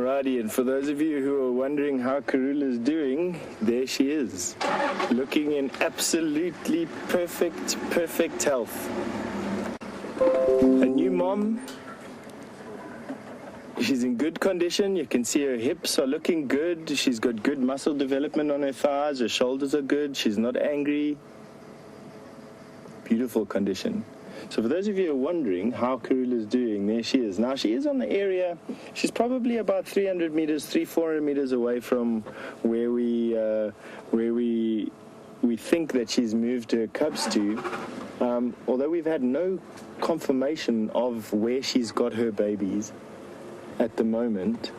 Alrighty, and for those of you who are wondering how Karula's doing, there she is, looking in absolutely perfect health. A new mom. She's in good condition. You can see her hips are looking good. She's got good muscle development on her thighs. Her shoulders are good. She's not angry. Beautiful condition. So for those of you who are wondering how Karula's doing, there she is. Now she is on the area. She's probably about 300 meters, 400 meters away from where we think that she's moved her cubs to. Although we've had no confirmation of where she's got her babies at the moment.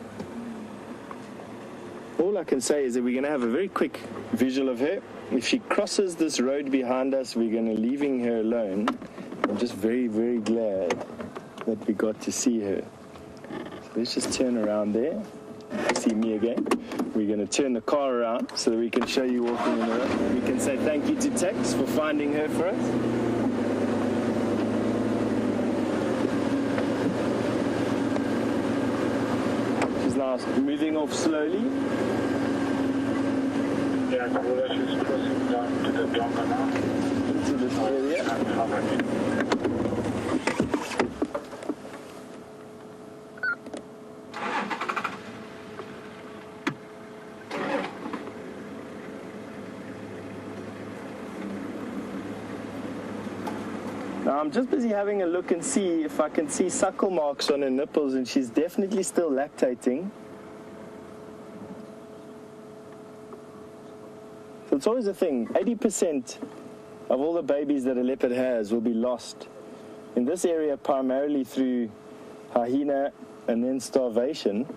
All I can say is that we're going to have a very quick visual of her. If she crosses this road behind us, we're going to leaving her alone. I'm just very glad that we got to see her. So let's just turn around there. See me again. We're going to turn the car around so that we can show you walking in the road. We can say thank you to Tex for finding her for us. She's now moving off slowly. Yeah, she's crossing down to the Djuma now. Into this area. Now I'm just busy having a look and see if I can see suckle marks on her nipples, and she's definitely still lactating. So it's always a thing. 80% of all the babies that a leopard has will be lost in this area, primarily through hyena, and then starvation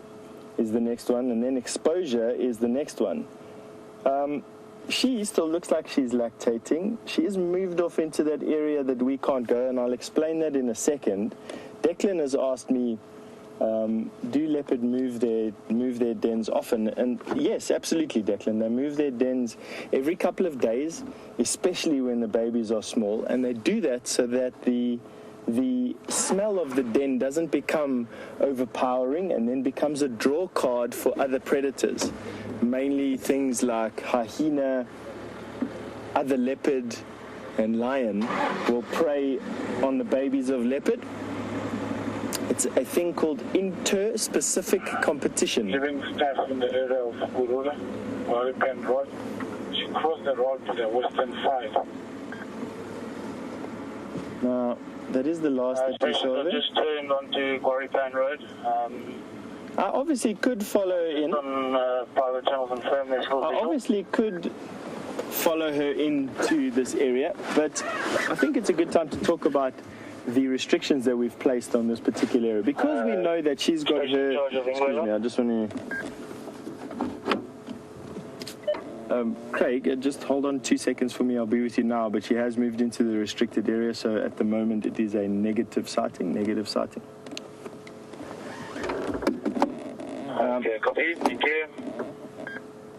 is the next one, and then exposure is the next one. She still looks like she's lactating. She is moved off into that area that we can't go, and I'll explain that in a second. Declan has asked me, do leopard move their dens often? And yes, absolutely, Declan. They move their dens every couple of days, especially when the babies are small, and they do that so that the smell of the den doesn't become overpowering and then becomes a draw card for other predators. Mainly things like hyena, other leopard, and lion will prey on the babies of leopard. It's a thing called inter-specific competition. Living Stef in the area of Karula, Waterbuck Road. She crossed the road to the western side. Now, that is the last that you saw of it. Just turned onto Waterbuck Road. I obviously could follow in. On private channels and firmness. I obviously could follow her into this area, but I think it's a good time to talk about the restrictions that we've placed on this particular area, because we know that she's got her. Excuse me, I just want to. Craig, just hold on 2 seconds for me. I'll be with you now. But she has moved into the restricted area, so at the moment it is a negative sighting. Okay, copy. Thank you.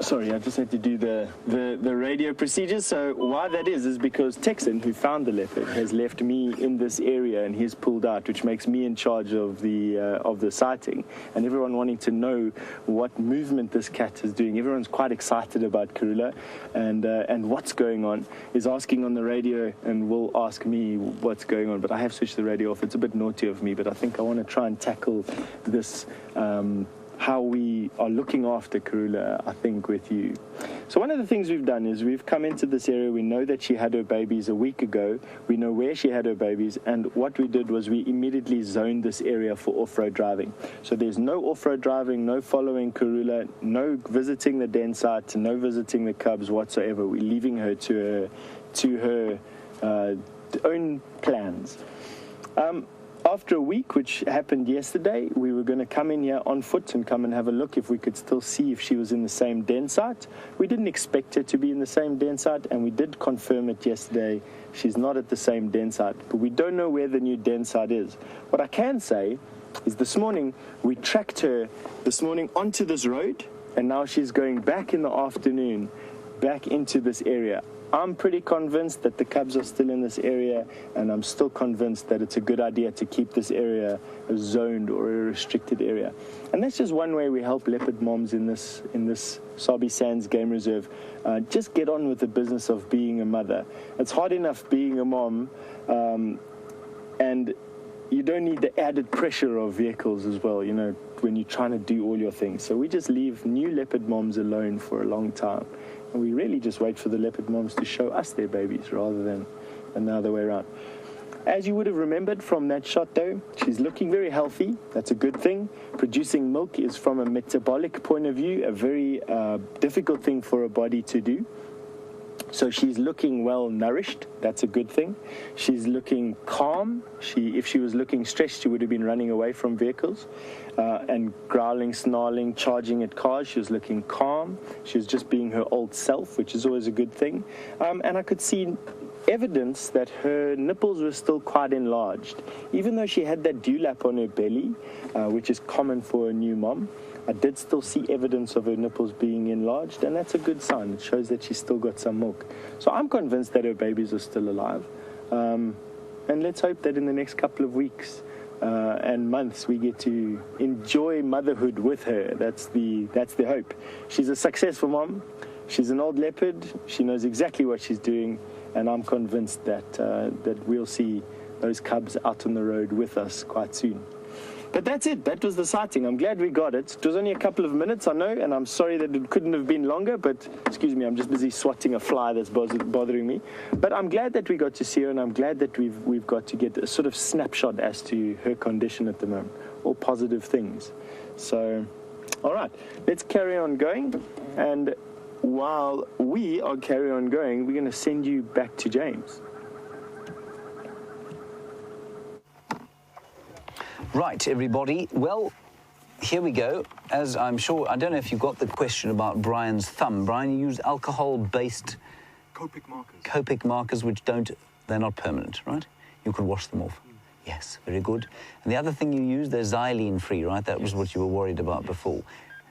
Sorry, I just had to do the radio procedures. So why that is because Texan, who found the leopard, has left me in this area and he's pulled out, which makes me in charge of the sighting. And everyone wanting to know what movement this cat is doing. Everyone's quite excited about Karula and what's going on, is asking on the radio and will ask me what's going on. But I have switched the radio off. It's a bit naughty of me, but I think I want to try and tackle this how we are looking after Karula, I think, with you. So one of the things we've done is we've come into this area. We know that she had her babies a week ago. We know where she had her babies, and what we did was we immediately zoned this area for off-road driving. So there's no off-road driving, no following Karula, no visiting the den site, no visiting the cubs whatsoever. We're leaving her to her own plans. After a week, which happened yesterday, we were going to come in here on foot and come and have a look if we could still see if she was in the same den site. We didn't expect her to be in the same den site, and we did confirm it yesterday. She's not at the same den site, but we don't know where the new den site is. What I can say is this morning, we tracked her this morning onto this road, and now she's going back in the afternoon, back into this area. I'm pretty convinced that the cubs are still in this area, and I'm still convinced that it's a good idea to keep this area a zoned or a restricted area. And that's just one way we help leopard moms in this Sabi Sands Game Reserve. Just get on with the business of being a mother. It's hard enough being a mom, and you don't need the added pressure of vehicles as well, you know, when you're trying to do all your things. So we just leave new leopard moms alone for a long time. And we really just wait for the leopard moms to show us their babies rather than the other way around. As you would have remembered from that shot though, she's looking very healthy. That's a good thing. Producing milk is, from a metabolic point of view, a very difficult thing for a body to do. So she's looking well nourished. That's a good thing. She's looking calm. If she was looking stressed, she would have been running away from vehicles and growling, snarling, charging at cars. She was looking calm. She was just being her old self, which is always a good thing. And I could see evidence that her nipples were still quite enlarged. Even though she had that dewlap on her belly, which is common for a new mom, I did still see evidence of her nipples being enlarged, and that's a good sign. It shows that she's still got some milk. So I'm convinced that her babies are still alive. And let's hope that in the next couple of weeks and months we get to enjoy motherhood with her. That's the hope. She's a successful mom. She's an old leopard. She knows exactly what she's doing, and I'm convinced that we'll see those cubs out on the road with us quite soon. But that's it. That was the sighting. I'm glad we got it. It was only a couple of minutes, I know, and I'm sorry that it couldn't have been longer, but excuse me, I'm just busy swatting a fly that's bothering me. But I'm glad that we got to see her, and I'm glad that we've got to get a sort of snapshot as to her condition at the moment. All positive things. So, all right, let's carry on going. And while we are carry on going, we're going to send you back to James. Right, everybody. Well, here we go. As I'm sure, I don't know if you got the question about Brian's thumb. Brian, you used alcohol-based Copic markers, which they're not permanent, right? You could wash them off. Yes, very good. And the other thing you used, they're xylene-free, right? That was what you were worried about before.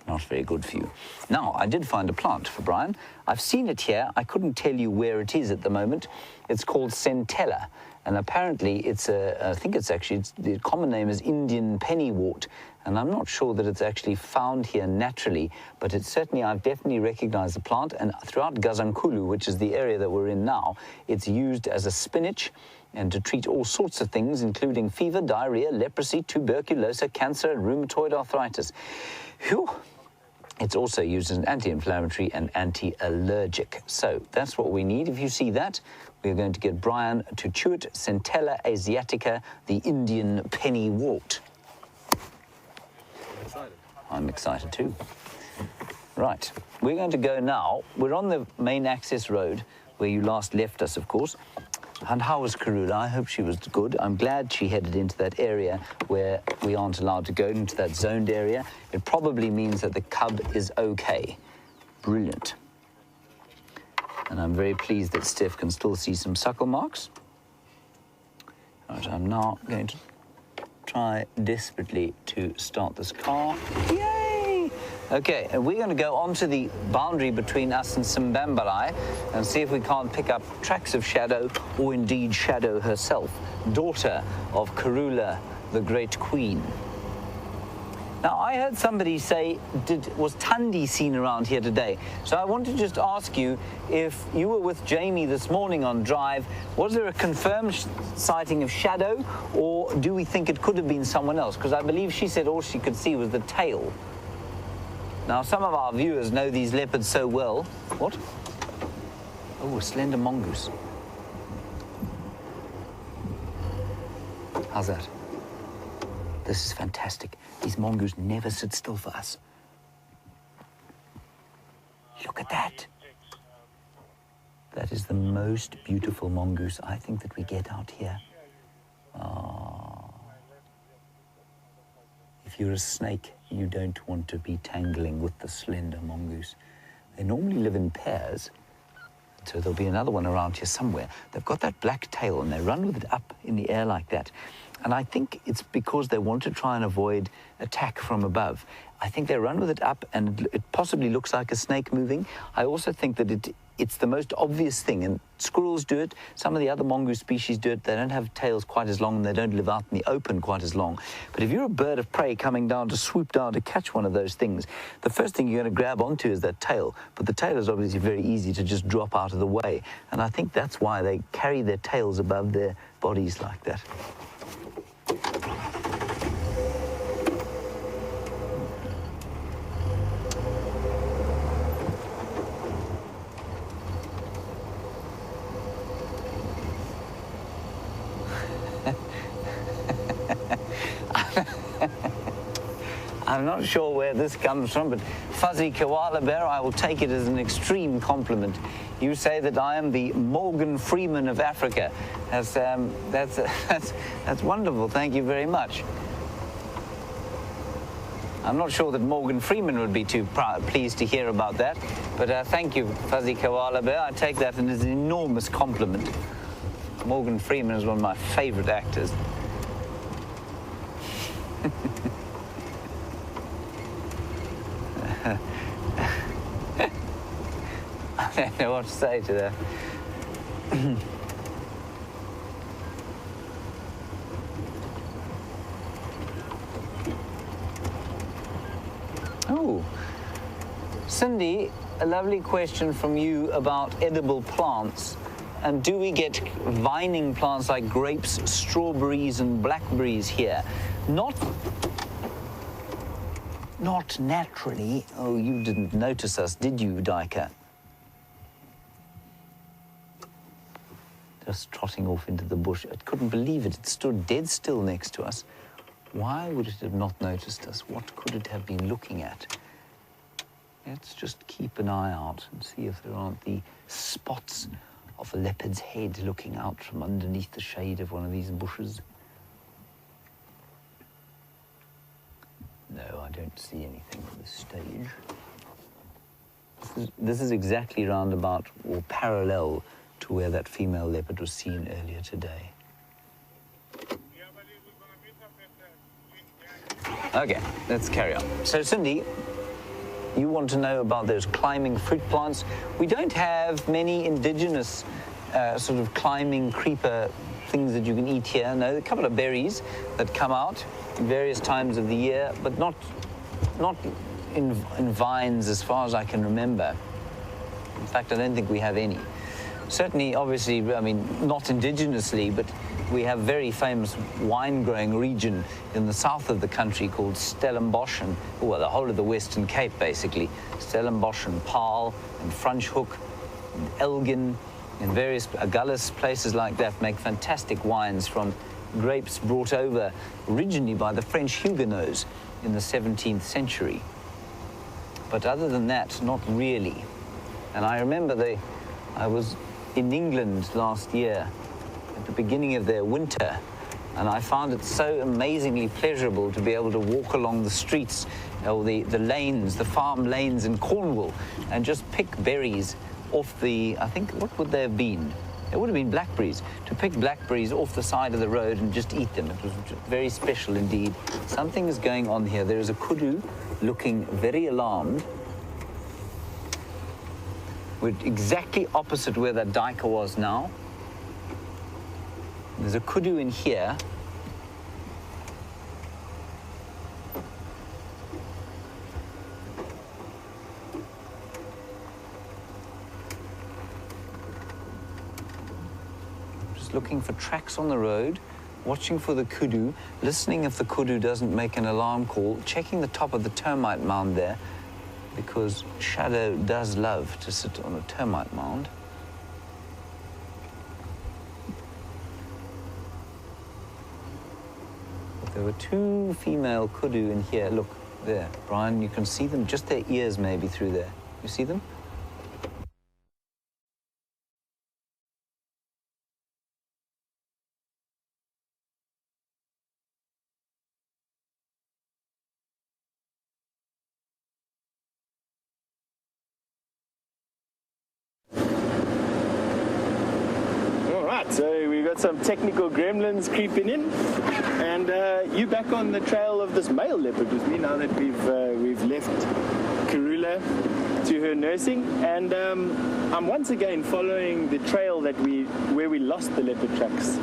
Not very good for you. Now, I did find a plant for Brian. I've seen it here. I couldn't tell you where it is at the moment. It's called centella. And apparently it's the common name is Indian pennywort. And I'm not sure that it's actually found here naturally, but I've definitely recognized the plant. And throughout Gazankulu, which is the area that we're in now, it's used as a spinach and to treat all sorts of things, including fever, diarrhea, leprosy, tuberculosis, cancer, and rheumatoid arthritis. Whew. It's also used as an anti-inflammatory and anti-allergic. So that's what we need. If you see that, we're going to get Brian to chew it. Centella asiatica, the Indian pennywort. I'm excited too. Right, we're going to go now. We're on the main access road where you last left us, of course. And how was Karula? I hope she was good. I'm glad she headed into that area where we aren't allowed to go, into that zoned area. It probably means that the cub is okay. Brilliant. And I'm very pleased that Stef can still see some suckle marks. Right, I'm now going to try desperately to start this car. Yay! Okay, and we're going to go onto the boundary between us and Simbambalai and see if we can't pick up tracks of Shadow, or indeed Shadow herself, daughter of Karula, the great queen. Now, I heard somebody say, was Tundi seen around here today? So I want to just ask you, if you were with Jamie this morning on drive, was there a confirmed sighting of Shadow, or do we think it could have been someone else? Because I believe she said all she could see was the tail. Now, some of our viewers know these leopards so well. What? Oh, a slender mongoose. How's that? This is fantastic. These mongoose never sit still for us. Look at that. That is the most beautiful mongoose I think that we get out here. Oh. If you're a snake, you don't want to be tangling with the slender mongoose. They normally live in pairs, so there'll be another one around here somewhere. They've got that black tail and they run with it up in the air like that. And I think it's because they want to try and avoid attack from above. I think they run with it up, and it possibly looks like a snake moving. I also think that it's the most obvious thing, and squirrels do it. Some of the other mongoose species do it. They don't have tails quite as long, and they don't live out in the open quite as long. But if you're a bird of prey coming down to swoop down to catch one of those things, the first thing you're going to grab onto is that tail. But the tail is obviously very easy to just drop out of the way. And I think that's why they carry their tails above their bodies like that. I'm not sure where this comes from, but fuzzy koala bear, I will take it as an extreme compliment. You say that I am the Morgan Freeman of Africa. That's wonderful. Thank you very much. I'm not sure that Morgan Freeman would be too pleased to hear about that, but thank you, fuzzy koala bear. I take that as an enormous compliment. Morgan Freeman is one of my favorite actors. I don't know what to say to that. Oh, Cindy, a lovely question from you about edible plants. And do we get vining plants like grapes, strawberries, and blackberries here? Not naturally. Oh, you didn't notice us, did you, Dyker? Just trotting off into the bush. I couldn't believe it. It stood dead still next to us. Why would it have not noticed us? What could it have been looking at? Let's just keep an eye out and see if there aren't the spots of a leopard's head looking out from underneath the shade of one of these bushes. No, I don't see anything at this stage. This is exactly roundabout or parallel to where that female leopard was seen earlier today. Okay, let's carry on. So, Cindy, you want to know about those climbing fruit plants. We don't have many indigenous sort of climbing creeper things that you can eat here. No, a couple of berries that come out in various times of the year, but not in vines as far as I can remember. In fact, I don't think we have any. Certainly, obviously, I mean, not indigenously, but we have a very famous wine-growing region in the south of the country called Stellenbosch, and, well, the whole of the Western Cape, basically. Stellenbosch and Paarl and Franschhoek and Elgin and various Agulhas, places like that, make fantastic wines from grapes brought over originally by the French Huguenots in the 17th century. But other than that, not really. And I remember I was in England last year at the beginning of their winter, and I found it so amazingly pleasurable to be able to walk along the streets or the lanes, the farm lanes in Cornwall, and just pick berries off the, I think, what would they have been? It would have been blackberries. To pick blackberries off the side of the road and just eat them. It was very special indeed. Something is going on here. There is a kudu looking very alarmed. We're exactly opposite where that duiker was now. There's a kudu in here. Just looking for tracks on the road, watching for the kudu, listening if the kudu doesn't make an alarm call, checking the top of the termite mound there, because Shadow does love to sit on a termite mound. There were two female kudu in here. Look, there, Brian, you can see them, just their ears maybe through there. You see them? Right, so we've got some technical gremlins creeping in, and you back on the trail of this male leopard with me now that we've left Karula to her nursing, and I'm once again following the trail where we lost the leopard tracks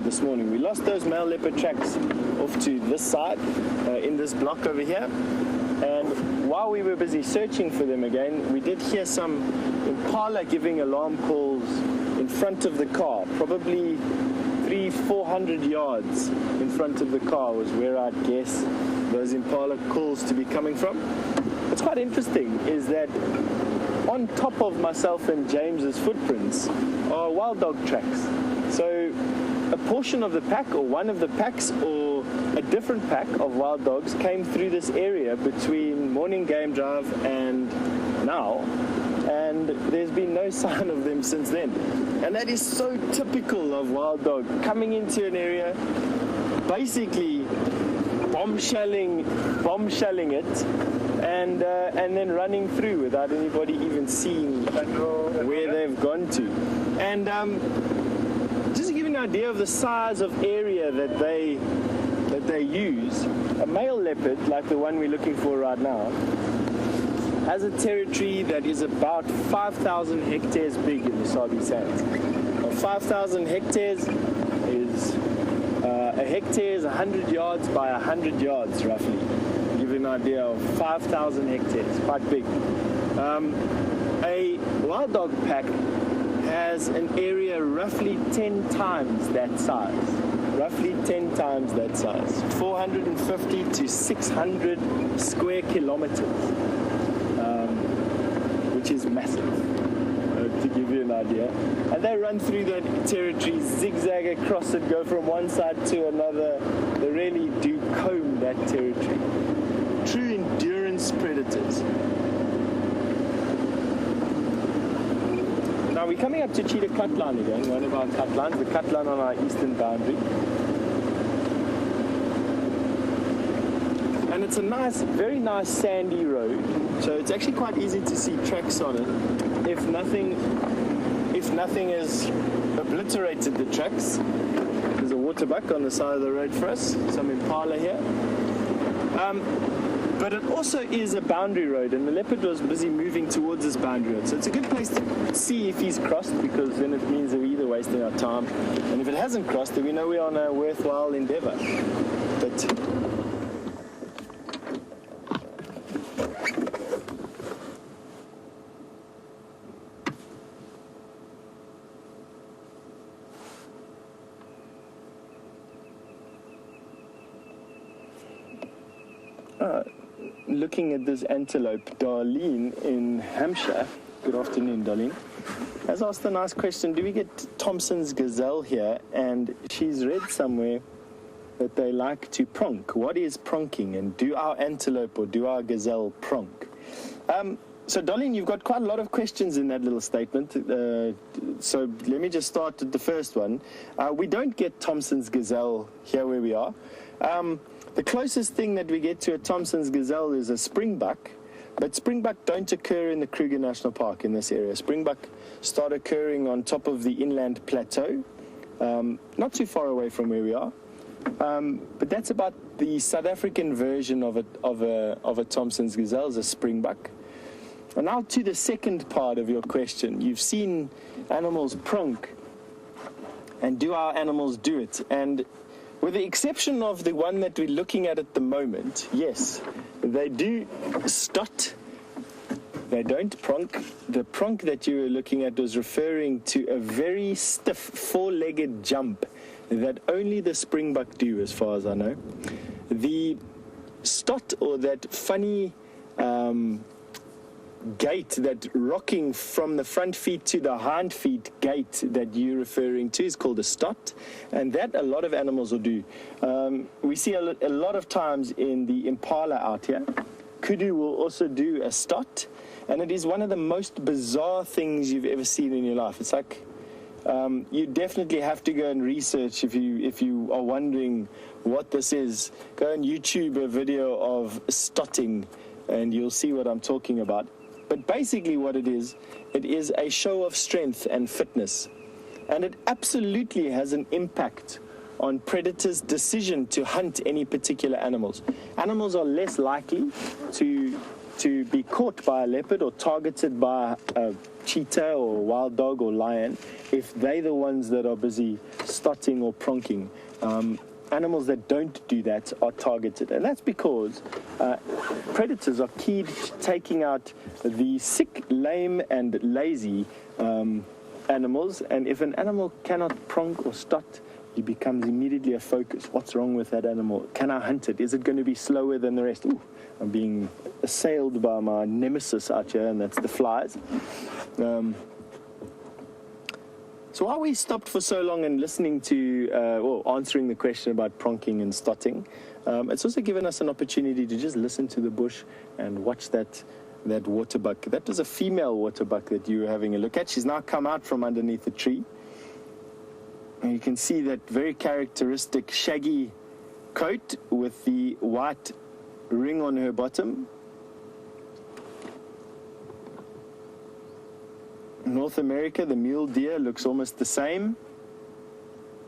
this morning. We lost those male leopard tracks off to this side in this block over here, and while we were busy searching for them again, we did hear some impala giving alarm calls in front of the car, probably 300-400 yards in front of the car was where I'd guess those impala calls to be coming from. What's quite interesting is that on top of myself and James's footprints are wild dog tracks. So a portion of the pack, or one of the packs, or a different pack of wild dogs came through this area between morning game drive and now, and there's been no sign of them since then. And that is so typical of wild dog, coming into an area, basically bombshelling it, and then running through without anybody even seeing where they've gone to. And just to give you an idea of the size of area that they use, a male leopard like the one we're looking for right now has a territory that is about 5,000 hectares big in the Sabi Sands. 5,000 hectares is a hectare is 100 yards by 100 yards roughly. To give you an idea of 5,000 hectares, quite big. A wild dog pack has an area roughly 10 times that size. Roughly 10 times that size. 450 to 600 square kilometers. Which is massive, to give you an idea. And they run through that territory, zigzag across it, go from one side to another. They really do comb that territory. True endurance predators. Now we're coming up to Cheetah Cut Line again, one of our cut lines, the cut line on our eastern boundary. And it's a nice, very nice sandy road, so it's actually quite easy to see tracks on it. If nothing has obliterated the tracks. There's a waterbuck on the side of the road for us, some impala here. But it also is a boundary road, and the leopard was busy moving towards this boundary road. So it's a good place to see if he's crossed, because then it means that we're either wasting our time. And if it hasn't crossed, then we know we're on a worthwhile endeavor. But looking at this antelope, Darlene in Hampshire. Good afternoon, Darlene. Has asked a nice question. Do we get Thompson's gazelle here? And she's read somewhere that they like to pronk. What is pronking? And do our antelope or do our gazelle pronk? So, Darlene, you've got quite a lot of questions in that little statement. So let me just start with the first one. We don't get Thompson's gazelle here where we are. The closest thing that we get to a Thompson's gazelle is a springbuck, but springbuck don't occur in the Kruger National Park in this area. Springbuck start occurring on top of the inland plateau, not too far away from where we are. But that's about the South African version of a Thompson's gazelle, is a springbuck. And now to the second part of your question. You've seen animals pronk, and do our animals do it? And with the exception of the one that we're looking at the moment, yes, they do stot. They don't pronk. The pronk that you were looking at was referring to a very stiff four-legged jump that only the springbuck do, as far as I know. The stot, or that funny gait, that rocking from the front feet to the hind feet gait that you're referring to, is called a stot, and that a lot of animals will do. We see a lot of times in the impala out here. Kudu will also do a stot, and it is one of the most bizarre things you've ever seen in your life. It's like you definitely have to go and research if you are wondering what this is. Go on YouTube a video of stotting, and you'll see what I'm talking about. But basically what it is a show of strength and fitness. And it absolutely has an impact on predators' decision to hunt any particular animals. Animals are less likely to be caught by a leopard or targeted by a cheetah or wild dog or lion if they're the ones that are busy stotting or pronking. Animals that don't do that are targeted, and that's because predators are keyed to taking out the sick, lame, and lazy animals, and if an animal cannot pronk or stot, it becomes immediately a focus. What's wrong with that animal? Can I hunt it? Is it going to be slower than the rest? Ooh, I'm being assailed by my nemesis out here, and that's the flies. So while we stopped for so long and listening to, answering the question about pronking and stotting, it's also given us an opportunity to just listen to the bush and watch that waterbuck. That was a female waterbuck that you were having a look at. She's now come out from underneath the tree. And you can see that very characteristic shaggy coat with the white ring on her bottom. North America, the mule deer looks almost the same.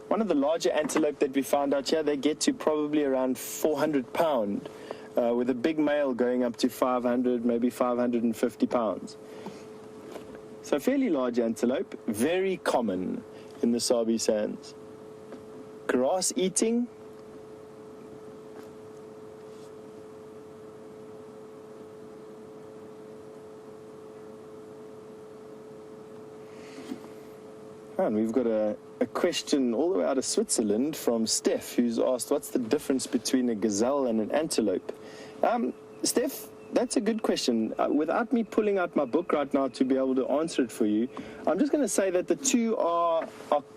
One of the larger antelope that we found out here, they get to probably around 400 pound, with a big male going up to 500, maybe 550 pounds. So fairly large antelope, very common in the Sabi Sands. Grass eating. And we've got a question all the way out of Switzerland from Stef, who's asked, what's the difference between a gazelle and an antelope? Stef, that's a good question. Without me pulling out my book right now to be able to answer it for you, I'm just going to say that the two are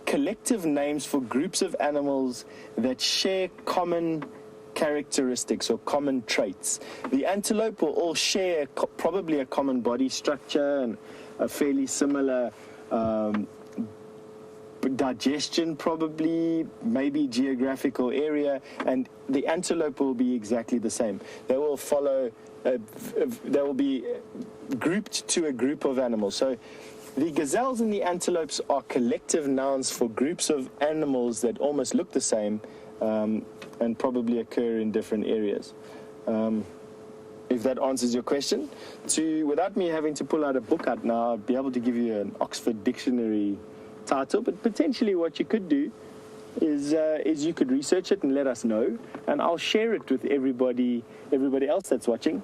collective names for groups of animals that share common characteristics or common traits. The antelope will all share probably a common body structure and a fairly similar digestion, probably, maybe geographical area, and the antelope will be exactly the same. They will follow, they will be grouped to a group of animals. So the gazelles and the antelopes are collective nouns for groups of animals that almost look the same and probably occur in different areas. If that answers your question. Without me having to pull out a book out now, I'll be able to give you an Oxford Dictionary title, but potentially what you could do is you could research it and let us know, and I'll share it with everybody else that's watching,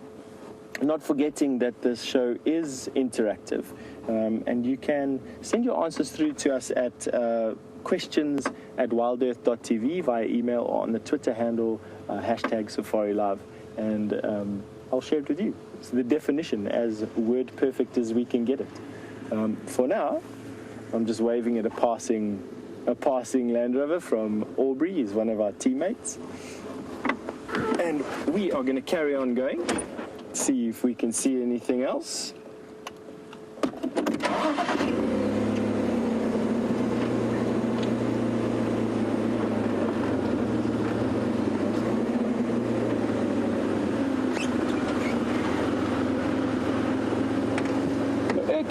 not forgetting that this show is interactive, and you can send your answers through to us at questions@wildearth.tv via email or on the Twitter handle #SafariLIVE, and I'll share it with you. It's the definition, as word perfect as we can get it. For now, I'm just waving at a passing Land Rover from Aubrey. He's one of our teammates. And we are going to carry on going, see if we can see anything else.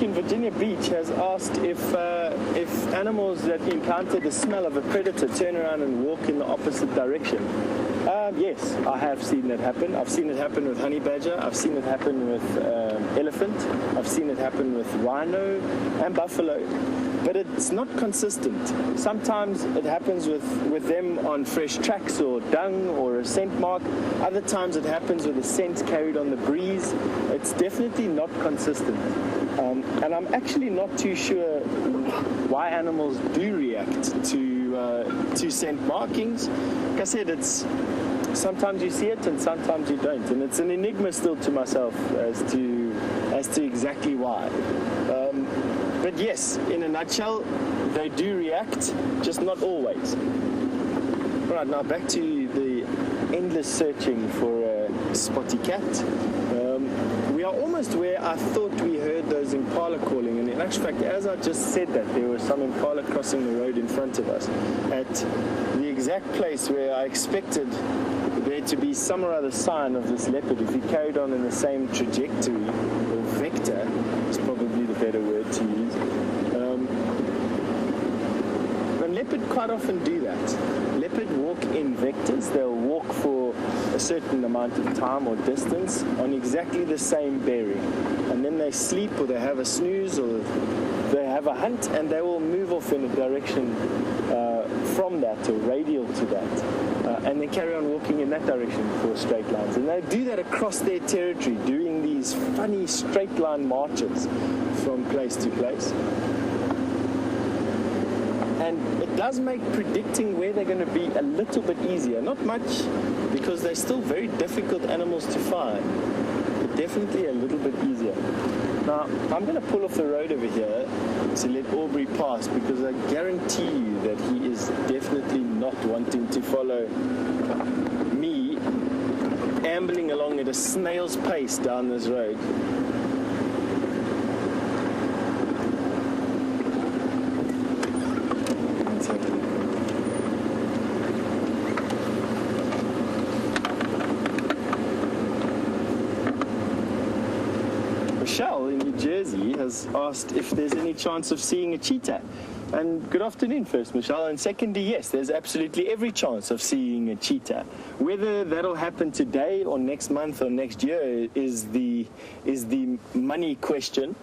In Virginia Beach has asked if animals that encounter the smell of a predator turn around and walk in the opposite direction. Yes, I have seen that happen. I've seen it happen with honey badger. I've seen it happen with elephant. I've seen it happen with rhino and buffalo. But it's not consistent. Sometimes it happens with them on fresh tracks or dung or a scent mark. Other times it happens with a scent carried on the breeze. It's definitely not consistent. And I'm actually not too sure why animals do react to scent markings. Like I said, it's sometimes you see it and sometimes you don't, and it's an enigma still to myself as to exactly why. But yes, in a nutshell, they do react, just not always. Right, now back to the endless searching for a spotty cat. We are almost where I thought we heard those impala calling, and in actual fact, as I just said that, there was some impala crossing the road in front of us at the exact place where I expected there to be some or other sign of this leopard. If he carried on in the same trajectory or vector, is probably the better word to use. leopard quite often do that. Leopard walk in vectors. They'll walk for a certain amount of time or distance on exactly the same bearing. And then they sleep, or they have a snooze, or they have a hunt, and they will move off in a direction from that, or radial to that. And they carry on walking in that direction for straight lines. And they do that across their territory, doing these funny straight line marches from place to place. And it does make predicting where they're going to be a little bit easier. Not much, because they're still very difficult animals to find, but definitely a little bit easier. Now, I'm going to pull off the road over here to let Aubrey pass, because I guarantee you that he is definitely not wanting to follow me ambling along at a snail's pace down this road. Michelle in New Jersey has asked if there's any chance of seeing a cheetah. And good afternoon first, Michelle. And secondly, yes, there's absolutely every chance of seeing a cheetah. Whether that'll happen today or next month or next year is the money question.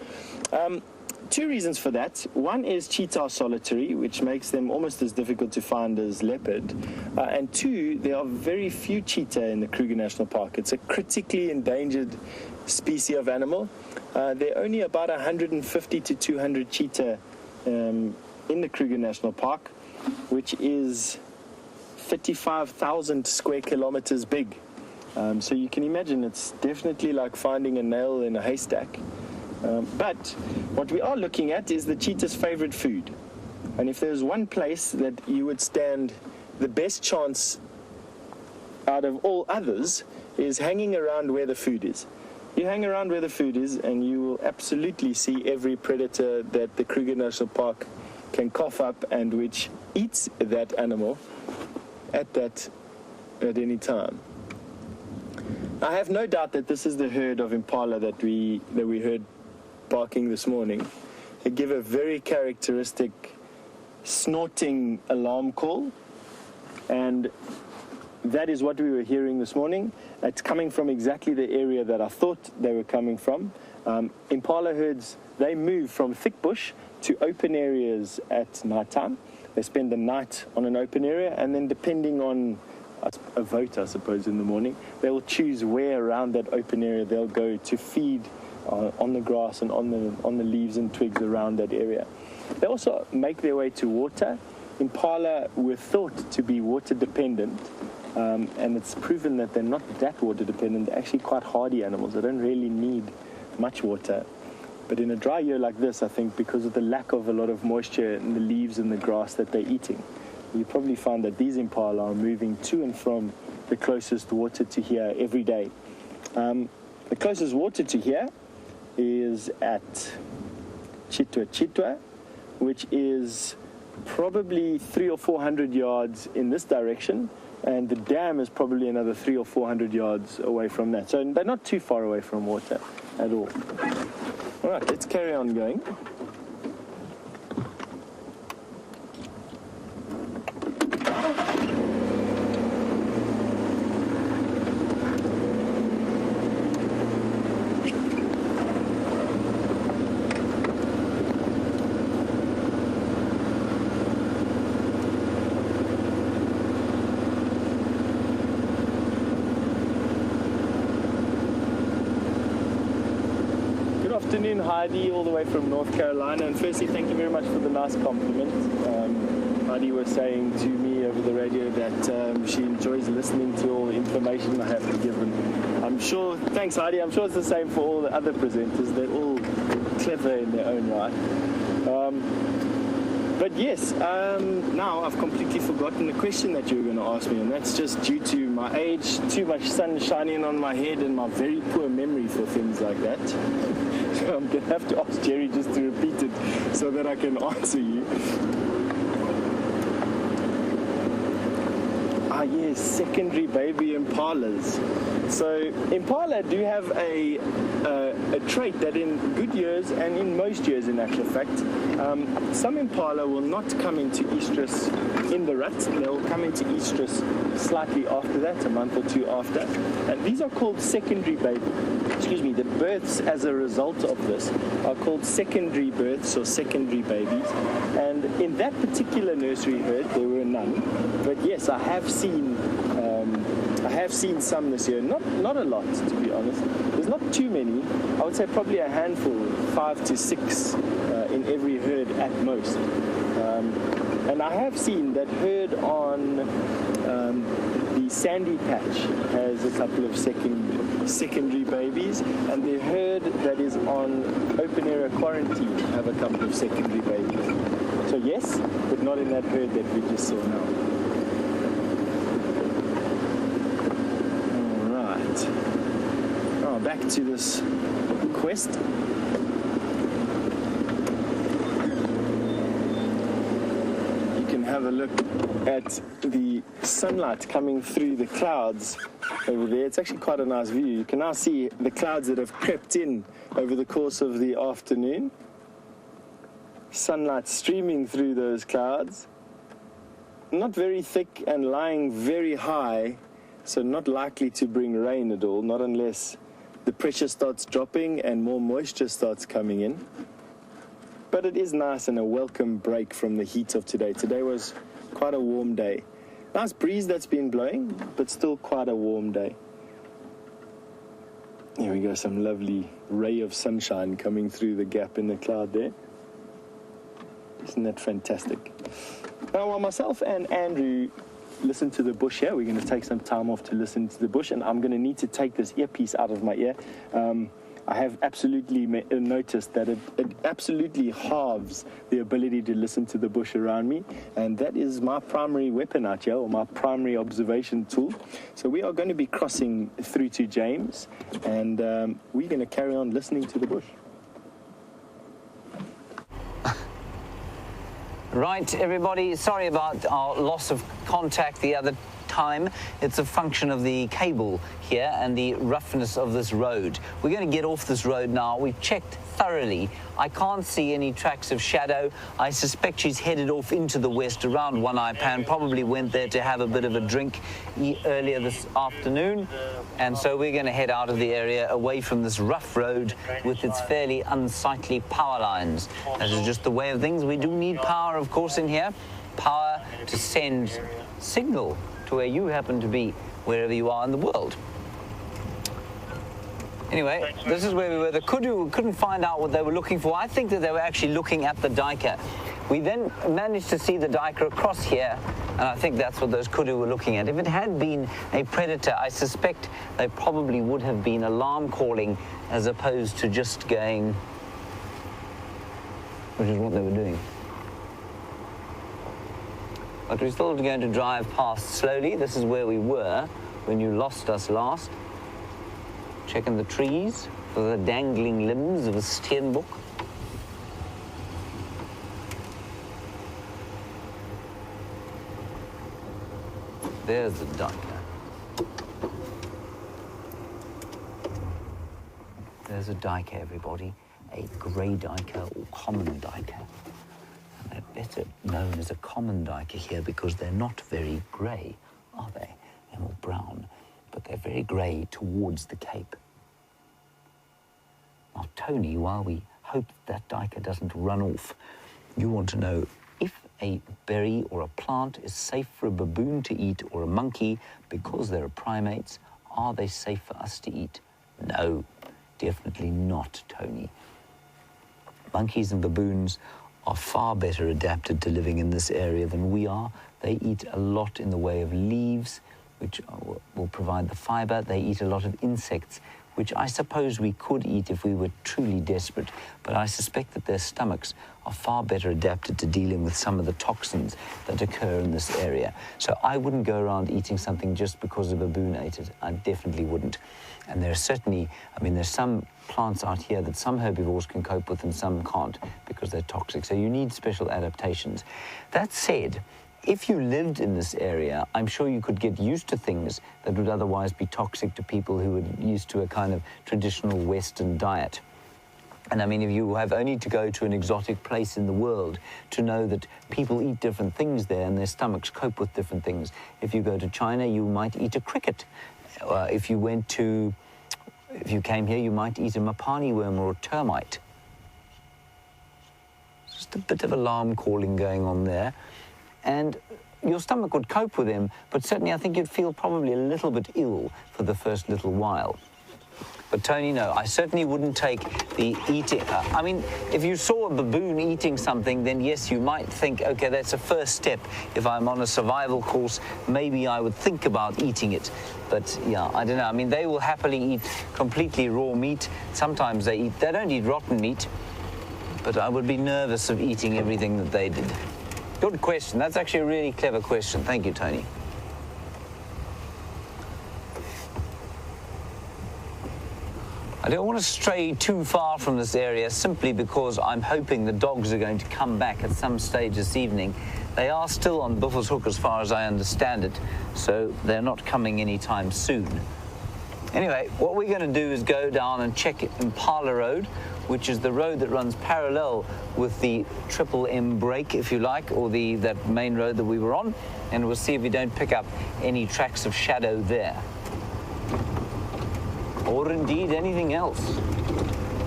Two reasons for that. One is cheetah are solitary, which makes them almost as difficult to find as leopard. And two, there are very few cheetah in the Kruger National Park. It's a critically endangered species of animal. There are only about 150 to 200 cheetah in the Kruger National Park, which is 35,000 square kilometers big. So you can imagine it's definitely like finding a nail in a haystack. But what we are looking at is the cheetah's favorite food. And if there's one place that you would stand the best chance out of all others, is hanging around where the food is. You hang around where the food is, and you will absolutely see every predator that the Kruger National Park can cough up, and which eats that animal at any time. I have no doubt that this is the herd of impala that we heard barking this morning. They give a very characteristic snorting alarm call, and that is what we were hearing this morning. It's coming from exactly the area that I thought they were coming from. Impala herds, they move from thick bush to open areas at night time. They spend the night on an open area, and then depending on a vote, I suppose, in the morning, they will choose where around that open area they'll go to feed on the grass and on the leaves and twigs around that area. They also make their way to water. Impala were thought to be water dependent, and it's proven that they're not that water dependent. They're actually quite hardy animals. They don't really need much water. But in a dry year like this, I think because of the lack of a lot of moisture in the leaves and the grass that they're eating, you probably find that these impala are moving to and from the closest water to here every day. The closest water to here is at Chitwa, which is probably 300 or 400 yards in this direction, and the dam is probably another 300 or 400 yards away from that. So they're not too far away from water at all. All right, let's carry on going. Good afternoon, Heidi, all the way from North Carolina. And firstly, thank you very much for the nice compliment. Heidi was saying to me over the radio that she enjoys listening to all the information I have to give. And I'm sure, thanks Heidi, I'm sure it's the same for all the other presenters. They're all clever in their own right. But yes, now I've completely forgotten the question that you were going to ask me, and that's just due to my age, too much sun shining on my head, and my very poor memory for things like that. So I'm going to have to ask Jerry just to repeat it so that I can answer you. Ah, yes, secondary baby impalas. So impala do have a trait that in good years and in most years, in actual fact, some impala will not come into estrus in the rut. They'll come into estrus slightly after that, a month or two after. And these are called secondary baby. Excuse me, the births as a result of this are called secondary births or secondary babies. And in that particular nursery herd, there were none. But yes, I have seen some this year. Not a lot, to be honest. There's not too many. I would say probably a handful, 5 to 6 in every herd at most. And I have seen that herd on the sandy patch has a couple of secondary babies, and the herd that is on open area quarantine have a couple of secondary babies. So yes, but not in that herd that we just saw now. Oh, back to this quest. You can have a look at the sunlight coming through the clouds over there. It's actually quite a nice view. You can now see the clouds that have crept in over the course of the afternoon. Sunlight streaming through those clouds. Not very thick and lying very high, so not likely to bring rain at all, not unless the pressure starts dropping and more moisture starts coming in. But it is nice and a welcome break from the heat of today. Today was quite a warm day. Nice breeze that's been blowing, but still quite a warm day. Here we go, some lovely ray of sunshine coming through the gap in the cloud there. Isn't that fantastic? Now, while myself and Andrew listen to the bush here, we're going to take some time off to listen to the bush, and I'm going to need to take this earpiece out of my ear. I have absolutely noticed that it absolutely halves the ability to listen to the bush around me, and that is my primary weapon out here, or my primary observation tool. So we are going to be crossing through to James, and we're going to carry on listening to the bush. Right, everybody, sorry about our loss of contact the other time. It's a function of the cable here and the roughness of this road. We're going to get off this road now. We've checked thoroughly. I can't see any tracks of shadow. I suspect she's headed off into the west around One Eye Pan, probably went there to have a bit of a drink earlier this afternoon. And so we're going to head out of the area away from this rough road with its fairly unsightly power lines. That is just the way of things. We do need power, of course, in here. Power to send signal to where you happen to be, wherever you are in the world. Anyway, this is where we were. The kudu couldn't find out what they were looking for. I think that they were actually looking at the duiker. We then managed to see the duiker across here, and I think that's what those kudu were looking at. If it had been a predator, I suspect they probably would have been alarm calling as opposed to just going, which is what they were doing. But we're still going to drive past slowly. This is where we were when you lost us last. Checking the trees for the dangling limbs of a steenbok. There's the duiker. There's a duiker, everybody. A grey duiker or common duiker. They're better known as a common duiker here because they're not very grey, are they? They're more brown, but they're very grey towards the cape. Now, Tony, while we hope that duiker doesn't run off, you want to know if a berry or a plant is safe for a baboon to eat or a monkey because they're primates. Are they safe for us to eat? No, definitely not, Tony. Monkeys and baboons are far better adapted to living in this area than we are. They eat a lot in the way of leaves, which will provide the fiber. They eat a lot of insects, which I suppose we could eat if we were truly desperate, but I suspect that their stomachs are far better adapted to dealing with some of the toxins that occur in this area. So I wouldn't go around eating something just because a baboon ate it. I definitely wouldn't. And there's certainly, I mean, there's some plants out here that some herbivores can cope with and some can't because they're toxic. So you need special adaptations. That said, if you lived in this area, I'm sure you could get used to things that would otherwise be toxic to people who are used to a kind of traditional Western diet. And I mean, if you have only to go to an exotic place in the world to know that people eat different things there and their stomachs cope with different things. If you go to China, you might eat a cricket. If you came here, you might eat a mapani worm or a termite. Just a bit of alarm calling going on there. And your stomach would cope with them, but certainly I think you'd feel probably a little bit ill for the first little while. But Tony, no, I certainly wouldn't take the eating. I mean, if you saw a baboon eating something, then yes, you might think, okay, that's a first step. If I'm on a survival course, maybe I would think about eating it. But yeah, I don't know. I mean, they will happily eat completely raw meat. Sometimes they don't eat rotten meat, but I would be nervous of eating everything that they did. Good question. That's actually a really clever question. Thank you, Tony. I don't want to stray too far from this area simply because I'm hoping the dogs are going to come back at some stage this evening. They are still on Buffelshoek Hook as far as I understand it, so they're not coming anytime soon. Anyway, what we're going to do is go down and check Impala Road, which is the road that runs parallel with the Triple M break, if you like, or that main road that we were on, and we'll see if we don't pick up any tracks of shadow there. Or indeed anything else.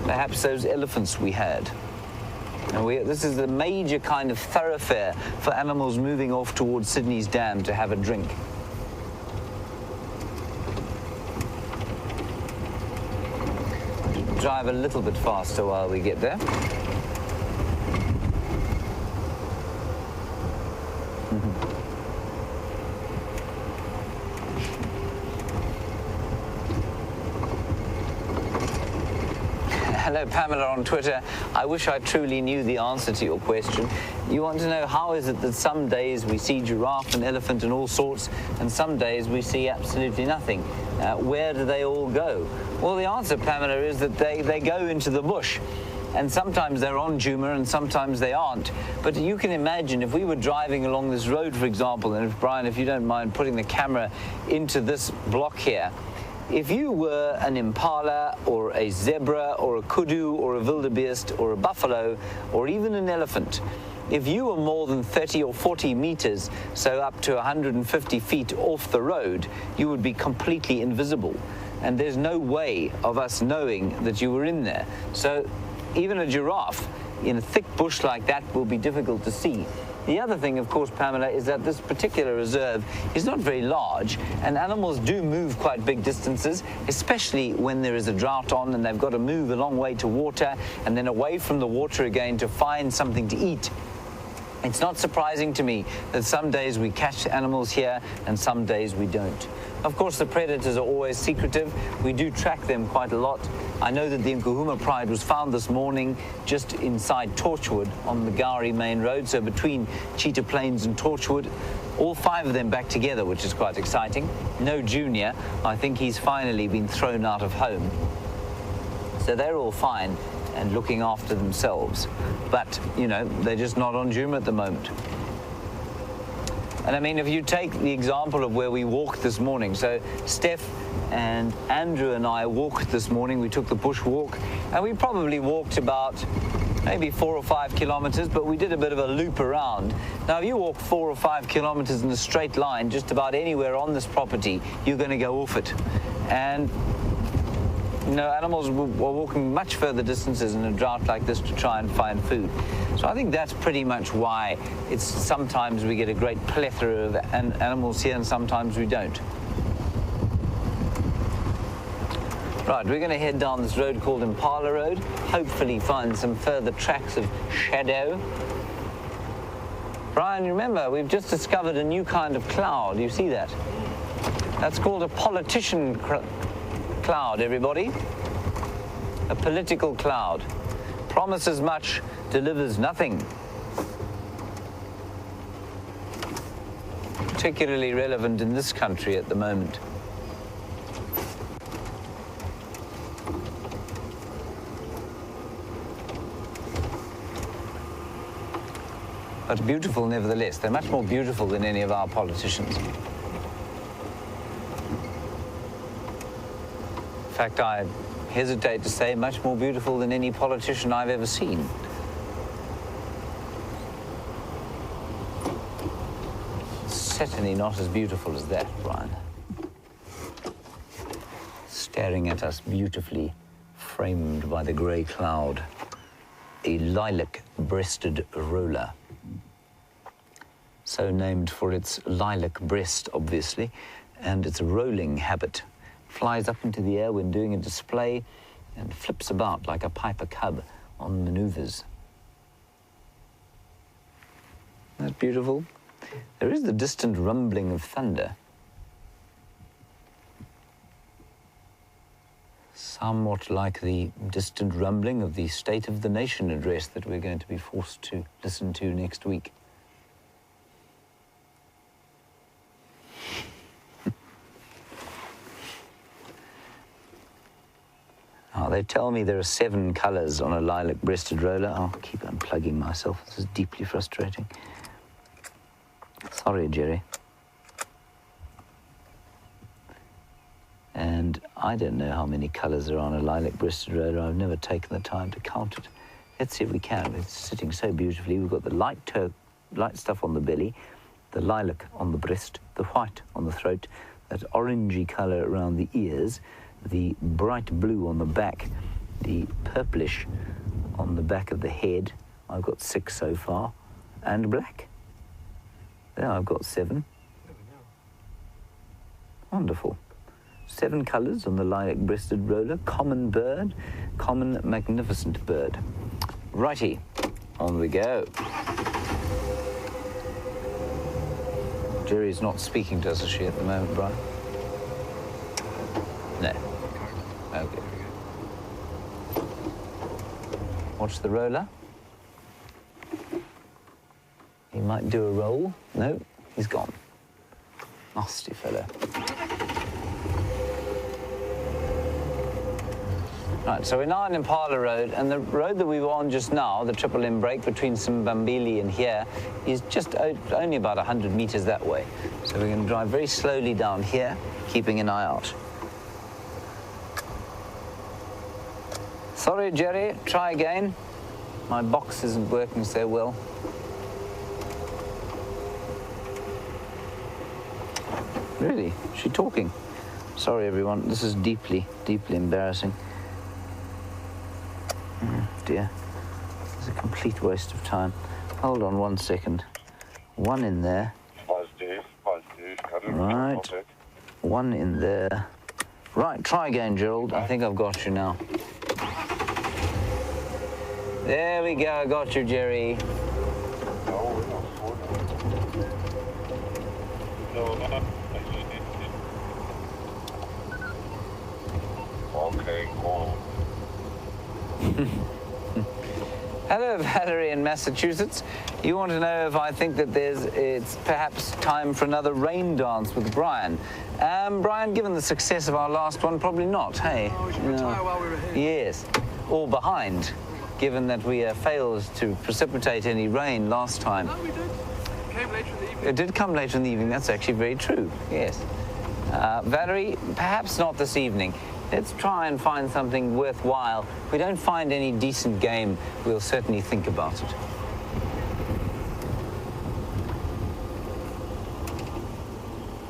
Perhaps those elephants we had. And this is a major kind of thoroughfare for animals moving off towards Sydney's dam to have a drink. Drive a little bit faster while we get there. Hello, Pamela on Twitter. I wish I truly knew the answer to your question. You want to know how is it that some days we see giraffe and elephant and all sorts, and some days we see absolutely nothing? Where do they all go? Well, the answer, Pamela, is that they go into the bush. And sometimes they're on Djuma and sometimes they aren't. But you can imagine if we were driving along this road, for example, and if, Brian, if you don't mind putting the camera into this block here, if you were an impala or a zebra or a kudu or a wildebeest or a buffalo or even an elephant, if you were more than 30 or 40 meters, so up to 150 feet off the road, you would be completely invisible. And there's no way of us knowing that you were in there. So even a giraffe in a thick bush like that will be difficult to see. The other thing, of course, Pamela, is that this particular reserve is not very large, and animals do move quite big distances, especially when there is a drought on and they've got to move a long way to water and then away from the water again to find something to eat. It's not surprising to me that some days we catch animals here and some days we don't. Of course, the predators are always secretive. We do track them quite a lot. I know that the Nkuhuma Pride was found this morning just inside Torchwood on the Gowrie main road, so between Cheetah Plains and Torchwood. All 5 of them back together, which is quite exciting. No Junior. I think he's finally been thrown out of home. So they're all fine and looking after themselves. But, you know, they're just not on Djuma at the moment. And I mean, if you take the example of where we walked this morning, so Stef and Andrew and I walked this morning, we took the bush walk, and we probably walked about maybe 4 or 5 kilometers, but we did a bit of a loop around. Now, if you walk 4 or 5 kilometers in a straight line, just about anywhere on this property, you're going to go off it. And you know, animals were walking much further distances in a drought like this to try and find food. So I think that's pretty much why it's sometimes we get a great plethora of animals here and sometimes we don't. Right, we're going to head down this road called Impala Road, hopefully find some further tracks of shadow. Brian, remember, we've just discovered a new kind of cloud. You see that? That's called a politician cloud, everybody. A political cloud. Promises much, delivers nothing. Particularly relevant in this country at the moment. but beautiful nevertheless. They're much more beautiful than any of our politicians. In fact, I hesitate to say much more beautiful than any politician I've ever seen. Certainly not as beautiful as that, Brian. Staring at us beautifully, framed by the grey cloud, a lilac-breasted roller. So named for its lilac breast, obviously, and its rolling habit. Flies up into the air when doing a display and flips about like a piper cub on maneuvers. Isn't that beautiful? There is the distant rumbling of thunder. Somewhat like the distant rumbling of the State of the Nation address that we're going to be forced to listen to next week. Oh, they tell me there are 7 colours on a lilac-breasted roller. I'll keep unplugging myself. This is deeply frustrating. Sorry, Jerry. And I don't know how many colours are on a lilac-breasted roller. I've never taken the time to count it. Let's see if we can. It's sitting so beautifully. We've got the light stuff on the belly, the lilac on the breast, the white on the throat, that orangey colour around the ears, the bright blue on the back, the purplish on the back of the head. I've got 6 so far, and black. There, I've got 7. Wonderful. 7 colours on the lilac-breasted roller. Common bird, common magnificent bird. Righty, on we go. Jerry's not speaking to us, is she, at the moment, Brian? No. Okay. Watch the roller. He might do a roll. No, he's gone. Nasty fellow. Right, so we're now on Impala Road, and the road that we were on just now, the Triple M break between Simbambili and here, is just only about 100 metres that way. So we're going to drive very slowly down here, keeping an eye out. Sorry, Jerry, try again. My box isn't working so well. Really? Is she talking? Sorry, everyone. This is deeply, deeply embarrassing. Oh, dear. It's a complete waste of time. Hold on 1 second. 1 in there. Right. 1 in there. Right, try again, Gerald. I think I've got you now. There we go. I got you, Jerry. Okay, cool. Hello, Valerie in Massachusetts. You want to know if I think that it's perhaps time for another rain dance with Brian. Brian, given the success of our last one, probably not, hey? Oh, we should retire while we were here. Yes, or behind, given that we failed to precipitate any rain last time. No, we did. It came later in the evening. It did come later in the evening, that's actually very true, yes. Valerie, perhaps not this evening. Let's try and find something worthwhile. If we don't find any decent game, we'll certainly think about it.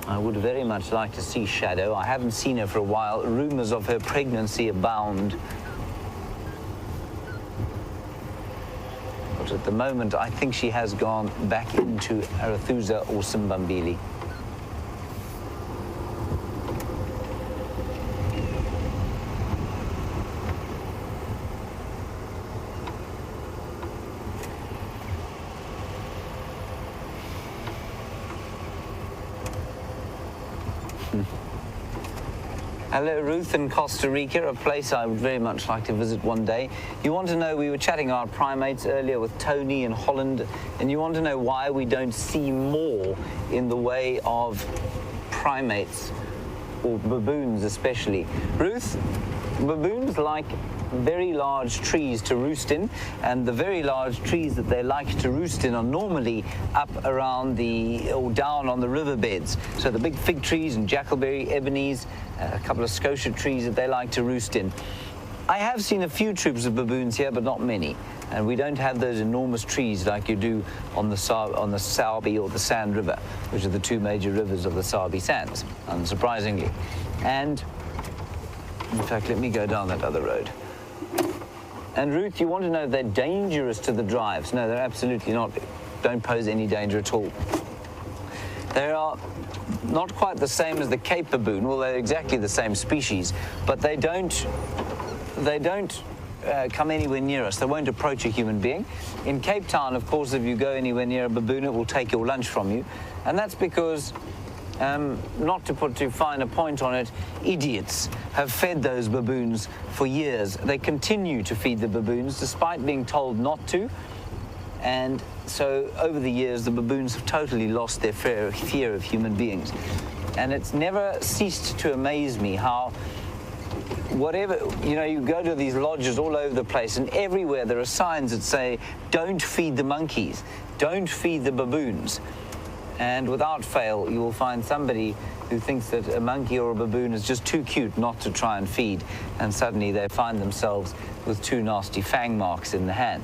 I would very much like to see Shadow. I haven't seen her for a while. Rumours of her pregnancy abound. But at the moment, I think she has gone back into Arathusa or Simbambili. Hello, Ruth in Costa Rica, a place I would very much like to visit one day. You want to know, we were chatting about primates earlier with Tony in Holland, and you want to know why we don't see more in the way of primates, or baboons especially. Ruth, Baboons like very large trees to roost in, and the very large trees that they like to roost in are normally up around or down on the riverbeds. So the big fig trees and jackalberry, ebonies, a couple of scotia trees that they like to roost in. I have seen a few troops of baboons here, but not many. And we don't have those enormous trees like you do on the Sabi or the Sand River, which are the two major rivers of the Sabi Sands, unsurprisingly. And in fact, let me go down that other road. And Ruth, you want to know if they're dangerous to the drives? No, they're absolutely not. Don't pose any danger at all. They are not quite the same as the Cape baboon. Well, they're exactly the same species, but they don't come anywhere near us. They won't approach a human being. In Cape Town, of course, if you go anywhere near a baboon, it will take your lunch from you. And that's because, not to put too fine a point on it, idiots have fed those baboons for years. They continue to feed the baboons despite being told not to. And so over the years, the baboons have totally lost their fear of human beings. And it's never ceased to amaze me how whatever, you go to these lodges all over the place, and everywhere there are signs that say, don't feed the monkeys, don't feed the baboons. And without fail, you will find somebody who thinks that a monkey or a baboon is just too cute not to try and feed, and suddenly they find themselves with two nasty fang marks in the hand.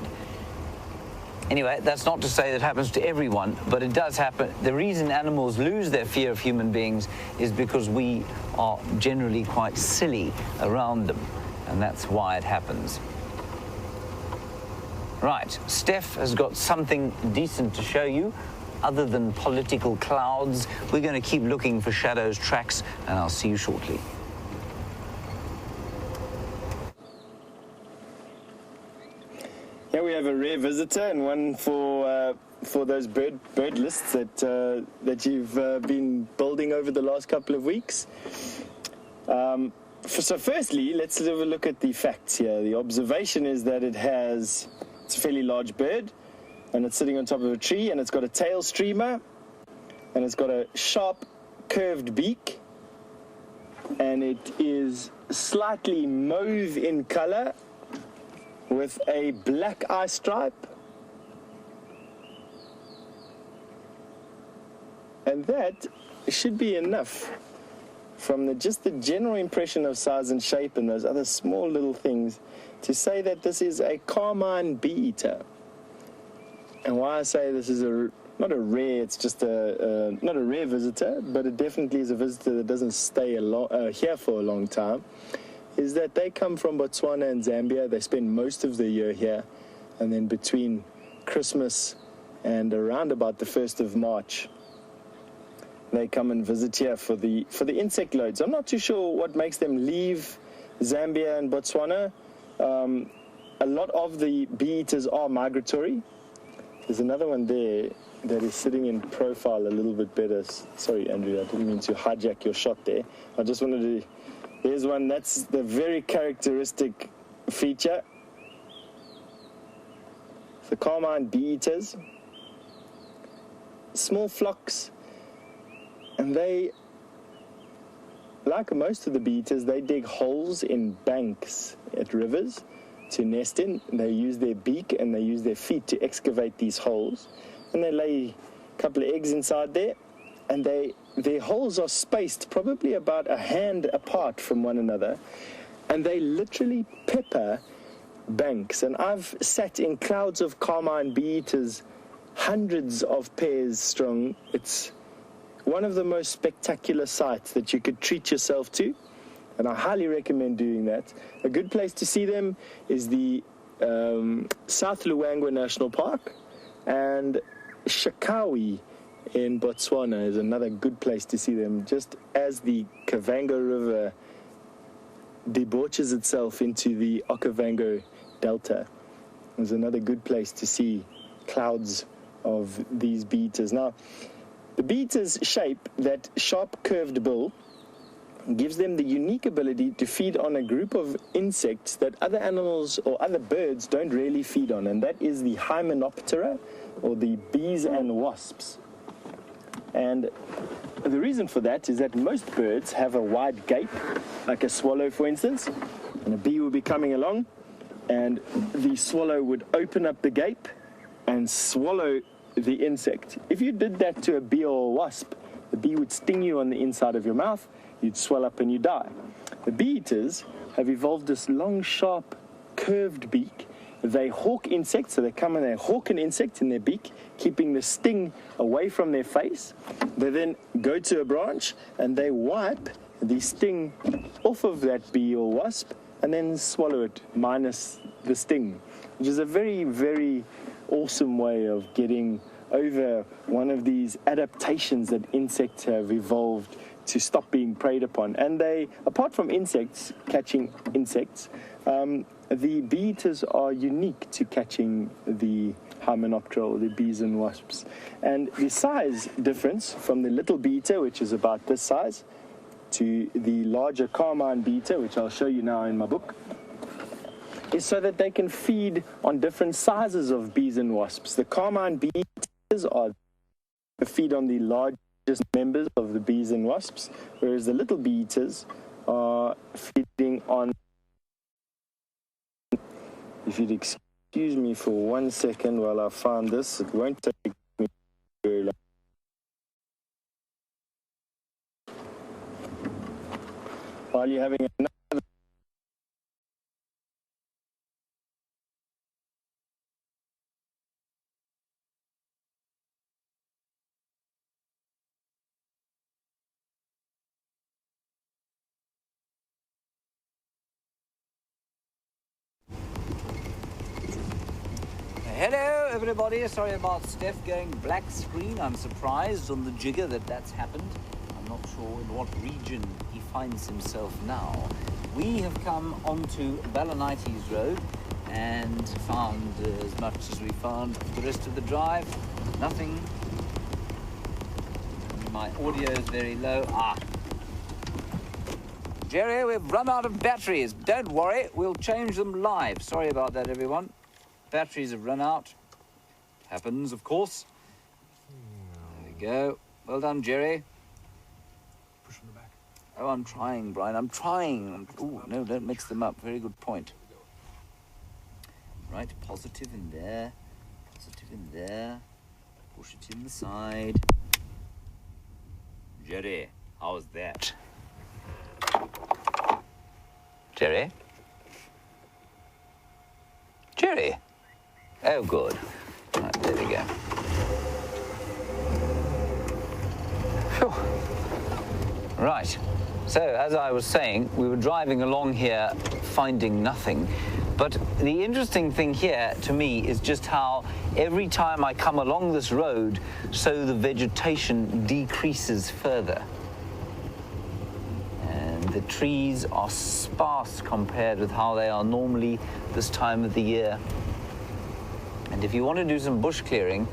Anyway, that's not to say that happens to everyone, but it does happen. The reason animals lose their fear of human beings is because we are generally quite silly around them, and that's why it happens. Right, Steph has got something decent to show you. Other than political clouds, we're going to keep looking for shadows, tracks, and I'll see you shortly. Here we have a rare visitor, and one for those bird lists that you've been building over the last couple of weeks. So firstly, let's have a look at the facts here. The observation is that it's a fairly large bird, and it's sitting on top of a tree, and it's got a tail streamer, and it's got a sharp curved beak, and it is slightly mauve in color with a black eye stripe. And that should be enough from just the general impression of size and shape and those other small little things to say that this is a carmine bee-eater. And why I say this is not a rare, it's just not a rare visitor, but it definitely is a visitor that doesn't stay here for a long time, is that they come from Botswana and Zambia. They spend most of the year here, and then between Christmas and around about the 1st of March, they come and visit here for the insect loads. I'm not too sure what makes them leave Zambia and Botswana. A lot of the bee-eaters are migratory. There's another one there that is sitting in profile a little bit better. Sorry, Andrew, I didn't mean to hijack your shot there. I just wanted to... Here's one, that's the very characteristic feature. The carmine bee-eaters. Small flocks. And they, like most of the bee-eaters, they dig holes in banks at rivers to nest in. They use their beak and they use their feet to excavate these holes. And they lay a couple of eggs inside there. And their holes are spaced probably about a hand apart from one another. And they literally pepper banks. And I've sat in clouds of carmine bee-eaters, hundreds of pairs strong. It's one of the most spectacular sights that you could treat yourself to. And I highly recommend doing that. A good place to see them is the South Luangwa National Park, and Shakawi in Botswana is another good place to see them, just as the Kavango River debauches itself into the Okavango Delta. There's another good place to see clouds of these bee-eaters. Now, the bee-eater's shape, that sharp curved bill, gives them the unique ability to feed on a group of insects that other animals or other birds don't really feed on, and that is the Hymenoptera, or the bees and wasps. And the reason for that is that most birds have a wide gape, like a swallow, for instance, And a bee would be coming along, and the swallow would open up the gape and swallow the insect. If you did that to a bee or a wasp, the bee would sting you on the inside of your mouth, you'd swell up and you die. The bee eaters have evolved this long, sharp, curved beak. They hawk insects, so they come and they hawk an insect in their beak, keeping the sting away from their face. They then go to a branch and they wipe the sting off of that bee or wasp and then swallow it minus the sting, which is a very, very awesome way of getting over one of these adaptations that insects have evolved to stop being preyed upon. And they, apart from insects, catching insects, the bee eaters are unique to catching the hymenoptera, the bees and wasps. And the size difference from the little bee eater, which is about this size, to the larger carmine bee eater, which I'll show you now in my book, is so that they can feed on different sizes of bees and wasps. The carmine bee eaters feed on the largest members of the bees and wasps, whereas the little bee eaters are feeding on... If you'd excuse me for 1 second while I find this, it won't take me very long. While you're having another... Hello, everybody. Sorry about Stef going black screen. I'm surprised on the jigger that that's happened. I'm not sure in what region he finds himself now. We have come onto Balanites Road and found as much as we found the rest of the drive. Nothing. My audio is very low. Jerry, we've run out of batteries. Don't worry, we'll change them live. Sorry about that, everyone. Batteries have run out. Happens, of course. There we go. Well done, Jerry. Push on the back. Oh, I'm trying, Brian. I'm trying. Oh, no, don't mix them up. Very good point. Right, positive in there. Positive in there. Push it in the side. Jerry, how's that? Jerry? Jerry? Oh, good. Right, there we go. Whew. Right. So, as I was saying, we were driving along here, finding nothing. But the interesting thing here, to me, is just how every time I come along this road, so the vegetation decreases further. And the trees are sparse compared with how they are normally this time of the year. And if you want to do some bush clearing,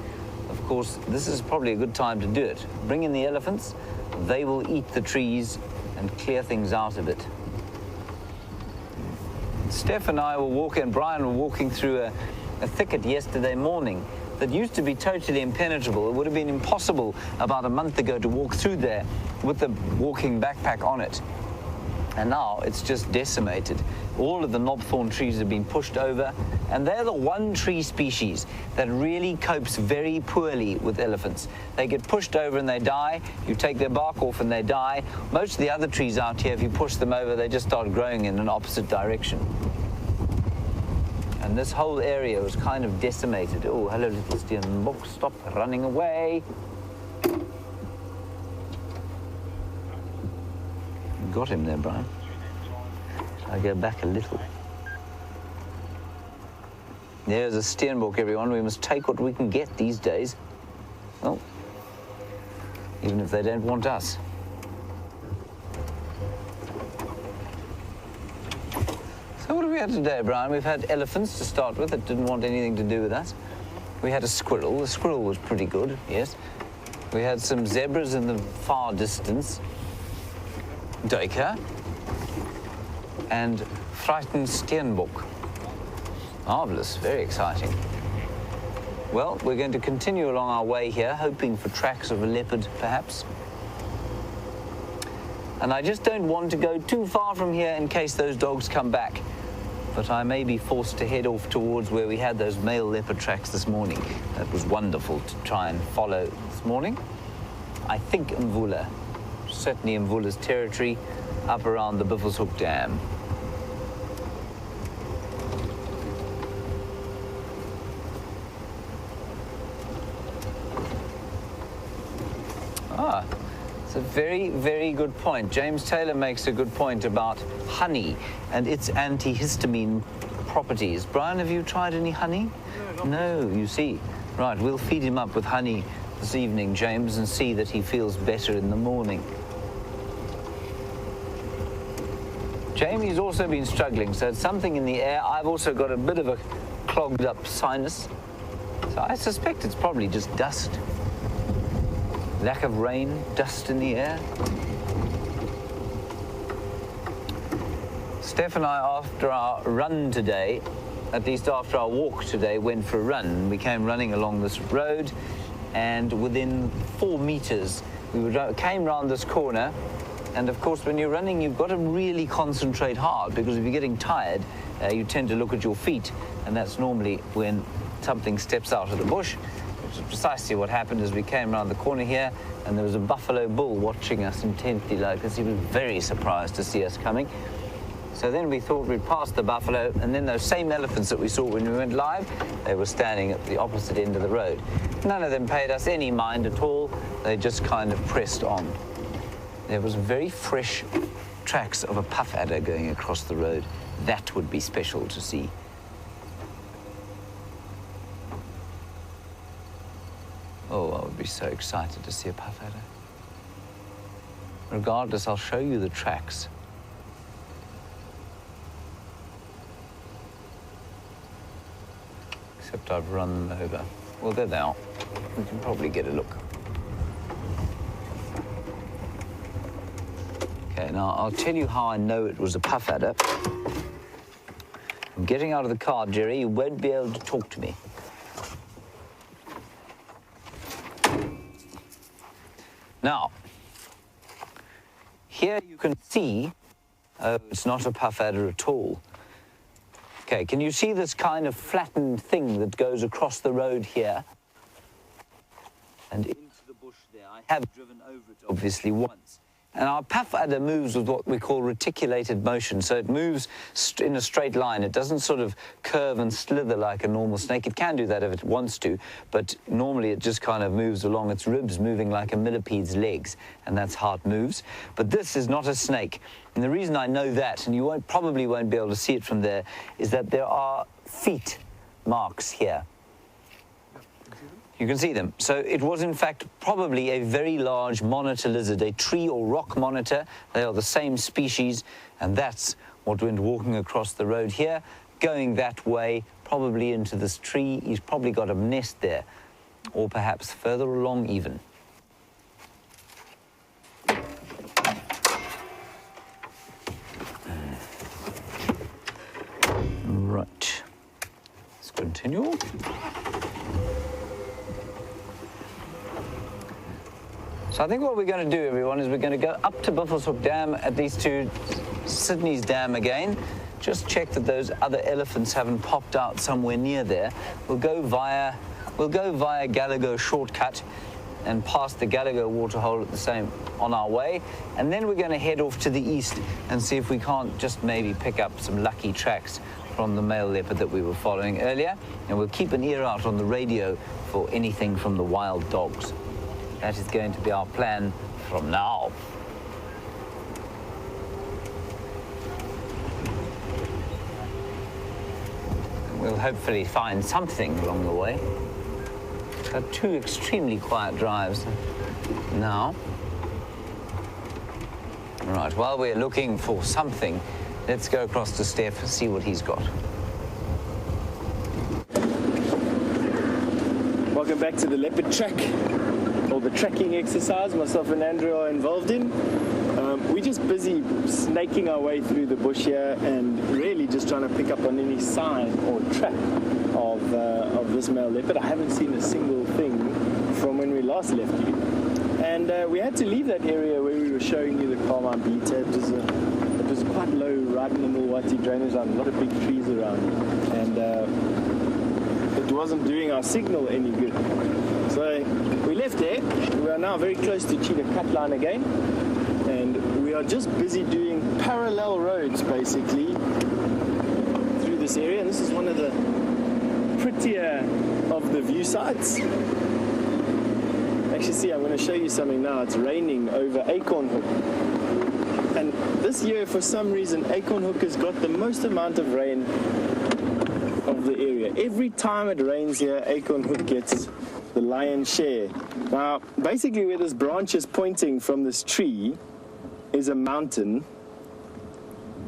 of course, this is probably a good time to do it. Bring in the elephants, they will eat the trees and clear things out a bit. Stef and I were walking, Brian were walking through a thicket yesterday morning that used to be totally impenetrable. It would have been impossible about a month ago to walk through there with the walking backpack on it. And now it's just decimated. All of the knobthorn trees have been pushed over, and they're the one tree species that really copes very poorly with elephants. They get pushed over and they die. You take their bark off and they die. Most of the other trees out here, if you push them over, they just start growing in an opposite direction. And this whole area was kind of decimated. Oh, hello, little steenbok, stop running away. Got him there, Brian. I go back a little. There's a steenbok, everyone. We must take what we can get these days. Well, even if they don't want us. So what have we had today, Brian? We've had elephants to start with that didn't want anything to do with us. We had a squirrel. The squirrel was pretty good, yes. We had some zebras in the far distance. Duiker and frightened steenbok. Marvellous, very exciting. Well, we're going to continue along our way here, hoping for tracks of a leopard, perhaps. And I just don't want to go too far from here in case those dogs come back. But I may be forced to head off towards where we had those male leopard tracks this morning. That was wonderful to try and follow this morning. I think Mvula, certainly Mvula's territory, up around the Buffelshoek Dam. Ah, it's a very, very good point. James Taylor makes a good point about honey and its antihistamine properties. Brian, have you tried any honey? No, you see. Right, we'll feed him up with honey this evening, James, and see that he feels better in the morning. Jamie's also been struggling, so it's something in the air. I've also got a bit of a clogged up sinus, so I suspect it's probably just dust. Lack of rain, dust in the air. Stef and I, after our run today, at least after our walk today, went for a run. We came running along this road, and within 4 meters, we came round this corner. And of course, when you're running, you've got to really concentrate hard, because if you're getting tired, you tend to look at your feet, and that's normally when something steps out of the bush. Which is precisely what happened as we came around the corner here, and there was a buffalo bull watching us intently like this. He was very surprised to see us coming. So then we thought we'd pass the buffalo, and then those same elephants that we saw when we went live, they were standing at the opposite end of the road. None of them paid us any mind at all. They just kind of pressed on. There was very fresh tracks of a puff adder going across the road. That would be special to see. Oh, I would be so excited to see a puff adder. Regardless, I'll show you the tracks. Except I've run them over. Well, there they are. We can probably get a look. Okay, now I'll tell you how I know it was a puff adder. I'm getting out of the car, Jerry. You won't be able to talk to me. Now, here you can see, it's not a puff adder at all. Okay, can you see this kind of flattened thing that goes across the road here? And into the bush there. I have driven over it, obviously, once. And our puff adder moves with what we call reticulated motion, so it moves in a straight line. It doesn't sort of curve and slither like a normal snake. It can do that if it wants to, but normally it just kind of moves along its ribs, moving like a millipede's legs, and that's how it moves. But this is not a snake. And the reason I know that, and you probably won't be able to see it from there, is that there are feet marks here. You can see them. So it was, in fact, probably a very large monitor lizard, a tree or rock monitor. They are the same species, and that's what went walking across the road here, going that way, probably into this tree. He's probably got a nest there, or perhaps further along even. Right. Let's continue. So I think what we're going to do, everyone, is we're going to go up to Buffelshoek Dam, at least to Sydney's Dam again. Just check that those other elephants haven't popped out somewhere near there. We'll go via Gallagher shortcut and past the Gallagher waterhole at the same on our way. And then we're going to head off to the east and see if we can't just maybe pick up some lucky tracks from the male leopard that we were following earlier. And we'll keep an ear out on the radio for anything from the wild dogs. That is going to be our plan from now. And we'll hopefully find something along the way. We've had 2 extremely quiet drives now. Right, while we're looking for something, let's go across to Stef and see what he's got. Welcome back to the leopard track. Or the tracking exercise myself and Andrew are involved in. We're just busy snaking our way through the bush here and really just trying to pick up on any sign or track of this male leopard. I haven't seen a single thing from when we last left you. And we had to leave that area where we were showing you the carmine beat. It was quite low, right in the Milwaukee drainage line, a lot of big trees around. And it wasn't doing our signal any good. So we left there. We are now very close to Cheetah Cut Line again. And we are just busy doing parallel roads, basically, through this area. And this is one of the prettier of the view sites. Actually, see, I'm going to show you something now. It's raining over Acorn Hook. And this year, for some reason, Acorn Hook has got the most amount of rain of the area. Every time it rains here, Acorn Hook gets the lion's share. Now, basically where this branch is pointing from this tree is a mountain.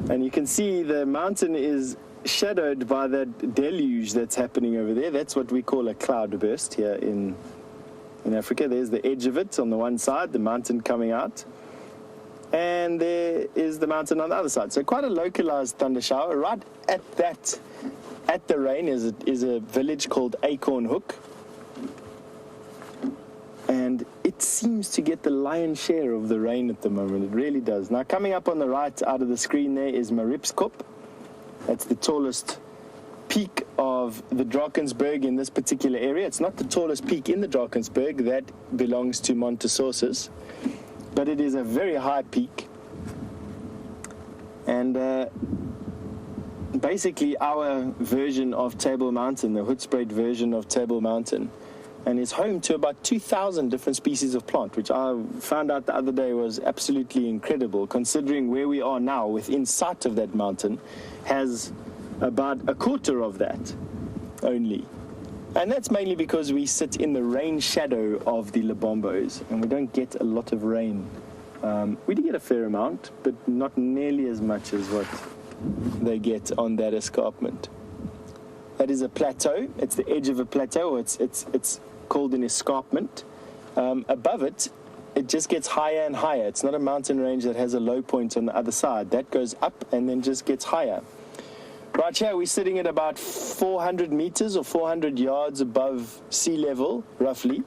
And you can see the mountain is shadowed by that deluge that's happening over there. That's what we call a cloudburst here in Africa. There's the edge of it on the one side, the mountain coming out. And there is the mountain on the other side. So quite a localized thunder shower. Right at the rain is a village called Acorn Hook. And it seems to get the lion's share of the rain at the moment. It really does. Now, coming up on the right out of the screen there is Maripskop. That's the tallest peak of the Drakensberg in this particular area. It's not the tallest peak in the Drakensberg. That belongs to Montesources. But it is a very high peak. And basically our version of Table Mountain, the Hoedspruit version of Table Mountain, and is home to about 2,000 different species of plant, which I found out the other day was absolutely incredible, considering where we are now within sight of that mountain has about a quarter of that only. And that's mainly because we sit in the rain shadow of the Lebombos, and we don't get a lot of rain. We do get a fair amount, but not nearly as much as what they get on that escarpment. That is a plateau. It's the edge of a plateau. It's called an escarpment. Above it, it just gets higher and higher. It's not a mountain range that has a low point on the other side. That goes up and then just gets higher. Right here, we're sitting at about 400 meters or 400 yards above sea level, roughly.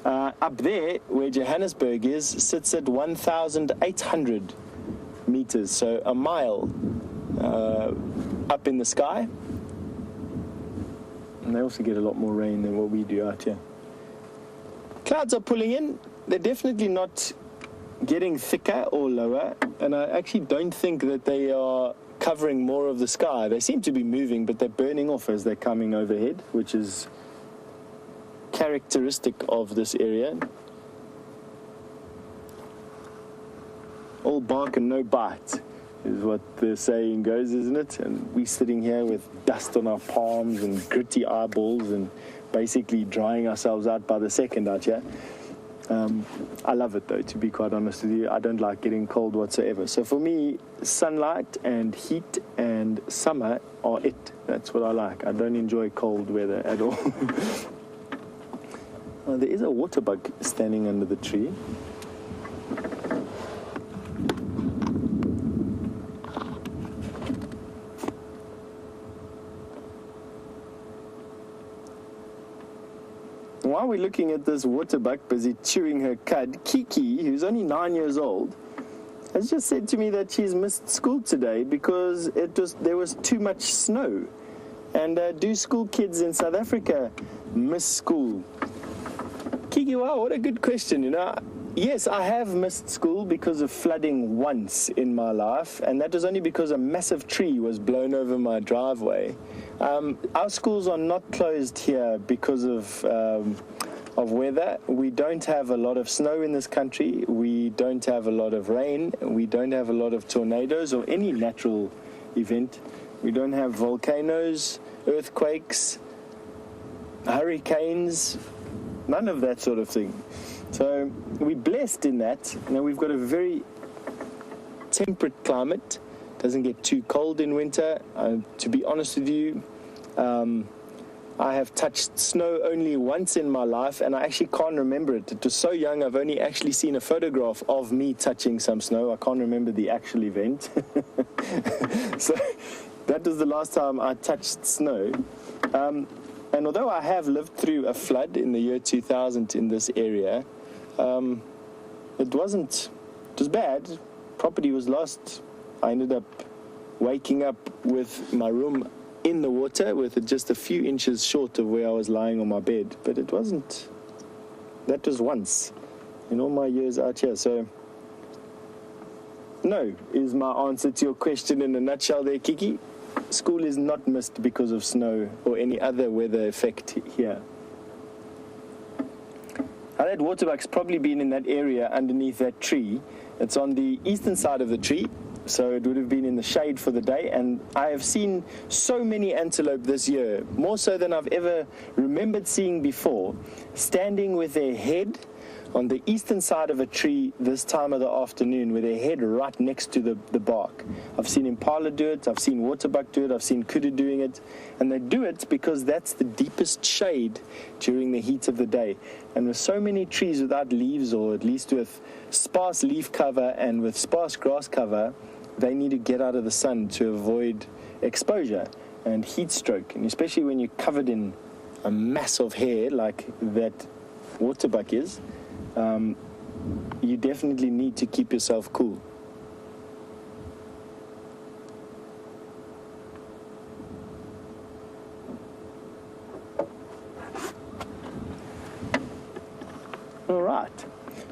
Up there, where Johannesburg is, sits at 1,800 meters, so a mile up in the sky. And they also get a lot more rain than what we do out here. Clouds are pulling in. They're definitely not getting thicker or lower, and I actually don't think that they are covering more of the sky. They seem to be moving, but they're burning off as they're coming overhead, which is characteristic of this area. All bark and no bite is what the saying goes, isn't it? And we're sitting here with dust on our palms and gritty eyeballs and basically drying ourselves out by the second out here. I love it though, to be quite honest with you. I don't like getting cold whatsoever. So for me, sunlight and heat and summer are it. That's what I like. I don't enjoy cold weather at all. There is a waterbuck standing under the tree. While we're looking at this waterbuck busy chewing her cud, Kiki, who's only 9 years old, has just said to me that she's missed school today because there was too much snow. And do school kids in South Africa miss school? Kiki, wow, what a good question, you know. Yes, I have missed school because of flooding once in my life, and that was only because a massive tree was blown over my driveway. Our schools are not closed here because of weather. We don't have a lot of snow in this country. We don't have a lot of rain. We don't have a lot of tornadoes or any natural event. We don't have volcanoes, earthquakes, hurricanes, none of that sort of thing. So we're blessed in that. Now we've got a very temperate climate. Doesn't get too cold in winter. To be honest with you, I have touched snow only once in my life, and I actually can't remember it. It was so young, I've only actually seen a photograph of me touching some snow. I can't remember the actual event. So that was the last time I touched snow. And although I have lived through a flood in the year 2000 in this area, It was bad. Property was lost. I ended up waking up with my room in the water with it just a few inches short of where I was lying on my bed. But it wasn't. That was once in all my years out here. So, no, is my answer to your question in a nutshell there, Kiki. School is not missed because of snow or any other weather effect here. Now, that waterbuck's probably been in that area underneath that tree. It's on the eastern side of the tree, so it would have been in the shade for the day. And I have seen so many antelope this year, more so than I've ever remembered seeing before, standing with their head on the eastern side of a tree this time of the afternoon, with their head right next to the bark. I've seen impala do it, I've seen waterbuck do it, I've seen kudu doing it, and they do it because that's the deepest shade during the heat of the day. And with so many trees without leaves, or at least with sparse leaf cover and with sparse grass cover, they need to get out of the sun to avoid exposure and heat stroke. And especially when you're covered in a mass of hair like that waterbuck is, you definitely need to keep yourself cool. All right,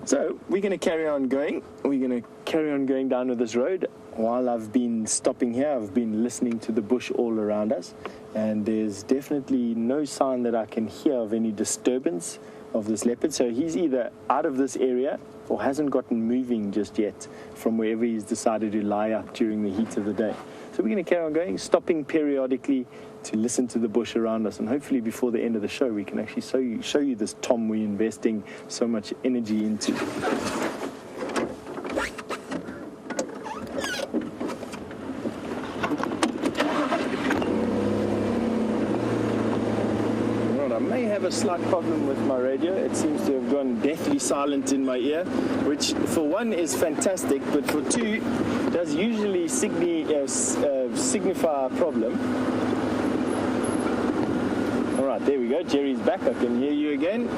so we're going to carry on going. We're going to carry on going down to this road. While I've been stopping here, I've been listening to the bush all around us, and there's definitely no sign that I can hear of any disturbance of this leopard. So he's either out of this area or hasn't gotten moving just yet from wherever he's decided to lie up during the heat of the day. So we're going to carry on going, stopping periodically to listen to the bush around us, and hopefully before the end of the show we can actually show you this tom we're investing so much energy into. A slight problem with my radio. It seems to have gone deathly silent in my ear, which for one is fantastic, but for two does usually signify a problem. All right, there we go. Jerry's back. I can hear you again.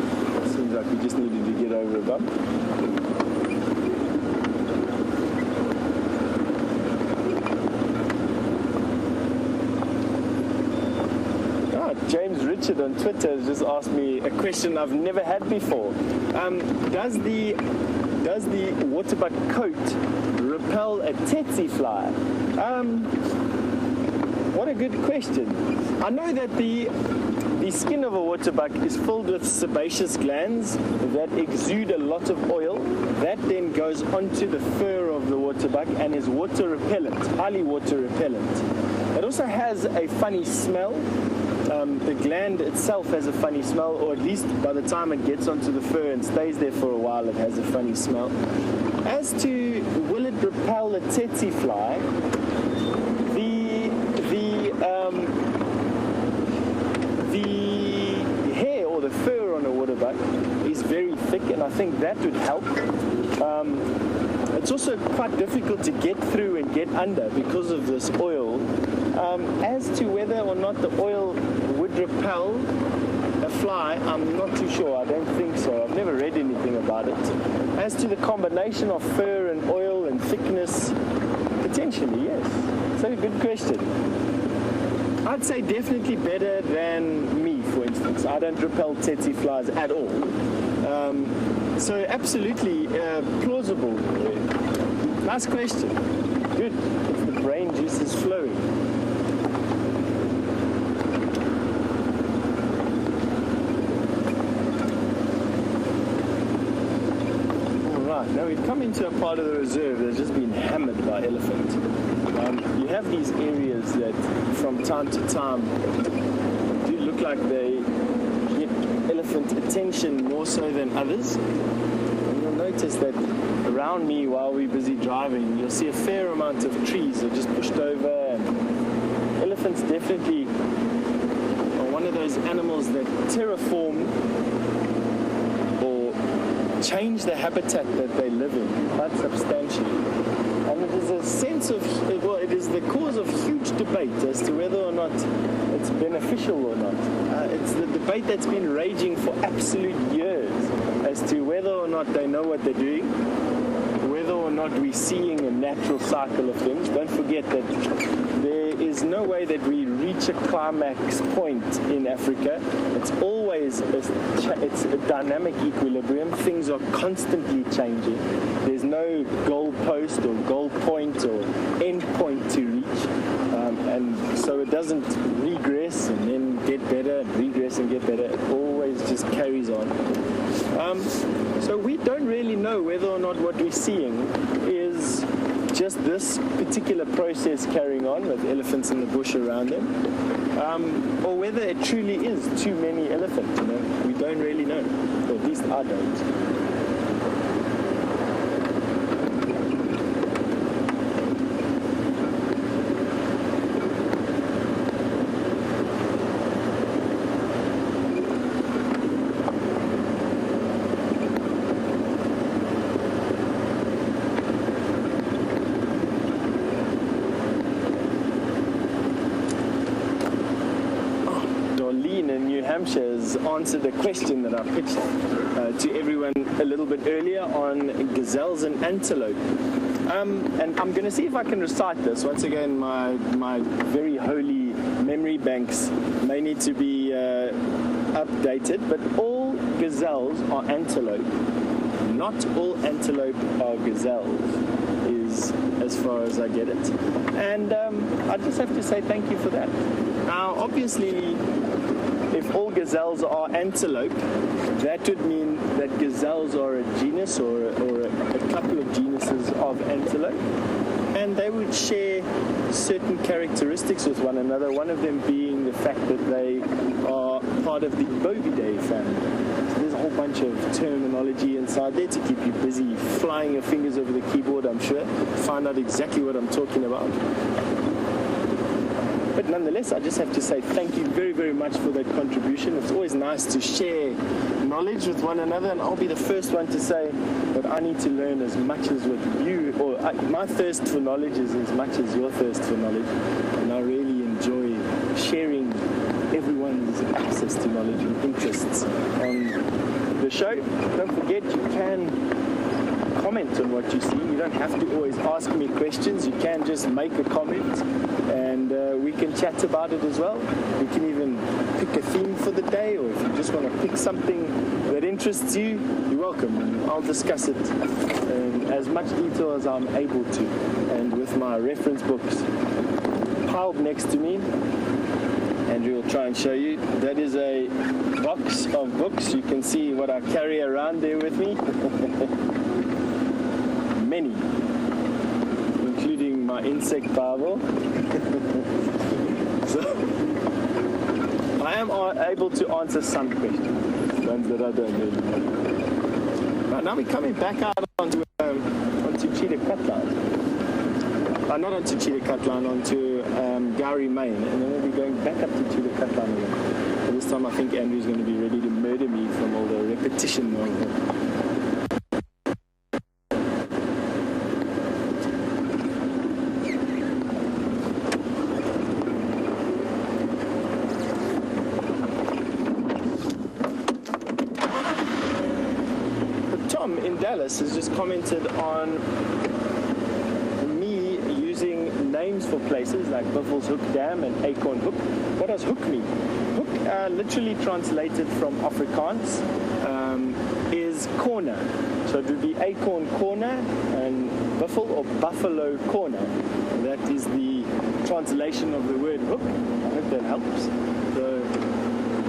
Seems like we just needed to get over a bump. James Richard on Twitter has just asked me a question I've never had before. Does the waterbuck coat repel a tsetse fly? What a good question. I know that the skin of a waterbuck is filled with sebaceous glands that exude a lot of oil. That then goes onto the fur of the waterbuck and is water repellent, highly water repellent. It also has a funny smell. The gland itself has a funny smell, or at least by the time it gets onto the fur and stays there for a while, it has a funny smell. As to will it repel a tsetse fly, the hair or the fur on a waterbuck is very thick, and I think that would help. It's also quite difficult to get through and get under because of this oil. As to whether or not the oil would repel a fly, I'm not too sure. I don't think so. I've never read anything about it. As to the combination of fur and oil and thickness, potentially, yes. So a good question. I'd say definitely better than me, for instance. I don't repel tsetse flies at all. So absolutely plausible. Nice question. Good. It's the brain juices flowing. Now we've come into a part of the reserve that's just been hammered by elephant. You have these areas that from time to time do look like they get elephant attention more so than others. And you'll notice that around me while we're busy driving, you'll see a fair amount of trees that are just pushed over, and elephants definitely are one of those animals that terraform change the habitat that they live in quite substantially. And it is a sense of, well, it is the cause of huge debate as to whether or not it's beneficial or not. It's the debate that's been raging for absolute years as to whether or not they know what they're doing, whether or not we're seeing a natural cycle of things. Don't forget that there is no way that we reach a climax point in Africa. It's always it's a dynamic equilibrium. Things are constantly changing. There's no goal post or goal point or end point to reach. And so it doesn't regress and then get better and regress and get better. It always just carries on. So we don't really know whether or not what we're seeing is just this particular process carrying on with elephants in the bush around them, or whether it truly is too many elephants. You know, we don't really know, or at least I don't. Has answered a question that I pitched to everyone a little bit earlier on gazelles and antelope. And I'm going to see if I can recite this. Once again, my very holy memory banks may need to be updated, but all gazelles are antelope. Not all antelope are gazelles, is as far as I get it. And I just have to say thank you for that. Now, obviously, if all gazelles are antelope, that would mean that gazelles are a genus or a couple of genuses of antelope, and they would share certain characteristics with one another, one of them being the fact that they are part of the Bovidae family. So there's a whole bunch of terminology inside there to keep you busy flying your fingers over the keyboard, I'm sure, find out exactly what I'm talking about. But nonetheless, I just have to say thank you very, very much for that contribution. It's always nice to share knowledge with one another, and I'll be the first one to say that I need to learn as much as what you, or my thirst for knowledge is as much as your thirst for knowledge, and I really enjoy sharing everyone's access to knowledge and interests on the show. Don't forget, you can comment on what you see. You don't have to always ask me questions. You can just make a comment, and we can chat about it as well. We can even pick a theme for the day, or if you just want to pick something that interests you, you're welcome, and I'll discuss it in as much detail as I'm able to, and with my reference books piled next to me. Andrew will try and show you. That is a box of books. You can see what I carry around there with me. Many, including my insect Bible. So I am able to answer some questions, ones that I don't really know. Right, now we're coming back out onto Cheetah Cutline. Not onto Cheetah Cutline, onto Gowrie Main, and then we'll be going back up to Cheetah Cutline again. But this time I think Andrew's going to be ready to murder me from all the repetition of it. Dallas has just commented on me using names for places like Buffels Hoek Dam and Acorn Hoek. What does hook mean? Hook, literally translated from Afrikaans, is corner. So it would be Acorn Corner and Buffel or Buffalo Corner. That is the translation of the word hook. I hope that helps. So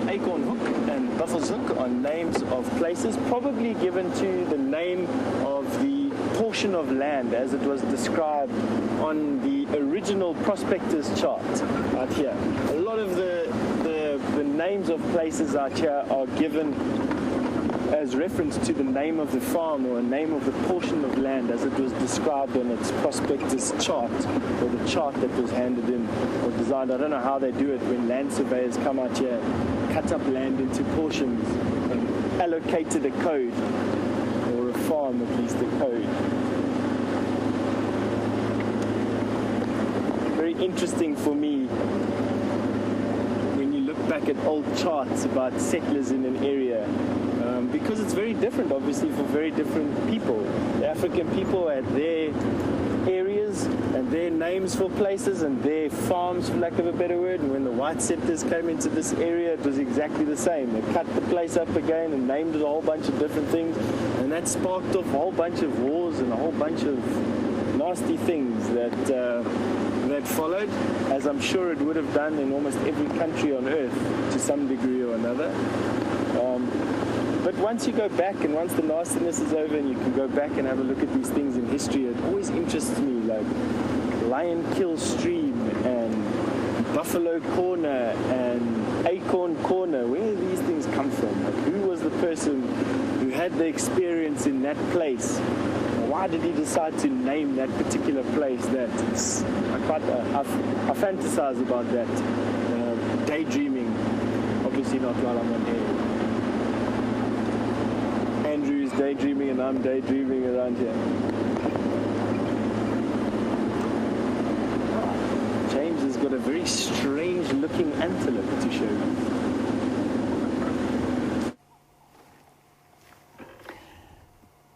Acorn Hoek and Buffels Hoek are names of places, probably given to the name of the portion of land as it was described on the original prospectus chart out here. A lot of the names of places out here are given as reference to the name of the farm or a name of the portion of land as it was described on its prospectus chart, or the chart that was handed in or designed. I don't know how they do it when land surveyors come out here, cut up land into portions and allocated a code, or a farm at least a code. Very interesting for me when you look back at old charts about settlers in an area. because it's very different, obviously, for very different people. The African people had their areas and their names for places and their farms, for lack of a better word, and when the white settlers came into this area, it was exactly the same. They cut the place up again and named it a whole bunch of different things, and that sparked off a whole bunch of wars and a whole bunch of nasty things that followed, as I'm sure it would have done in almost every country on earth to some degree or another. But once you go back and once the nastiness is over and you can go back and have a look at these things in history, it always interests me, like Lion Kill Stream and Buffalo Corner and Acorn Corner. Where do these things come from? Like, who was the person who had the experience in that place? Why did he decide to name that particular place that? I fantasize about that. Daydreaming, obviously not while I'm on air. Andrew's daydreaming and I'm daydreaming around here. James has got a very strange looking antelope to show you.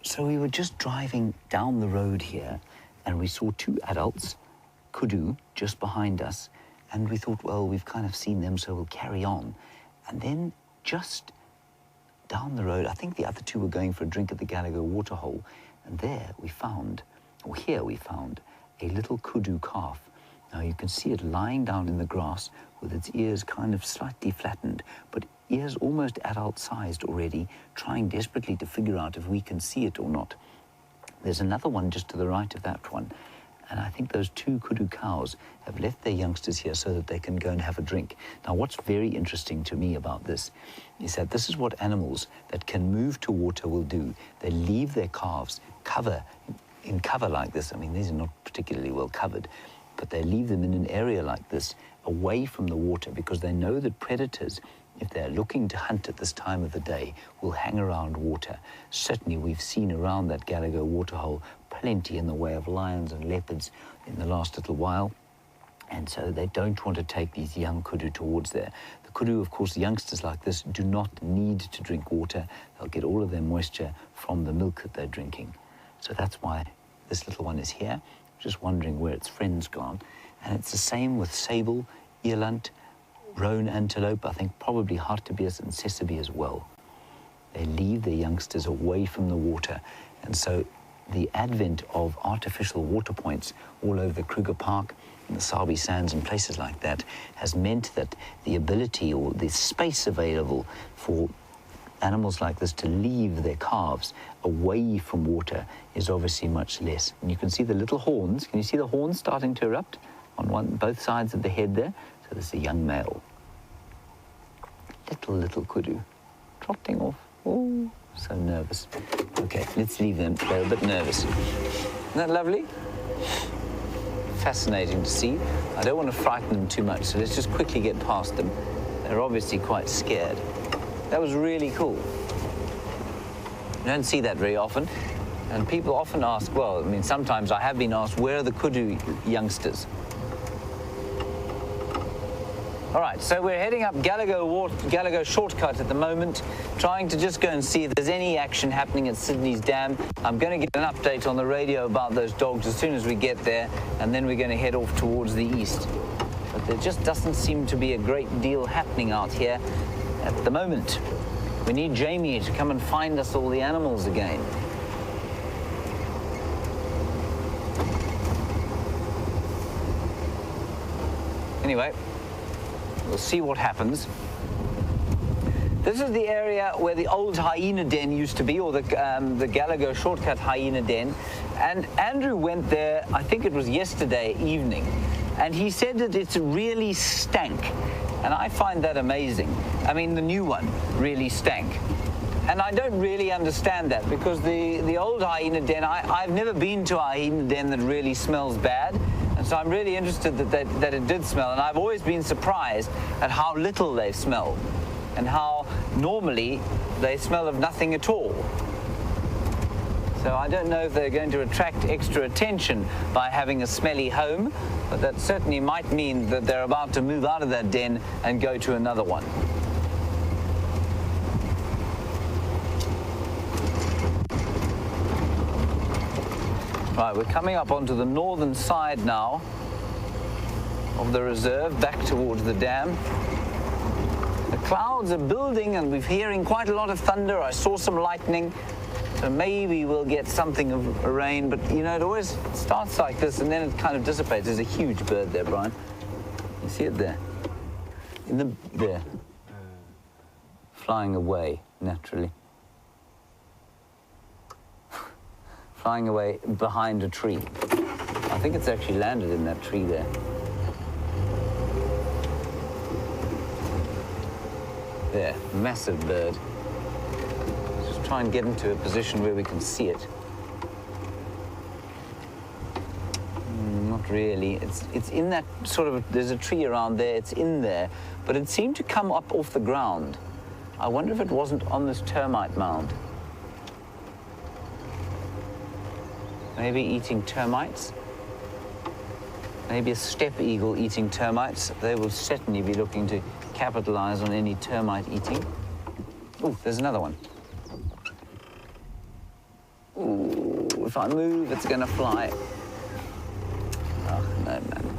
So we were just driving down the road here and we saw two adults, kudu, just behind us, and we thought, well, we've kind of seen them, so we'll carry on. And then just down the road, I think the other two were going for a drink at the Gallagher Waterhole, and there we found, or here we found, a little kudu calf. Now you can see it lying down in the grass with its ears kind of slightly flattened, but ears almost adult-sized already, trying desperately to figure out if we can see it or not. There's another one just to the right of that one, and I think those two kudu cows have left their youngsters here so that they can go and have a drink. Now, what's very interesting to me about this is that this is what animals that can move to water will do. They leave their calves in cover like this. I mean, these are not particularly well covered, but they leave them in an area like this, away from the water, because they know that predators, if they're looking to hunt at this time of the day, will hang around water. Certainly we've seen around that Gallagher Waterhole plenty in the way of lions and leopards in the last little while, and so they don't want to take these young kudu towards there. The kudu, of course, youngsters like this do not need to drink water. They'll get all of their moisture from the milk that they're drinking. So that's why this little one is here, just wondering where its friend's gone. And it's the same with sable, eland, roan antelope, I think probably hartebeest and sesame as well. They leave their youngsters away from the water, and so the advent of artificial water points all over the Kruger Park and the Sabi Sands and places like that has meant that the ability or the space available for animals like this to leave their calves away from water is obviously much less. And you can see the little horns. Can you see the horns starting to erupt on both sides of the head there? So this is a young male. Little kudu, trotting off. Oh, so nervous. Okay, let's leave them. They're a bit nervous. Isn't that lovely? Fascinating to see. I don't want to frighten them too much, so let's just quickly get past them. They're obviously quite scared. That was really cool. You don't see that very often. And people often ask, well, I mean, sometimes I have been asked, where are the kudu youngsters? All right, so we're heading up Gallagher shortcut at the moment, trying to just go and see if there's any action happening at Sydney's dam. I'm going to get an update on the radio about those dogs as soon as we get there, and then we're going to head off towards the east. But there just doesn't seem to be a great deal happening out here at the moment. We need Jamie to come and find us all the animals again. Anyway, we'll see what happens. This is the area where the old hyena den used to be, or the Gallagher shortcut hyena den. And Andrew went there, I think it was yesterday evening, and he said that it's really stank. And I find that amazing. I mean, the new one really stank. And I don't really understand that, because the old hyena den, I've never been to a hyena den that really smells bad. And so I'm really interested that it did smell. And I've always been surprised at how little they smell, and how normally they smell of nothing at all. So I don't know if they're going to attract extra attention by having a smelly home, but that certainly might mean that they're about to move out of that den and go to another one. Right, we're coming up onto the northern side now of the reserve, back towards the dam. The clouds are building and we're hearing quite a lot of thunder. I saw some lightning, so maybe we'll get something of a rain, but you know, it always starts like this and then it kind of dissipates. There's a huge bird there, Brian. You see it there? There. Flying away, naturally. Flying away behind a tree. I think it's actually landed in that tree there. There, massive bird. Just try and get into a position where we can see it. Not really. It's in that sort of, there's a tree around there, it's in there, but it seemed to come up off the ground. I wonder if it wasn't on this termite mound. Maybe eating termites. Maybe a steppe eagle eating termites. They will certainly be looking to capitalize on any termite eating. Oh, there's another one. Ooh, if I move, it's going to fly. Oh, no, man.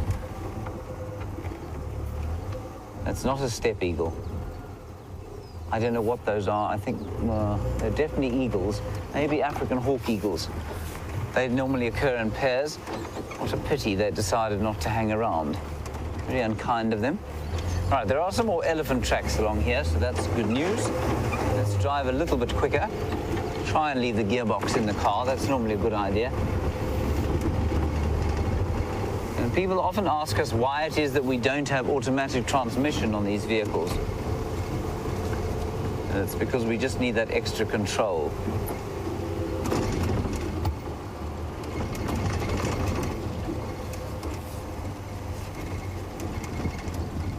That's not a steppe eagle. I don't know what those are. I think they're definitely eagles. Maybe African hawk eagles. They normally occur in pairs. What a pity they decided not to hang around. Very unkind of them. Right, there are some more elephant tracks along here, so that's good news. Let's drive a little bit quicker. Try and leave the gearbox in the car. That's normally a good idea. And people often ask us why it is that we don't have automatic transmission on these vehicles. And it's because we just need that extra control.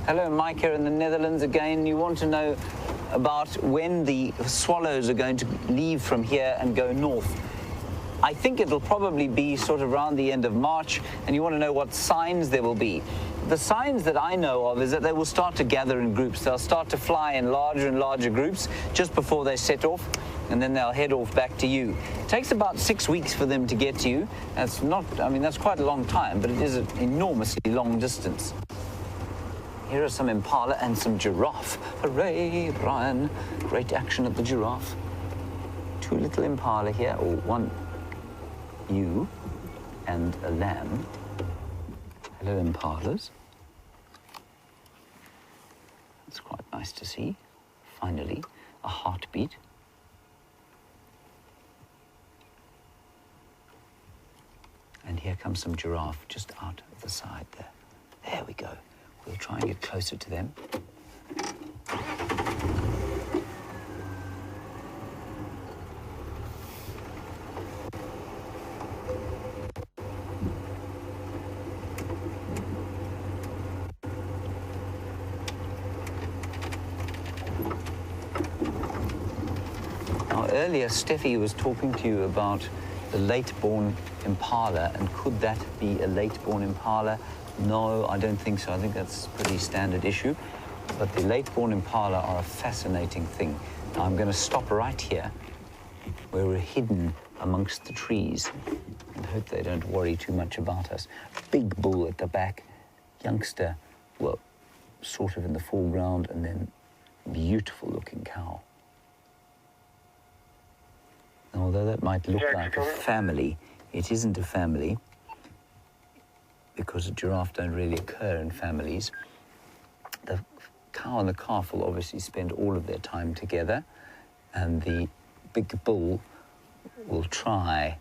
Hello, Mike here in the Netherlands again. You want to know about when the swallows are going to leave from here and go north. I think it'll probably be sort of around the end of March, and you want to know what signs there will be. The signs that I know of is that they will start to gather in groups. They'll start to fly in larger and larger groups just before they set off, and then they'll head off back to you. It takes about 6 weeks for them to get to you. That's not, I mean, that's quite a long time, but it is an enormously long distance. Here are some impala and some giraffe. Hooray, Brian. Great action at the giraffe. 2 little impala here, or one ewe and a lamb. Hello, impalas. It's quite nice to see. Finally, a heartbeat. And here comes some giraffe just out of the side there. There we go. We'll try and get closer to them. Now, earlier, Steffi was talking to you about the late-born impala, and could that be a late-born impala? No, I don't think so. I think that's a pretty standard issue. But the late-born impala are a fascinating thing. Now, I'm going to stop right here, where we're hidden amongst the trees, and hope they don't worry too much about us. Big bull at the back, youngster, well, sort of in the foreground, and then beautiful-looking cow. And although that might look like a family, it isn't a family, because a giraffe don't really occur in families. The cow and the calf will obviously spend all of their time together, and the big bull will try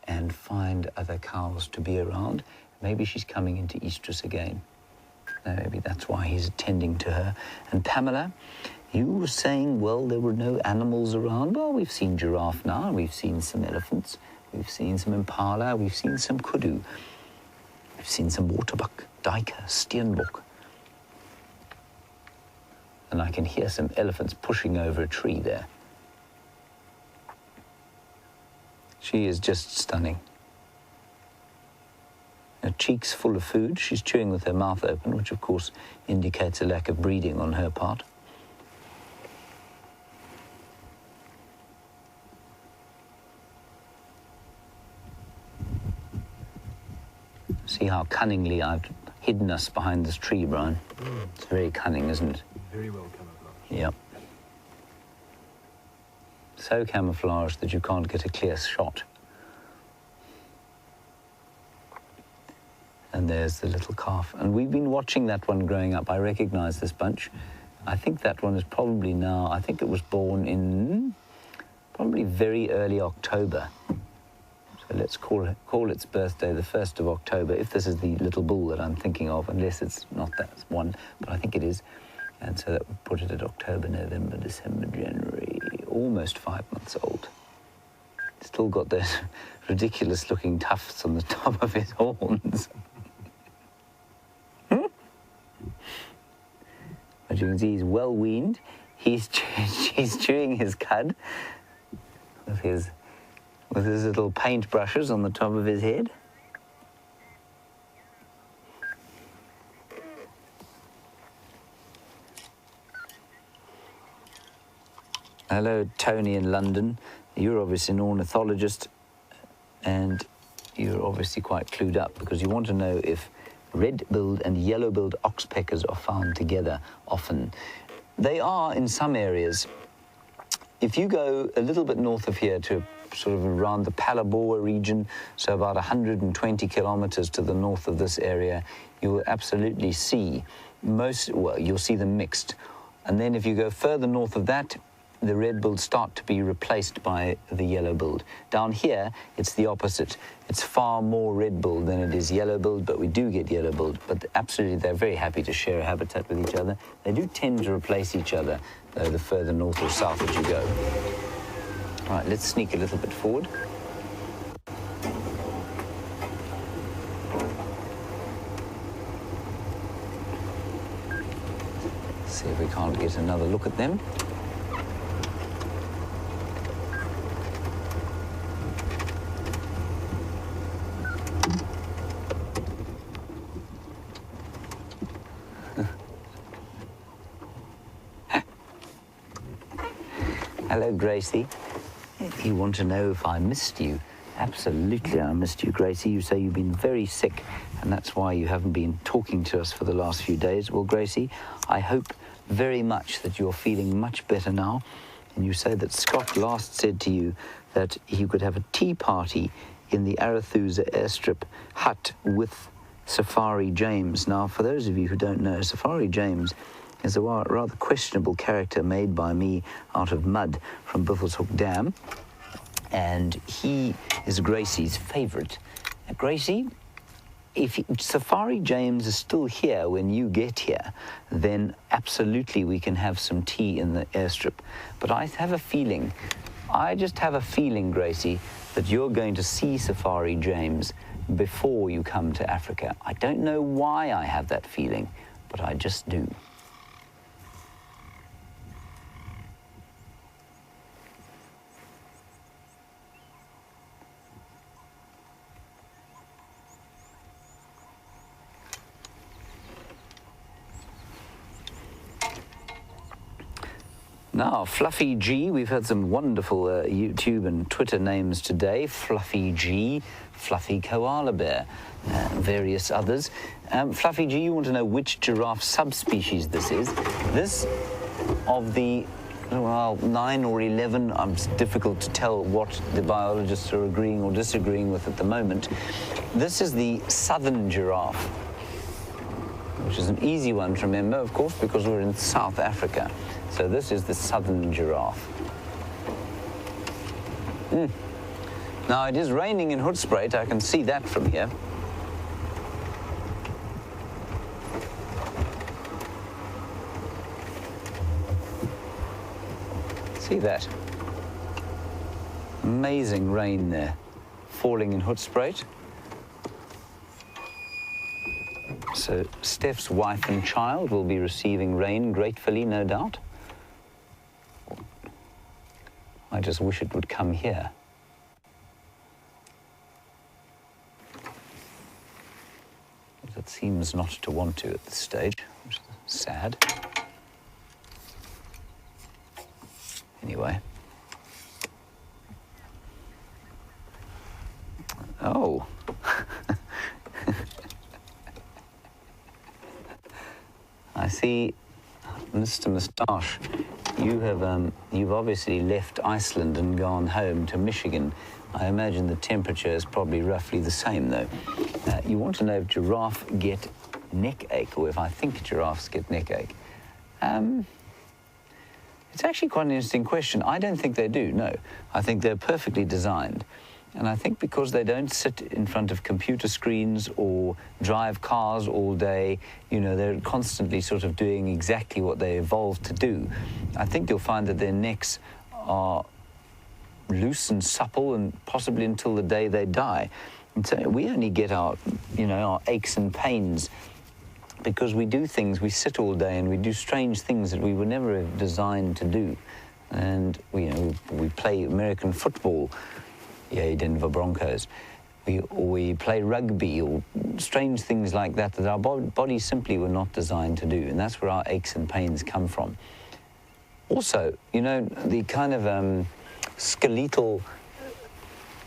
and find other cows to be around. Maybe she's coming into estrus again. Maybe that's why he's attending to her. And Pamela, you were saying, well, there were no animals around. Well, we've seen giraffe now, and we've seen some elephants. We've seen some impala, we've seen some kudu. We've seen some waterbuck, duiker, steenbok. And I can hear some elephants pushing over a tree there. She is just stunning. Her cheeks full of food. She's chewing with her mouth open, which of course indicates a lack of breeding on her part. See how cunningly I've hidden us behind this tree, Brian? It's very cunning, isn't it? Very well camouflaged. Yep. So camouflaged that you can't get a clear shot. And there's the little calf. And we've been watching that one growing up. I recognize this bunch. I think that one is probably now, I think it was born in probably very early October. So let's call its birthday the 1st of October, if this is the little bull that I'm thinking of, unless it's not that one, but I think it is. And so that would put it at October, November, December, January, almost 5 months old. Still got those ridiculous looking tufts on the top of his horns. But you can see he's well weaned. He's chewing his cud with his little paint brushes on the top of his head. Hello, Tony in London. You're obviously an ornithologist, and you're obviously quite clued up because you want to know if red-billed and yellow-billed oxpeckers are found together often. They are in some areas. If you go a little bit north of here to sort of around the Palabora region, so about 120 kilometers to the north of this area, you will absolutely see you'll see them mixed. And then if you go further north of that, the red-billed start to be replaced by the yellow-billed. Down here, it's the opposite. It's far more red-billed than it is yellow-billed, but we do get yellow-billed. But absolutely, they're very happy to share a habitat with each other. They do tend to replace each other, though, the further north or south that you go. All right, let's sneak a little bit forward. See if we can't get another look at them. Hello, Gracie. You want to know if I missed you? Absolutely, I missed you, Gracie. You say you've been very sick, and that's why you haven't been talking to us for the last few days. Well, Gracie, I hope very much that you're feeling much better now. And you say that Scott last said to you that he could have a tea party in the Arathusa airstrip hut with Safari James. Now, for those of you who don't know, Safari James is a rather questionable character made by me out of mud from Buffelshoek Dam, and he is Gracie's favourite. Gracie, if Safari James is still here when you get here, then absolutely we can have some tea in the airstrip. But I just have a feeling, Gracie, that you're going to see Safari James before you come to Africa. I don't know why I have that feeling, but I just do. Now, Fluffy G, we've had some wonderful YouTube and Twitter names today. Fluffy G, Fluffy Koala Bear, various others. Fluffy G, you want to know which giraffe subspecies this is. This of the, well, 9 or 11, it's difficult to tell what the biologists are agreeing or disagreeing with at the moment. This is the southern giraffe, which is an easy one to remember, of course, because we're in South Africa. So this is the southern giraffe. Now, it is raining in Hoedspruit. I can see that from here. See that? Amazing rain there, falling in Hoedspruit. So Stef's wife and child will be receiving rain gratefully, no doubt. I just wish it would come here. It seems not to want to at this stage, which is sad. Anyway. Oh. I see, Mr. Moustache, you've obviously left Iceland and gone home to Michigan. I imagine the temperature is probably roughly the same, though. You want to know if giraffe get neck ache, or if I think giraffes get neck ache. It's actually quite an interesting question. I don't think they do, no. I think they're perfectly designed. And I think because they don't sit in front of computer screens or drive cars all day, you know, they're constantly sort of doing exactly what they evolved to do. I think you'll find that their necks are loose and supple, and possibly until the day they die. And so we only get our, you know, our aches and pains because we do things, we sit all day and we do strange things that we were never designed to do. And we play American football, yay, Denver Broncos. We play rugby or strange things like that that our bodies simply were not designed to do. And that's where our aches and pains come from. Also, you know, the kind of skeletal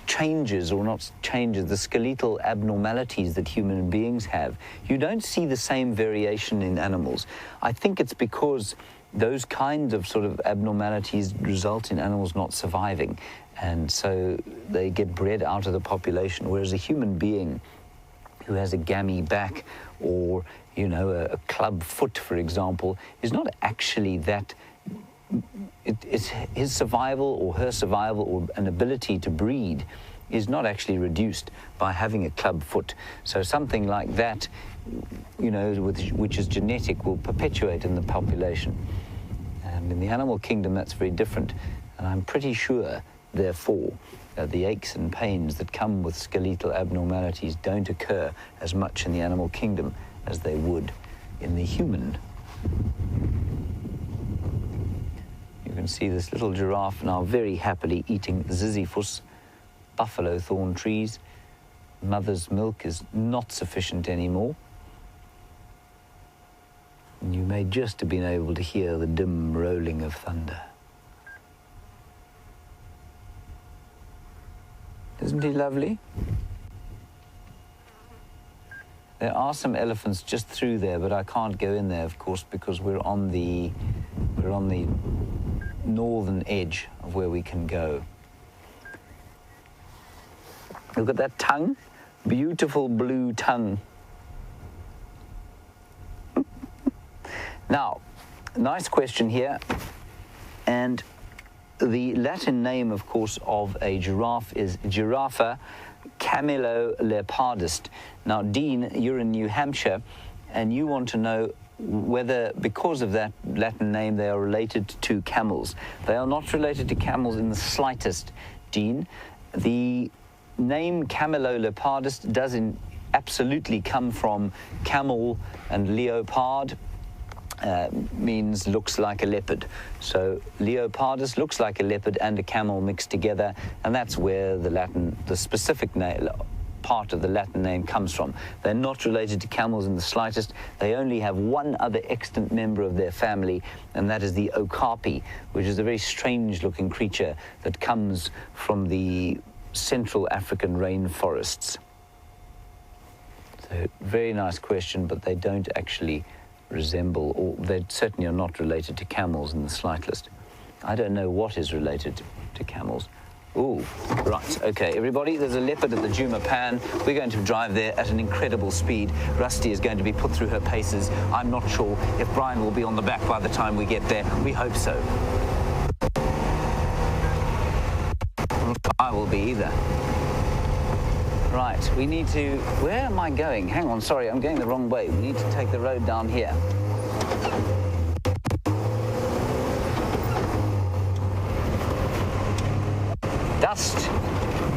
changes, or not changes, the skeletal abnormalities that human beings have, you don't see the same variation in animals. I think it's because those kinds of sort of abnormalities result in animals not surviving, and so they get bred out of the population, whereas a human being who has a gammy back or, you know, a club foot, for example, is not actually that. It's his survival or her survival or an ability to breed is not actually reduced by having a club foot. So something like that, you know, which is genetic, will perpetuate in the population. And in the animal kingdom, that's very different. And I'm pretty sure, therefore, that the aches and pains that come with skeletal abnormalities don't occur as much in the animal kingdom as they would in the human. You can see this little giraffe now very happily eating ziziphus, buffalo thorn trees. Mother's milk is not sufficient anymore. And you may just have been able to hear the dim rolling of thunder. Isn't he lovely? There are some elephants just through there, but I can't go in there, of course, because we're on the northern edge of where we can go. Look at that tongue, beautiful blue tongue. Now, nice question here, and the Latin name, of course, of a giraffe is Giraffa cameloleopardus. Now, Dean, you're in New Hampshire, and you want to know whether, because of that Latin name, they are related to camels. They are not related to camels in the slightest, Dean. The name cameloleopardus does absolutely come from camel, and leopard means looks like a leopard. So leopardus looks like a leopard and a camel mixed together, and that's where the specific name, part of the Latin name comes from. They're not related to camels in the slightest. They only have one other extant member of their family, and that is the okapi, which is a very strange looking creature that comes from the Central African rainforests. So very nice question, but they don't actually resemble, or they certainly are not related to camels in the slightest. I don't know what is related to camels. Ooh, right, okay, everybody, there's a leopard at the Djuma Pan. We're going to drive there at an incredible speed. Rusty is going to be put through her paces. I'm not sure if Brian will be on the back by the time we get there. We hope so. I will be either. Right, we need to... Where am I going? Hang on, sorry, I'm going the wrong way. We need to take the road down here. Dust.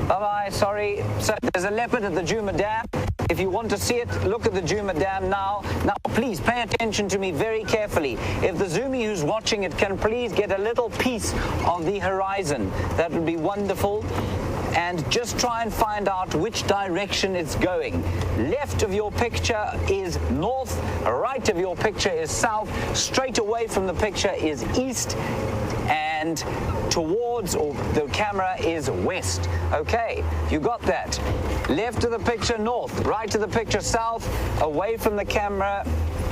Bye-bye, sorry. So there's a leopard at the Djuma Dam. If you want to see it, look at the Djuma Dam now. Now, please pay attention to me very carefully. If the Zoomy who's watching it can please get a little piece of the horizon, that would be wonderful. And just try and find out which direction it's going. Left of your picture is north, right of your picture is south, straight away from the picture is east, and towards, or the camera is west. Okay, you got that. Left of the picture north, right of the picture south, away from the camera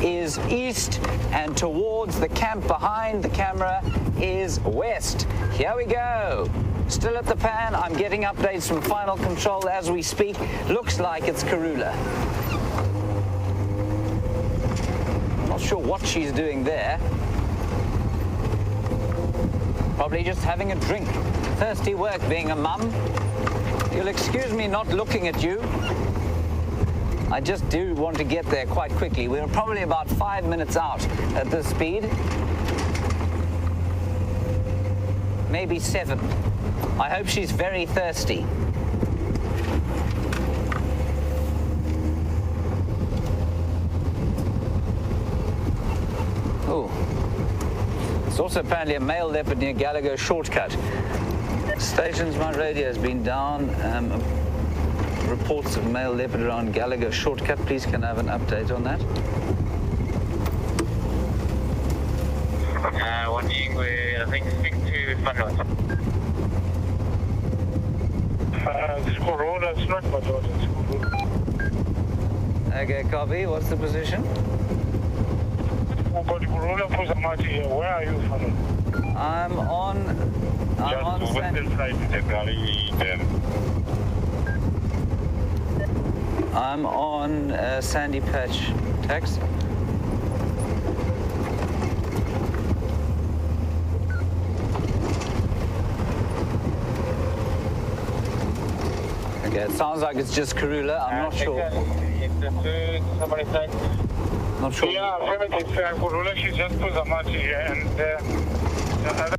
is east, and towards the camp behind the camera is west. Here we go. Still at the pan. I'm getting updates from Final Control as we speak. Looks like it's Karula. Not sure what she's doing there. Probably just having a drink. Thirsty work being a mum. You'll excuse me not looking at you. I just do want to get there quite quickly. We're probably about 5 minutes out at this speed. Maybe 7. I hope she's very thirsty. Oh. There's also apparently a male leopard near Gallagher Shortcut. Stations, my radio has been down. Reports of male leopard around Gallagher Shortcut. Please, can I have an update on that? One being with, I think, speak to Funland. It's Karula, it's not Funland, it's Karula. Okay, copy. What's the position? Where are you, Funland? I'm on Western side of the galley. I'm on Sandy Patch Tax. Okay, it sounds like it's just Karula. I'm not sure. Not sure. Yeah, it's Karula. She just put a match here and the other.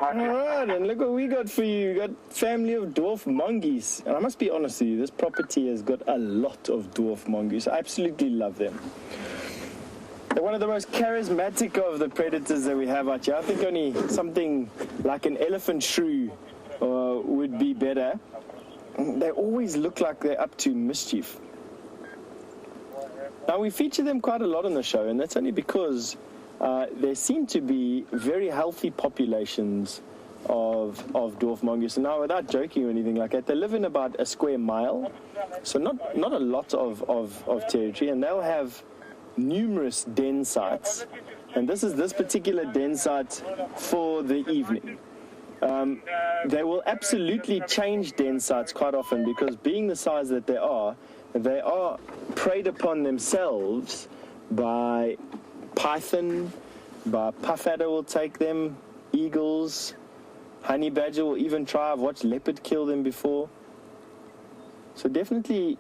All right, and look what we got for you. We got family of dwarf mongoose. And I must be honest with you, this property has got a lot of dwarf mongoose. I absolutely love them. They're one of the most charismatic of the predators that we have out here. I think only something like an elephant shrew would be better. They always look like they're up to mischief. Now, we feature them quite a lot on the show, and that's only because there seem to be very healthy populations of dwarf mongoose. And now, without joking or anything like that, they live in about a square mile, so not a lot of territory, and they'll have numerous den sites. And this is this particular den site for the evening. They will absolutely change den sites quite often because, being the size that they are preyed upon themselves by python, by puff adder will take them, eagles, honey badger will even try. I've watched leopard kill them before. So definitely,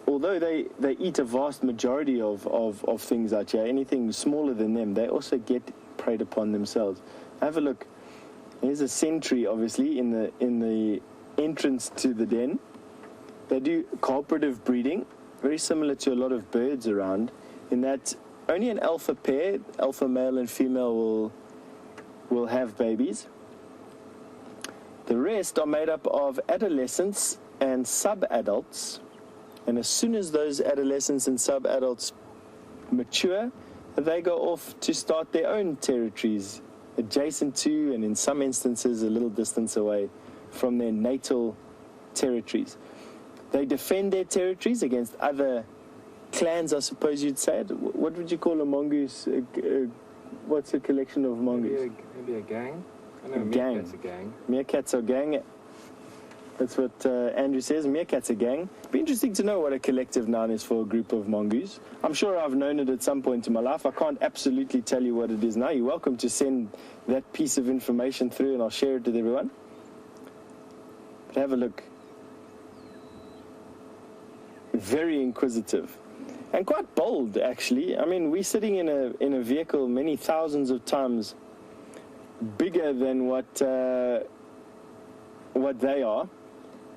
although they eat a vast majority of things out here, anything smaller than them, they also get preyed upon themselves. Have a look. There's a sentry, obviously, in the entrance to the den. They do cooperative breeding, very similar to a lot of birds around, in that only an alpha pair, alpha male and female, will have babies. The rest are made up of adolescents and sub-adults, and as soon as those adolescents and sub-adults mature, they go off to start their own territories adjacent to, and in some instances a little distance away from, their natal territories. They defend their territories against other clans, I suppose you'd say. What would you call a mongoose? What's a collection of mongoose? Maybe a gang. I know meerkat's a gang. Meerkats are gang. That's what Andrew says. Meerkats are gang. It'd be interesting to know what a collective noun is for a group of mongoose. I'm sure I've known it at some point in my life. I can't absolutely tell you what it is now. You're welcome to send that piece of information through and I'll share it with everyone. But have a look. Very inquisitive. And quite bold, actually. I mean, we're sitting in a vehicle many thousands of times bigger than what they are,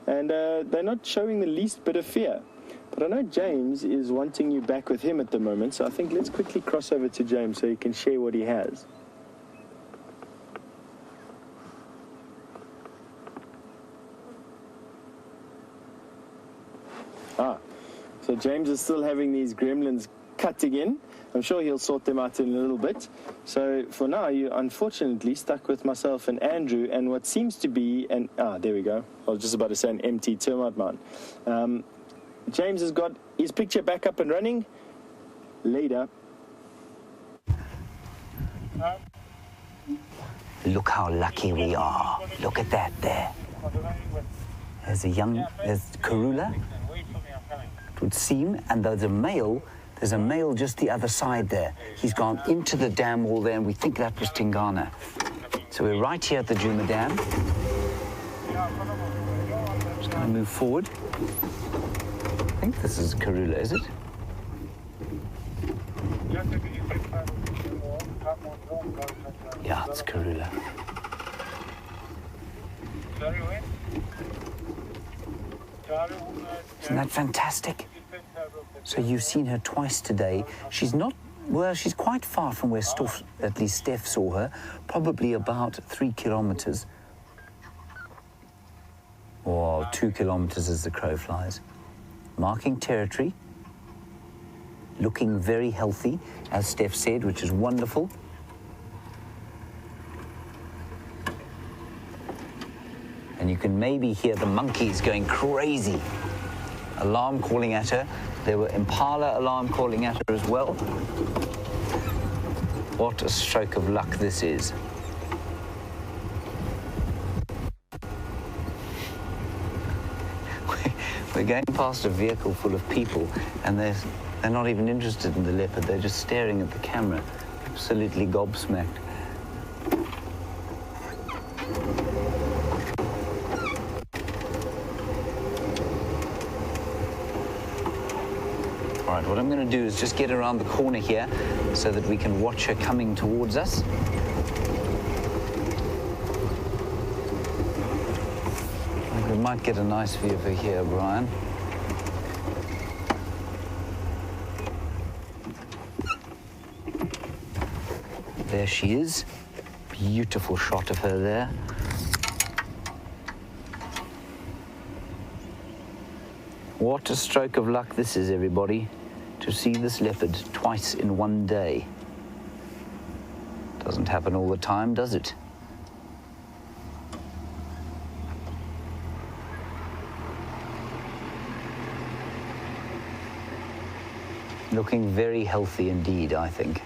and they're not showing the least bit of fear. But I know James is wanting you back with him at the moment, so I think let's quickly cross over to James so he can share what he has. So James is still having these gremlins cutting in. I'm sure he'll sort them out in a little bit. So for now, you're unfortunately stuck with myself and Andrew and what seems to be an... there we go. I was just about to say an empty termite mound. James has got his picture back up and running. Later. Look how lucky we are. Look at that there. There's Karula, it would seem, and there's a male just the other side there. He's gone into the dam wall there, and we think that was Tingana. So we're right here at the Djuma Dam. Just going to move forward. I think this is Karula, is it? Yeah, it's Karula. Isn't that fantastic? So you've seen her twice today. She's not, well, she's quite far from where at least Stef saw her, probably about 3 kilometers. Or 2 kilometers as the crow flies. Marking territory, looking very healthy, as Stef said, which is wonderful. And you can maybe hear the monkeys going crazy. Alarm calling at her. There were impala alarm calling at her as well. What a stroke of luck this is. We're going past a vehicle full of people and they're not even interested in the leopard. They're just staring at the camera, absolutely gobsmacked. All right, what I'm going to do is just get around the corner here so that we can watch her coming towards us. We might get a nice view of her here, Brian. There she is. Beautiful shot of her there. What a stroke of luck this is, everybody, to see this leopard twice in one day. Doesn't happen all the time, does it? Looking very healthy indeed, I think.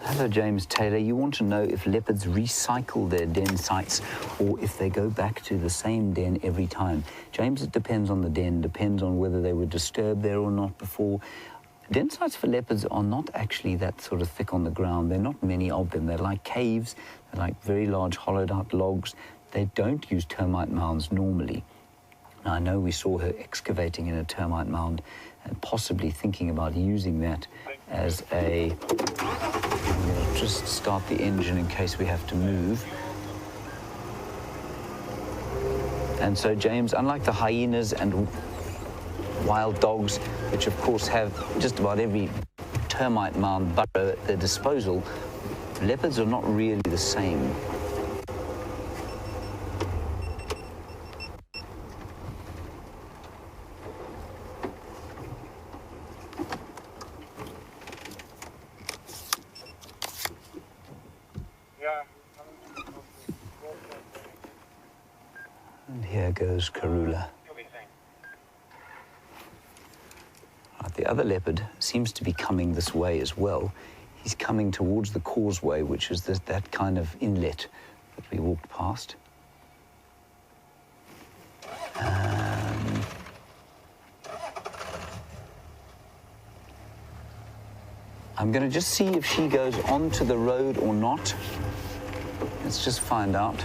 Hello, James Taylor. You want to know if leopards recycle their den sites or if they go back to the same den every time. James, it depends on the den, depends on whether they were disturbed there or not before. Den sites for leopards are not actually that sort of thick on the ground. There are not many of them. They're like caves. They're like very large hollowed out logs. They don't use termite mounds normally. Now, I know we saw her excavating in a termite mound and possibly thinking about using that as a... I'm going to just start the engine in case we have to move. And so, James, unlike the hyenas and wild dogs, which of course have just about every termite mound burrow at their disposal, leopards are not really the same. And here goes Karula. The other leopard seems to be coming this way as well. He's coming towards the causeway, which is that kind of inlet that we walked past. I'm going to just see if she goes onto the road or not. Let's just find out.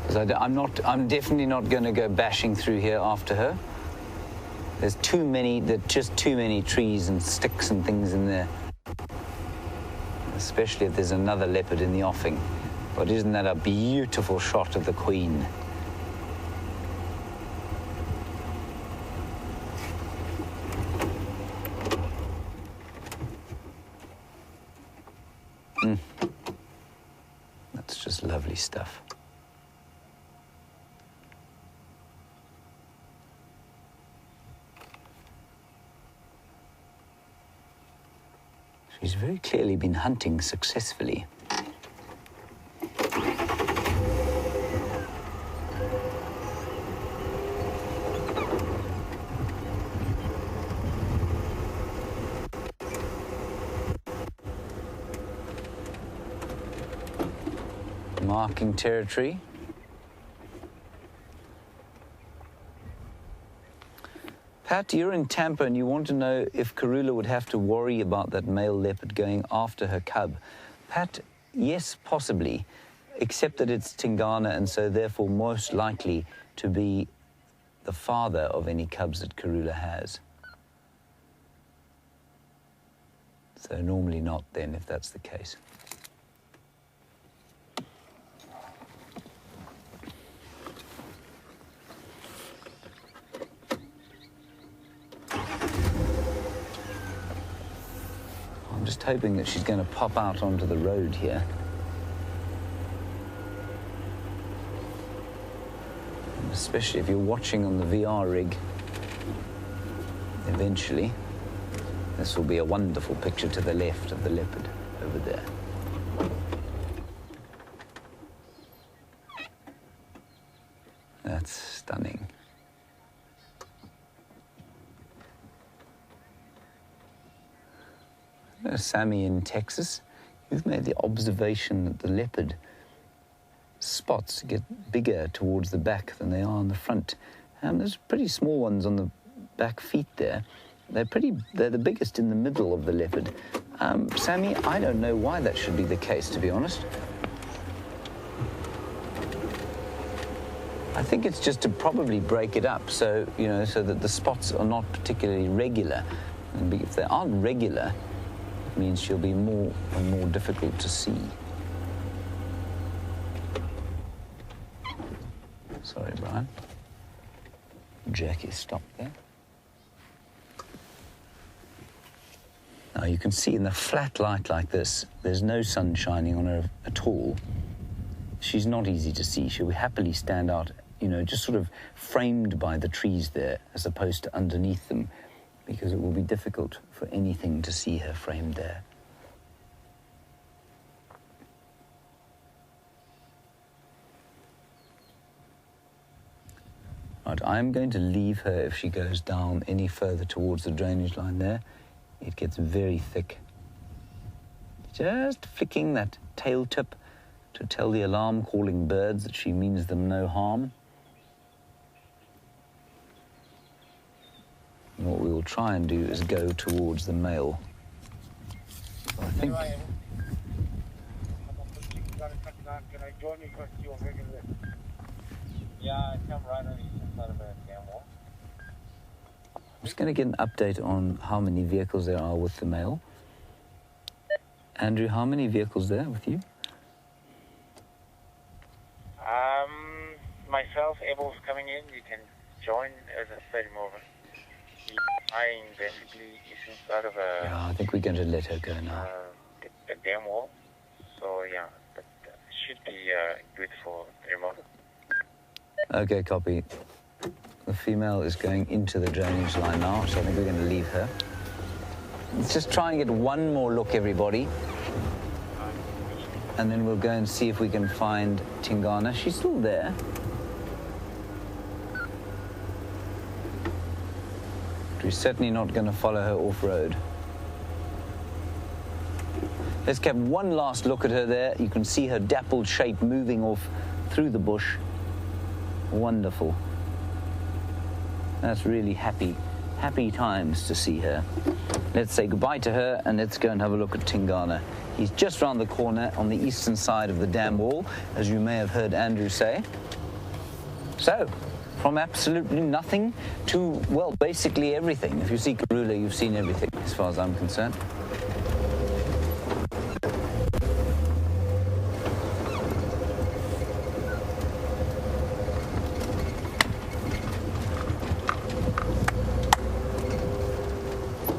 Because I'm definitely not going to go bashing through here after her. There's just too many trees and sticks and things in there. Especially if there's another leopard in the offing. But isn't that a beautiful shot of the queen? That's just lovely stuff. She's very clearly been hunting successfully. Marking territory. Pat, you're in Tampa and you want to know if Karula would have to worry about that male leopard going after her cub. Pat, yes, possibly, except that it's Tingana and so therefore most likely to be the father of any cubs that Karula has. So normally not then, if that's the case. I'm just hoping that she's going to pop out onto the road here. And especially if you're watching on the VR rig, eventually. This will be a wonderful picture to the left of the leopard over there. That's stunning. Sammy in Texas, you've made the observation that the leopard spots get bigger towards the back than they are on the front. There's pretty small ones on the back feet there. They're the biggest in the middle of the leopard. Sammy, I don't know why that should be the case, to be honest. I think it's just to probably break it up so that the spots are not particularly regular. And if they aren't regular, it means she'll be more and more difficult to see. Sorry, Brian. Jackie stopped there. Now you can see in the flat light like this, there's no sun shining on her at all. She's not easy to see. She'll happily stand out, just sort of framed by the trees there as opposed to underneath them, because it will be difficult for anything to see her framed there. Right, I'm going to leave her if she goes down any further towards the drainage line there. It gets very thick. Just flicking that tail tip to tell the alarm-calling birds that she means them no harm. And what we will try and do is go towards the male. So I think... Can I join you because you're making this? Yeah, I come right on the eastern side of the dam wall. I'm just going to get an update on how many vehicles there are with the male. Andrew, how many vehicles there with you? Myself, Abel's coming in. You can join as a steady mover. Eyeing basically eastern side of a... Yeah, I think we're going to let her go now. The dam wall. So yeah, that should be good for remote. Okay, copy. The female is going into the drainage line now, so I think we're going to leave her. Let's just try and get one more look, everybody. And then we'll go and see if we can find Tingana. She's still there. But we're certainly not going to follow her off-road. Let's get one last look at her there. You can see her dappled shape moving off through the bush. Wonderful. That's really happy times to see her. Let's say goodbye to her and let's go and have a look at Tingana. He's just round the corner on the eastern side of the dam wall, as you may have heard Andrew say. So, from absolutely nothing to, well, basically everything. If you see Karula, you've seen everything, as far as I'm concerned.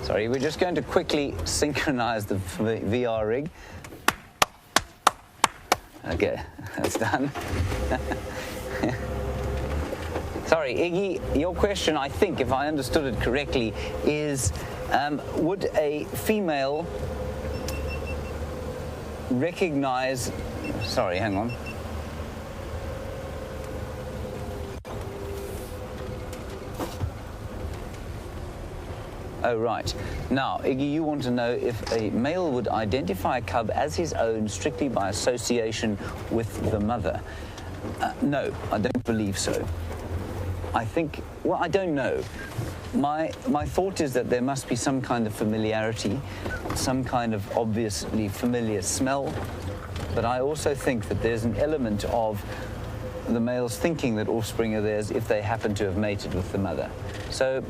Sorry, we're just going to quickly synchronize the VR rig. Okay, that's done. Sorry, Iggy, your question, I think, if I understood it correctly, is would a female recognize... Sorry, hang on. Oh, right. Now, Iggy, you want to know if a male would identify a cub as his own strictly by association with the mother. No, I don't believe so. I think, well, I don't know. My thought is that there must be some kind of familiarity, some kind of obviously familiar smell, but I also think that there's an element of the males thinking that offspring are theirs if they happen to have mated with the mother. So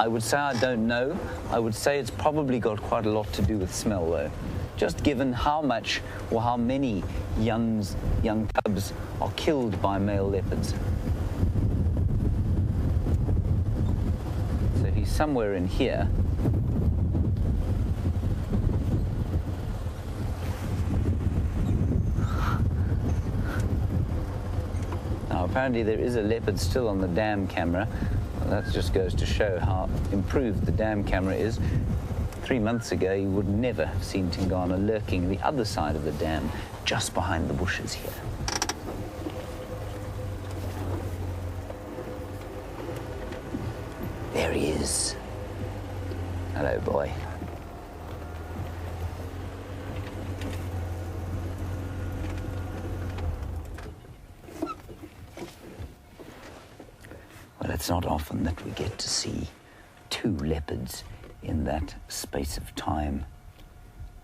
I would say I don't know. I would say it's probably got quite a lot to do with smell, though. Just given how much or how many young cubs are killed by male leopards. So he's somewhere in here. Now, apparently there is a leopard still on the dam camera. That just goes to show how improved the dam camera is. 3 months ago, you would never have seen Tingana lurking the other side of the dam, just behind the bushes here. There he is. Hello, boy. Well, it's not often that we get to see 2 leopards in that space of time.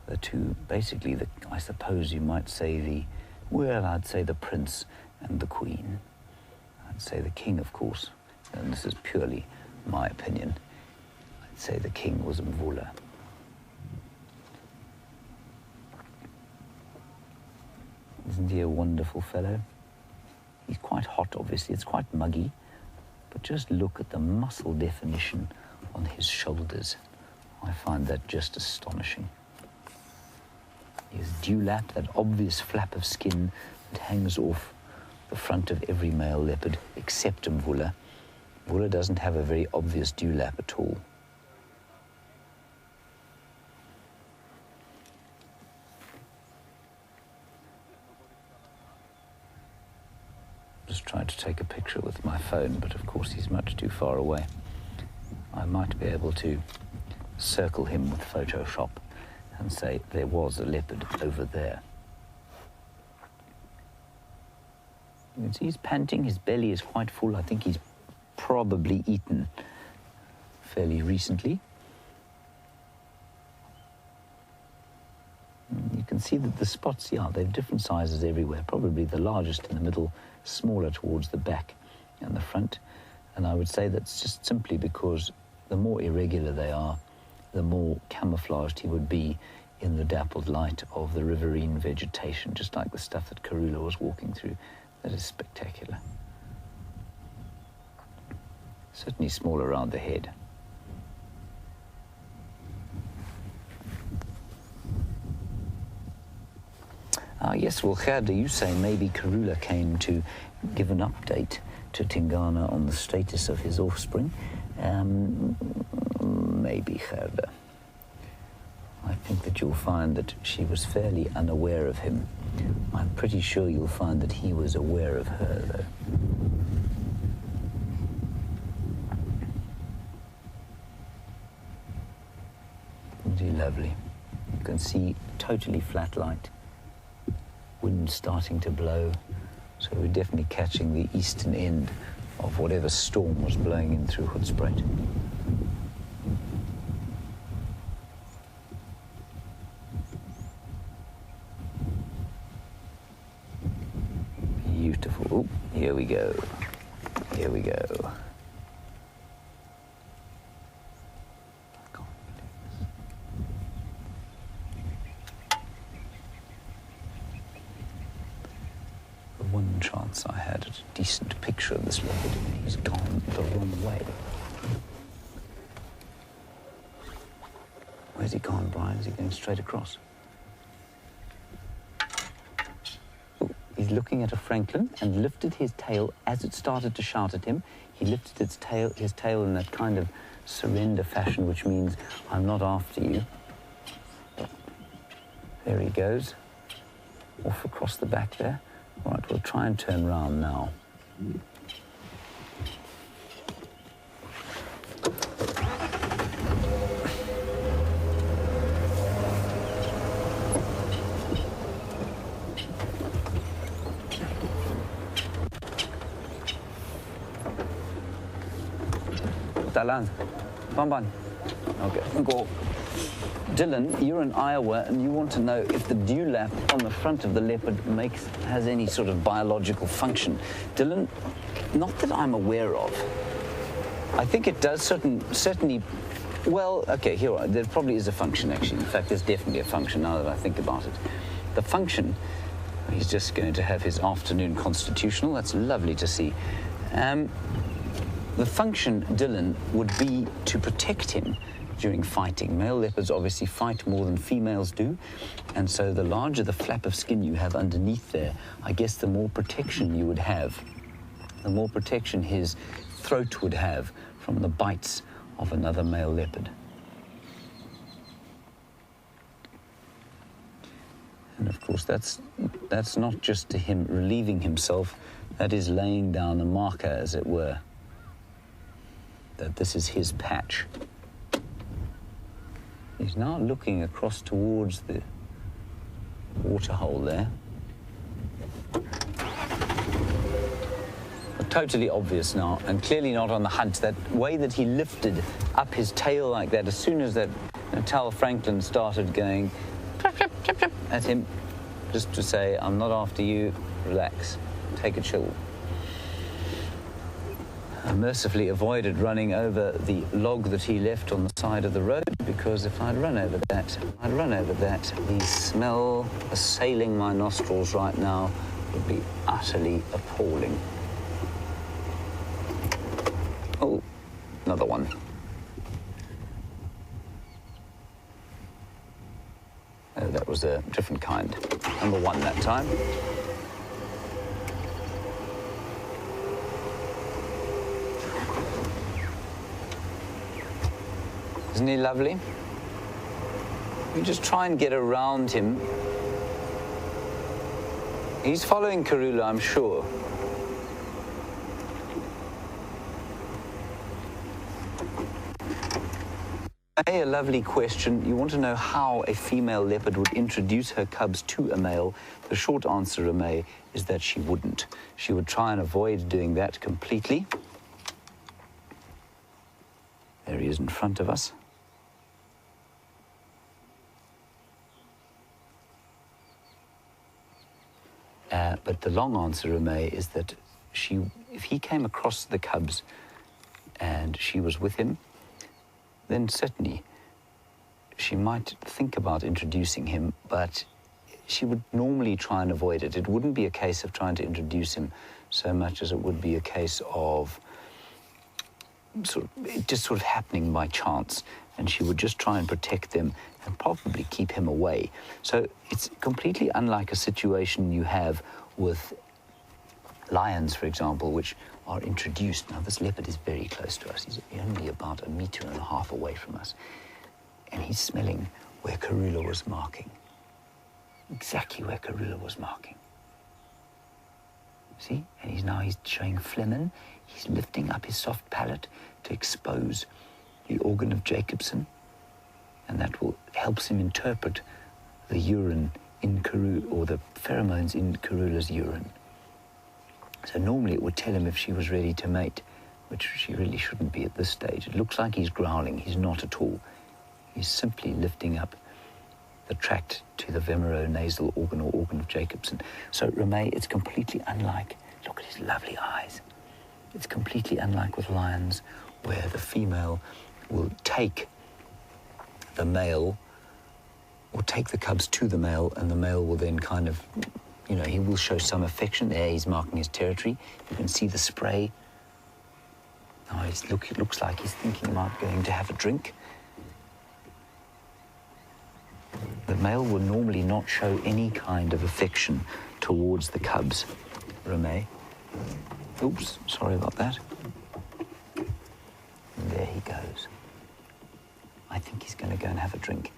The two, basically, I suppose you might say I'd say the prince and the queen. I'd say the king, of course, and this is purely my opinion. I'd say the king was Mvula. Isn't he a wonderful fellow? He's quite hot, obviously. It's quite muggy. But just look at the muscle definition on his shoulders. I find that just astonishing. His dewlap, that obvious flap of skin that hangs off the front of every male leopard, except Mvula. Mvula doesn't have a very obvious dewlap at all. Just tried to take a picture with my phone, but of course he's much too far away. I might be able to circle him with Photoshop and say there was a leopard over there. You can see he's panting, his belly is quite full. I think he's probably eaten fairly recently. You can see that the spots, yeah, they're different sizes everywhere. Probably the largest in the middle, smaller towards the back and the front. And I would say that's just simply because the more irregular they are, the more camouflaged he would be in the dappled light of the riverine vegetation, just like the stuff that Karula was walking through. That is spectacular. Certainly small around the head. Yes, well, Gerda, you say maybe Karula came to give an update to Tingana on the status of his offspring. Maybe, Gerda. I think that you'll find that she was fairly unaware of him. I'm pretty sure you'll find that he was aware of her, though. Really lovely. You can see totally flat light. Wind starting to blow. So we're definitely catching the eastern end of whatever storm was blowing in through Hoedspruit. Beautiful. Oh, here we go. Here we go. The one chance I had at a decent picture of this leopard, he's gone the wrong way. Where's he gone, Brian? Is he going straight across? Oh, he's looking at a francolin and lifted his tail as it started to shout at him. He lifted his tail in that kind of surrender fashion, which means, I'm not after you. There he goes, off across the back there. All right, we'll try and turn round now. Talan, Bamban. Okay, go. Dylan, you're in Iowa and you want to know if the dewlap on the front of the leopard has any sort of biological function. Dylan, not that I'm aware of. I think it does certainly, well, okay, there probably is a function actually. In fact, there's definitely a function now that I think about it. The function, he's just going to have his afternoon constitutional. That's lovely to see. The function, Dylan, would be to protect him during fighting. Male leopards obviously fight more than females do, and so the larger the flap of skin you have underneath there, I guess the more protection you would have, the more protection his throat would have from the bites of another male leopard. And of course, that's not just to him relieving himself, that is laying down a marker, as it were, that this is his patch. He's now looking across towards the waterhole there. But totally obvious now, and clearly not on the hunt. That way that he lifted up his tail like that, as soon as that Natal francolin started going at him, just to say, I'm not after you, relax, take a chill. I mercifully avoided running over the log that he left on the side of the road, because if I'd run over that, the smell assailing my nostrils right now would be utterly appalling. Oh, another one. Oh, that was a different kind. Number one that time. Isn't he lovely? We just try and get around him. He's following Karula, I'm sure. A lovely question. You want to know how a female leopard would introduce her cubs to a male. The short answer, Ramay, is that she wouldn't. She would try and avoid doing that completely. There he is in front of us. But the long answer, Ramay, is that if he came across the cubs and she was with him, then certainly she might think about introducing him, but she would normally try and avoid it. It wouldn't be a case of trying to introduce him so much as it would be a case of it just sort of happening by chance, and she would just try and protect them and probably keep him away. So it's completely unlike a situation you have with lions, for example, which are introduced. Now, this leopard is very close to us. He's only about 1.5 meters away from us. And he's smelling where Karula was marking. Exactly where Karula was marking. See? And he's showing phlegm. He's lifting up his soft palate to expose the organ of Jacobson. And that helps him interpret the urine in Karula, or the pheromones in Karula's urine. So normally it would tell him if she was ready to mate, which she really shouldn't be at this stage. It looks like he's growling. He's not at all. He's simply lifting up the tract to the vemeronasal organ, or organ of Jacobson. So, Ramay, it's completely unlike. Look at his lovely eyes. It's completely unlike with lions, where the female will take the male or take the cubs to the male, and the male will then kind of, you know, he will show some affection. There, he's marking his territory. You can see the spray. Now, it looks like he's thinking about going to have a drink. The male will normally not show any kind of affection towards the cubs. Reme. Oops, sorry about that. And there he goes. I think he's going to go and have a drink.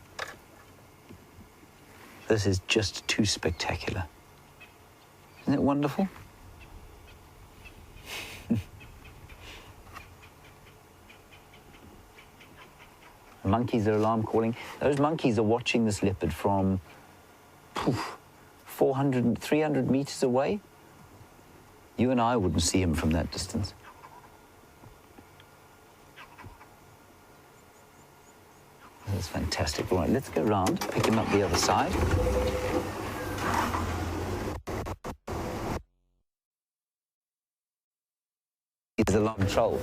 This is just too spectacular. Isn't it wonderful? The monkeys are alarm calling. Those monkeys are watching this leopard from 400, 300 meters away. You and I wouldn't see him from that distance. That's fantastic. All right, let's go round, pick him up the other side. He's a long troll.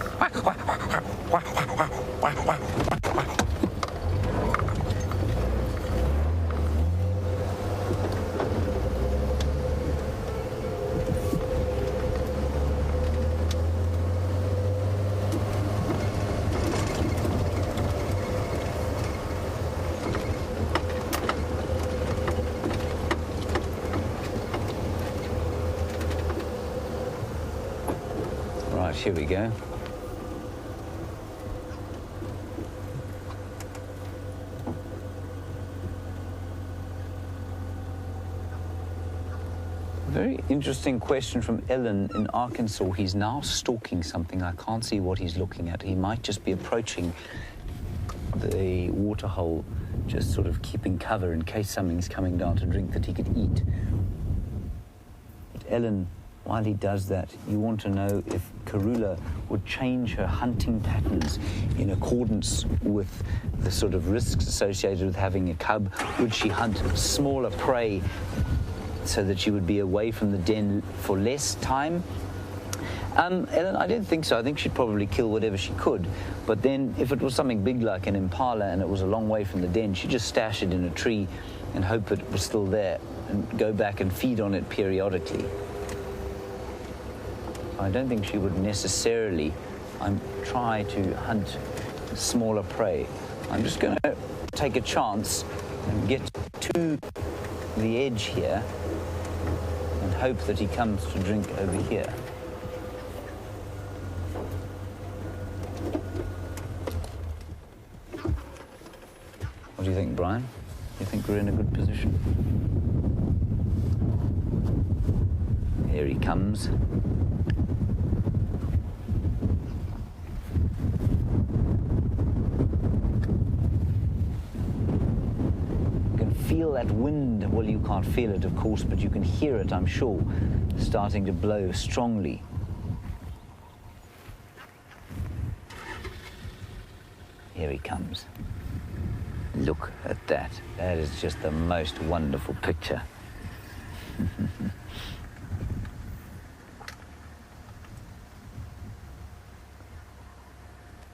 Here we go. Very interesting question from Ellen in Arkansas. He's now stalking something. I can't see what he's looking at. He might just be approaching the waterhole, just sort of keeping cover in case something's coming down to drink that he could eat. But Ellen, while he does that, you want to know if Karula would change her hunting patterns in accordance with the sort of risks associated with having a cub. Would she hunt smaller prey so that she would be away from the den for less time? Ellen, I don't think so. I think she'd probably kill whatever she could. But then if it was something big like an impala and it was a long way from the den, she'd just stash it in a tree and hope it was still there and go back and feed on it periodically. I don't think she would necessarily try to hunt smaller prey. I'm just going to take a chance and get to the edge here and hope that he comes to drink over here. What do you think, Brian? Do you think we're in a good position? Here he comes. Feel that wind. Well, you can't feel it, of course, but you can hear it, I'm sure, starting to blow strongly. Here he comes. Look at that. That is just the most wonderful picture.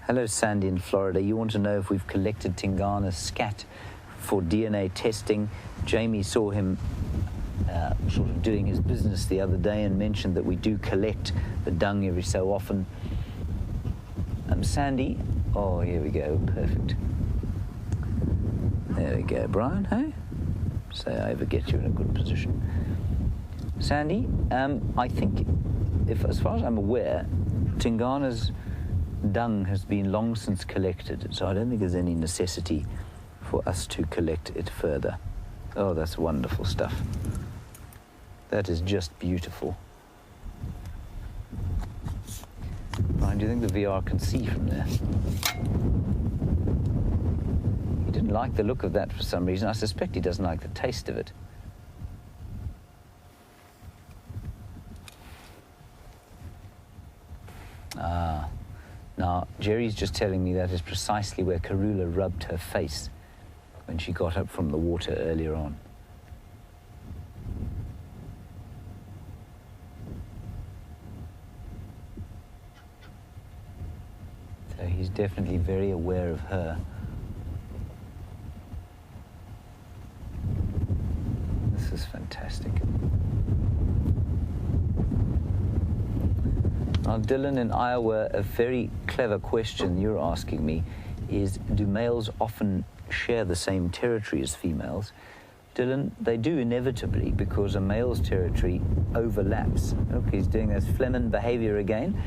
Hello, Sandy in Florida. You want to know if we've collected Tingana's scat for DNA testing. Jamie saw him sort of doing his business the other day and mentioned that we do collect the dung every so often. Sandy, oh, here we go, perfect. There we go, Brian, hey? Say I ever get you in a good position. Sandy, I think, as far as I'm aware, Tingana's dung has been long since collected, so I don't think there's any necessity for us to collect it further. Oh, that's wonderful stuff. That is just beautiful. Brian, do you think the VR can see from there? He didn't like the look of that for some reason. I suspect he doesn't like the taste of it. Now, Jerry's just telling me that is precisely where Karula rubbed her face when she got up from the water earlier on. So he's definitely very aware of her. This is fantastic. Now, Dylan in Iowa, a very clever question you're asking me is, do males often share the same territory as females? Dylan, they do inevitably, because a male's territory overlaps. Look, he's doing this Flemin behavior again.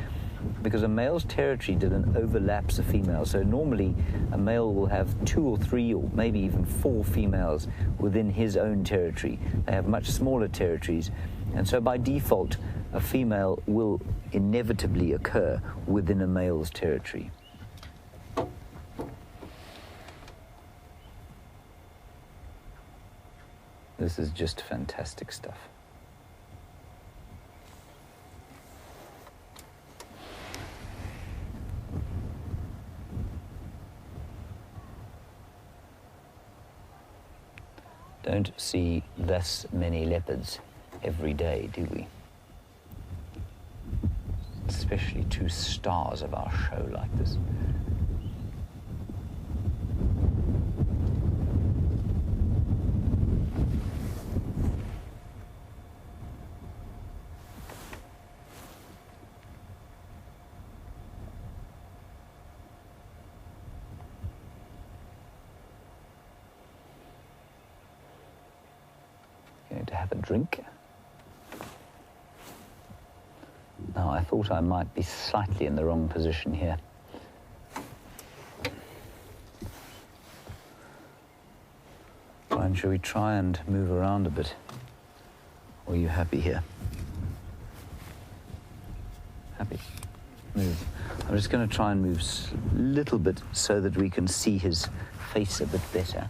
Because a male's territory, Dylan, overlaps a female. So normally a male will have 2 or 3 or maybe even 4 females within his own territory. They have much smaller territories. And so by default, a female will inevitably occur within a male's territory. This is just fantastic stuff. Don't see this many leopards every day, do we? Especially 2 stars of our show like this. Going to have a drink. Now, I thought I might be slightly in the wrong position here. Brian, shall we try and move around a bit? Or are you happy here? Happy? Move. I'm just going to try and move a little bit so that we can see his face a bit better.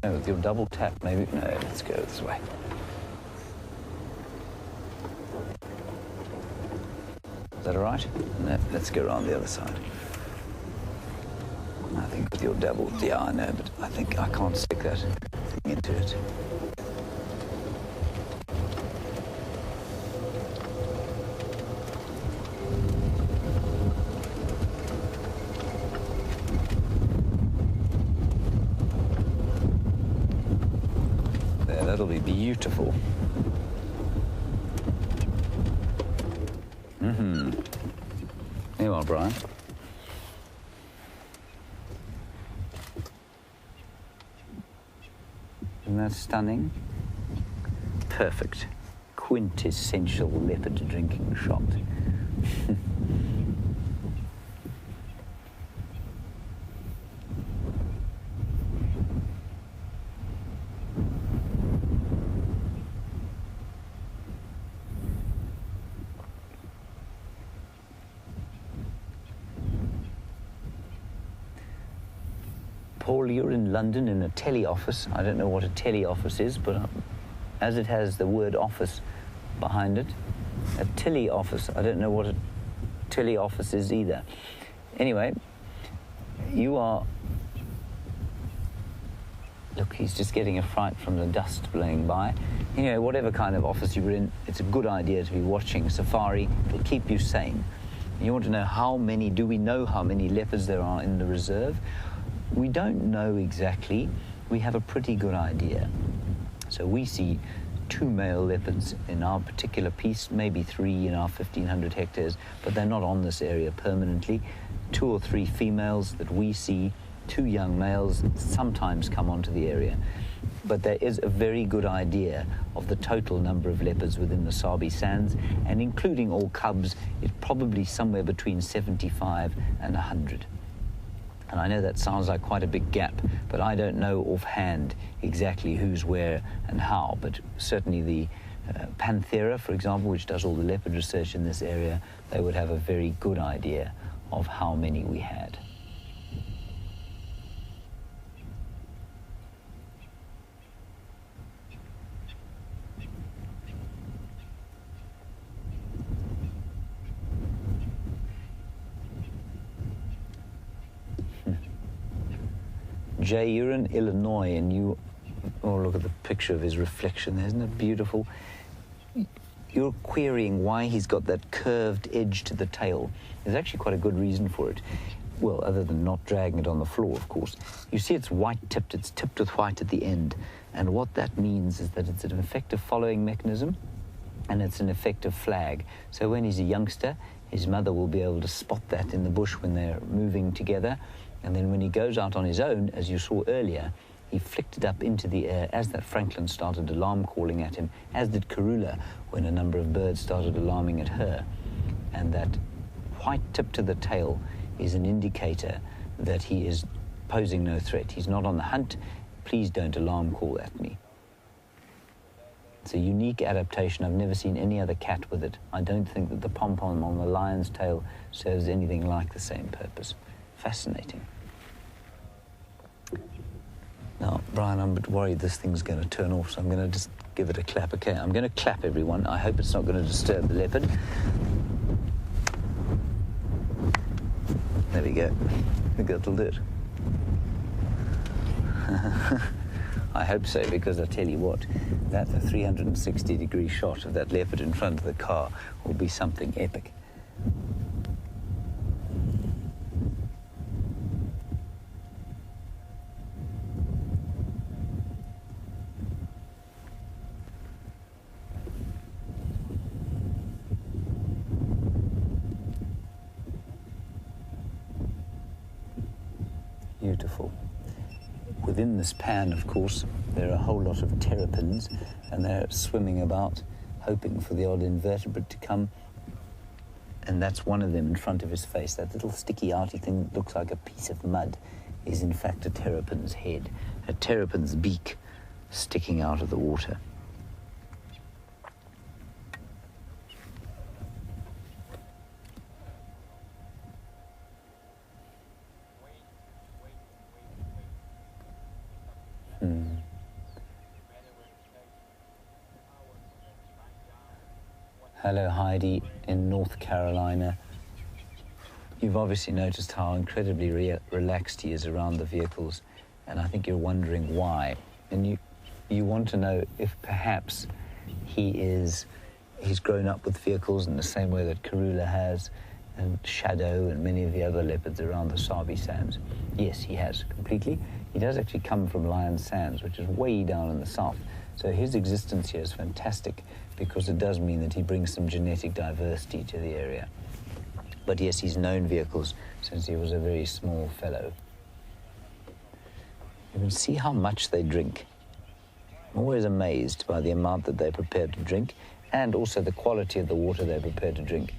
No, with your double tap, maybe. No, let's go this way. Is that all right? No, let's go around the other side. I think with your double, yeah, I know, but I think I can't stick that thing into it. That'll be beautiful. Mm-hmm. There you are, Brian. Isn't that stunning? Perfect. Quintessential leopard drinking shot. Paul, you're in London in a tele office. I don't know what a tele office is, but as it has the word office behind it, a tele office. I don't know what a tele office is either. Anyway, you are... Look, he's just getting a fright from the dust blowing by. You know, whatever kind of office you're in, it's a good idea to be watching safari. It'll keep you sane. And you want to know how many, do we know how many leopards there are in the reserve? We don't know exactly. We have a pretty good idea. So we see 2 male leopards in our particular piece, maybe 3 in our 1,500 hectares, but they're not on this area permanently. 2 or 3 females that we see, 2 young males sometimes come onto the area. But there is a very good idea of the total number of leopards within the Sabi Sands, and including all cubs, it's probably somewhere between 75 and 100. And I know that sounds like quite a big gap, but I don't know offhand exactly who's where and how. But certainly the Panthera, for example, which does all the leopard research in this area, they would have a very good idea of how many we had. Jay, you're in Illinois, and you... Oh, look at the picture of his reflection. Isn't it beautiful? You're querying why he's got that curved edge to the tail. There's actually quite a good reason for it. Well, other than not dragging it on the floor, of course. You see it's white-tipped. It's tipped with white at the end. And what that means is that it's an effective following mechanism, and it's an effective flag. So when he's a youngster, his mother will be able to spot that in the bush when they're moving together. And then when he goes out on his own, as you saw earlier, he flicked it up into the air as that francolin started alarm calling at him, as did Karula when a number of birds started alarming at her. And that white tip to the tail is an indicator that he is posing no threat. He's not on the hunt. Please don't alarm call at me. It's a unique adaptation. I've never seen any other cat with it. I don't think that the pom-pom on the lion's tail serves anything like the same purpose. Fascinating. Now, Brian, I'm a bit worried this thing's going to turn off, so I'm going to just give it a clap. Okay, I'm going to clap everyone. I hope it's not going to disturb the leopard. There we go. I think that'll do it. I hope so, because I tell you what, that 360-degree shot of that leopard in front of the car will be something epic. Beautiful. Within this pan, of course, there are a whole lot of terrapins, and they're swimming about, hoping for the odd invertebrate to come. And that's one of them in front of his face. That little sticky-outy thing that looks like a piece of mud is in fact a terrapin's head, a terrapin's beak sticking out of the water. Hello, Heidi in North Carolina. You've obviously noticed how incredibly relaxed he is around the vehicles, and I think you're wondering why. And you want to know if perhaps he's grown up with vehicles in the same way that Karula has, and Shadow and many of the other leopards around the Sabi Sands. Yes, he has, completely. He does actually come from Lion Sands, which is way down in the south. So his existence here is fantastic, because it does mean that he brings some genetic diversity to the area. But yes, he's known vehicles since he was a very small fellow. You can see how much they drink. I'm always amazed by the amount that they're prepared to drink, and also the quality of the water they're prepared to drink.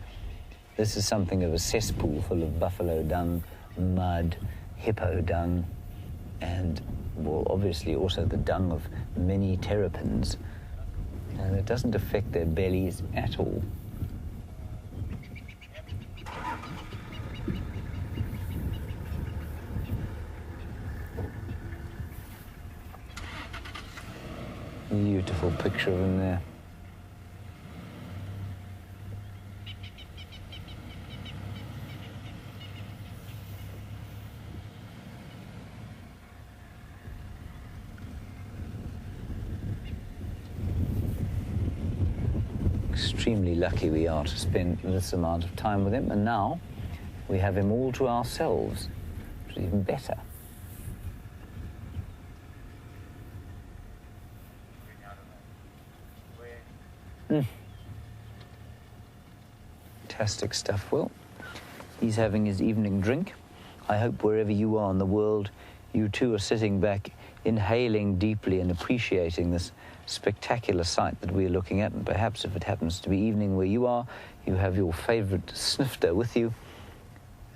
This is something of a cesspool full of buffalo dung, mud, hippo dung, and, well, obviously also the dung of many terrapins. And it doesn't affect their bellies at all. Beautiful picture of him there. Extremely lucky we are to spend this amount of time with him, and now we have him all to ourselves, which is even better. Fantastic stuff. Well, he's having his evening drink. I hope wherever you are in the world, you too are sitting back, inhaling deeply and appreciating this spectacular sight that we're looking at. And perhaps if it happens to be evening where you are, you have your favorite snifter with you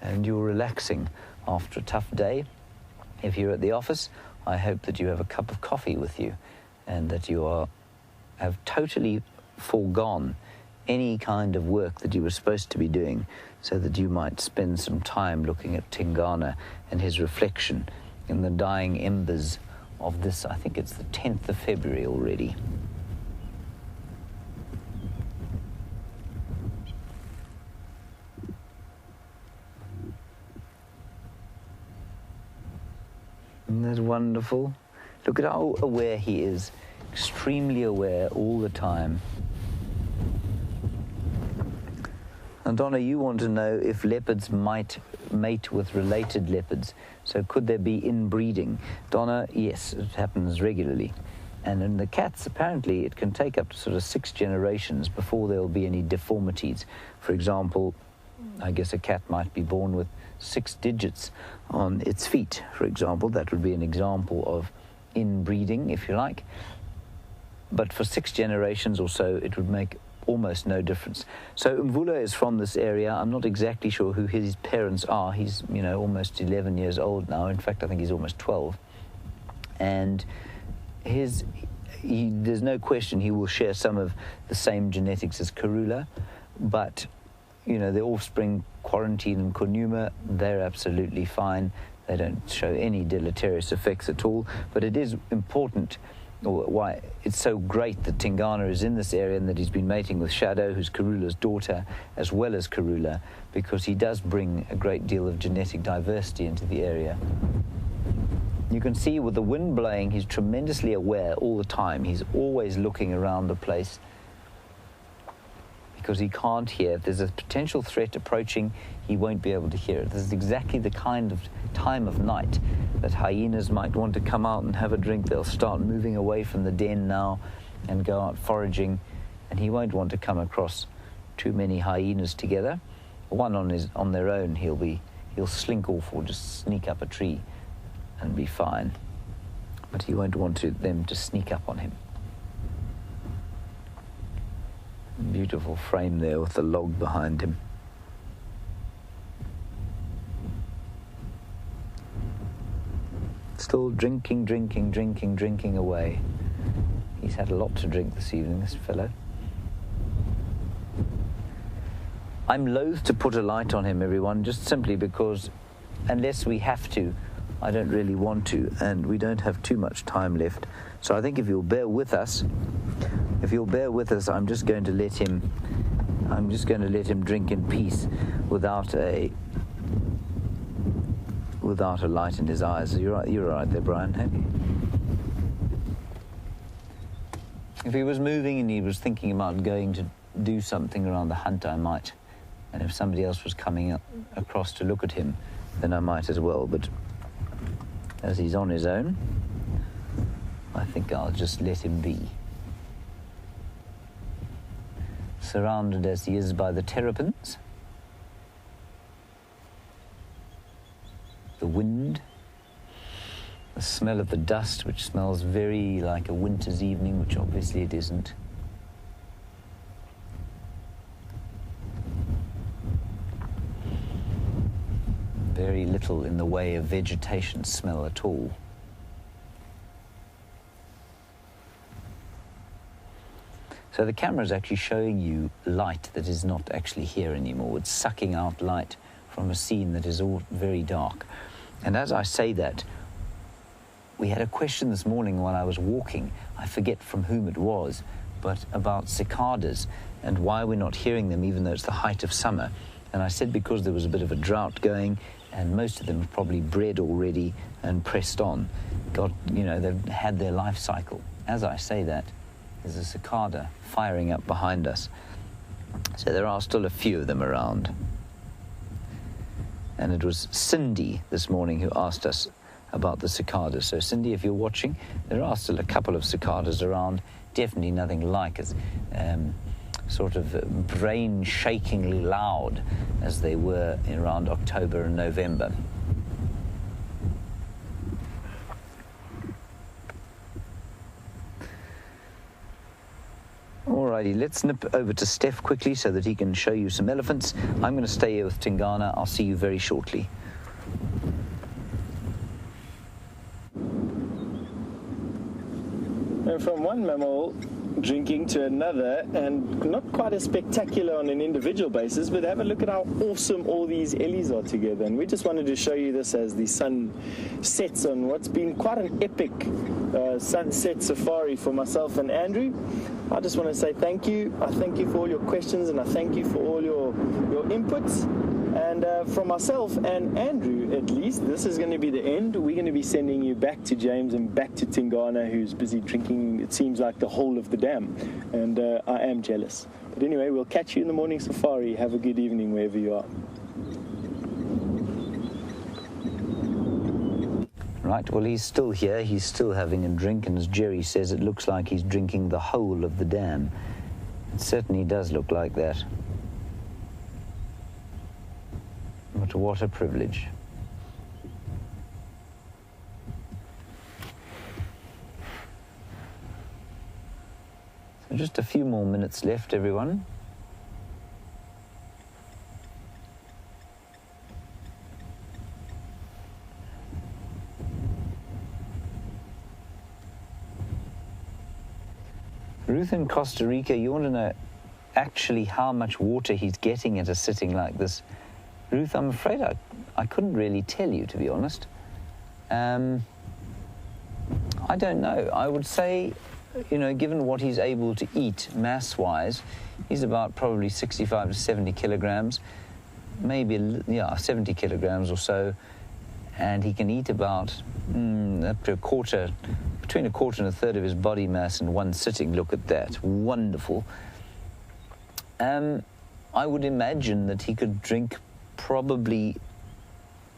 and you're relaxing after a tough day. If you're at the office, I hope that you have a cup of coffee with you and that you have totally foregone any kind of work that you were supposed to be doing, so that you might spend some time looking at Tingana and his reflection in the dying embers of this. I think it's the 10th of February already. Isn't that wonderful? Look at how aware he is. Extremely aware all the time. And Donna, you want to know if leopards might mate with related leopards. So could there be inbreeding? Donna, yes, it happens regularly. And in the cats, apparently, it can take up to sort of 6 generations before there will be any deformities. For example, I guess a cat might be born with 6 digits on its feet, for example. That would be an example of inbreeding, if you like. But for 6 generations or so, it would make almost no difference. So Mvula is from this area. I'm not exactly sure who his parents are. He's, you know, almost 11 years old now. In fact, I think he's almost 12. And there's no question he will share some of the same genetics as Karula, but, you know, the offspring, Quarantine and Konuma, they're absolutely fine. They don't show any deleterious effects at all. But it is important, or why it's so great that Tingana is in this area and that he's been mating with Shadow, who's Karula's daughter, as well as Karula, because he does bring a great deal of genetic diversity into the area. You can see with the wind blowing, he's tremendously aware all the time. He's always looking around the place because he can't hear. If there's a potential threat approaching, he won't be able to hear it. This is exactly the kind of time of night that hyenas might want to come out and have a drink. They'll start moving away from the den now and go out foraging, and he won't want to come across too many hyenas together. One on their own, he'll slink off or just sneak up a tree and be fine. But he won't want them to sneak up on him. Beautiful frame there with the log behind him. Still drinking away. He's had a lot to drink this evening, this fellow. I'm loath to put a light on him, everyone, just simply because unless we have to, I don't really want to, and we don't have too much time left. So I think if you'll bear with us, I'm just going to let him drink in peace without a light in his eyes. You're right there, Brian, have you? If he was moving and he was thinking about going to do something around the hunt, I might. And if somebody else was coming across to look at him, then I might as well. But as he's on his own, I think I'll just let him be. Surrounded as he is by the terrapins, the wind, the smell of the dust, which smells very like a winter's evening, which obviously it isn't. Very little in the way of vegetation smell at all. So the camera is actually showing you light that is not actually here anymore. It's sucking out light from a scene that is all very dark. And as I say that, we had a question this morning while I was walking. I forget from whom it was, but about cicadas and why we're not hearing them even though it's the height of summer. And I said because there was a bit of a drought going and most of them have probably bred already and pressed on. They've had their life cycle. As I say that, there's a cicada firing up behind us. So there are still a few of them around. And it was Cindy this morning who asked us about the cicadas. So Cindy, if you're watching, there are still a couple of cicadas around. Definitely nothing like as sort of brain-shakingly loud as they were around October and November. Alrighty, let's nip over to Stef quickly so that he can show you some elephants. I'm going to stay here with Tingana. I'll see you very shortly. And from one mammal drinking to another, and not quite as spectacular on an individual basis, but have a look at how awesome all these ellies are together. And we just wanted to show you this as the sun sets on what's been quite an epic sunset safari for myself and Andrew. I just want to say thank you. I thank you for all your questions and I thank you for all your inputs. And And from myself and Andrew, at least, this is going to be the end. We're going to be sending you back to James and back to Tingana, who's busy drinking, it seems like, the whole of the dam. And I am jealous. But anyway, we'll catch you in the morning safari. Have a good evening wherever you are. Right, well, he's still here. He's still having a drink. And as Jerry says, it looks like he's drinking the whole of the dam. It certainly does look like that. But what a privilege. So just a few more minutes left, everyone. Ruth in Costa Rica, you want to know actually how much water he's getting at a sitting like this. Ruth, I'm afraid I couldn't really tell you, to be honest. I don't know. I would say, you know, given what he's able to eat mass-wise, he's about probably 65 to 70 kilograms, maybe, 70 kilograms or so, and he can eat about up to between a quarter and a third of his body mass in one sitting. Look at that. Wonderful. I would imagine that he could drink probably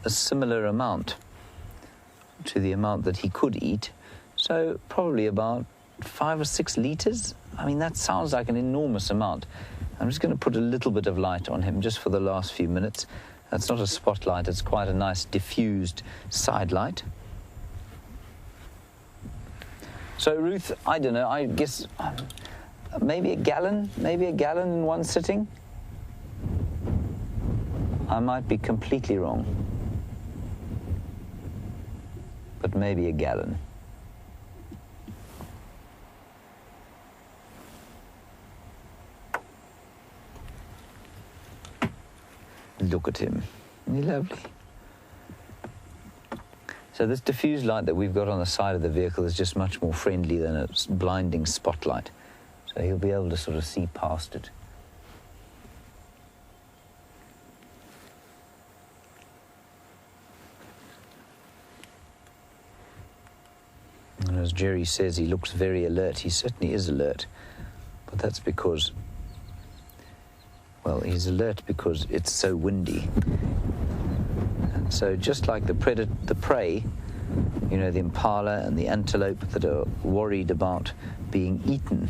a similar amount to the amount that he could eat. So probably about 5 or 6 liters. I mean, that sounds like an enormous amount. I'm just going to put a little bit of light on him just for the last few minutes. That's not a spotlight, it's quite a nice diffused side light. So Ruth, I don't know, I guess maybe a gallon in one sitting? I might be completely wrong, but maybe a gallon. Look at him. Isn't he lovely? So this diffused light that we've got on the side of the vehicle is just much more friendly than a blinding spotlight. So he'll be able to sort of see past it. And as Jerry says, he looks very alert. He certainly is alert. But that's because, well, he's alert because it's so windy. And so just like the prey, you know, the impala and the antelope that are worried about being eaten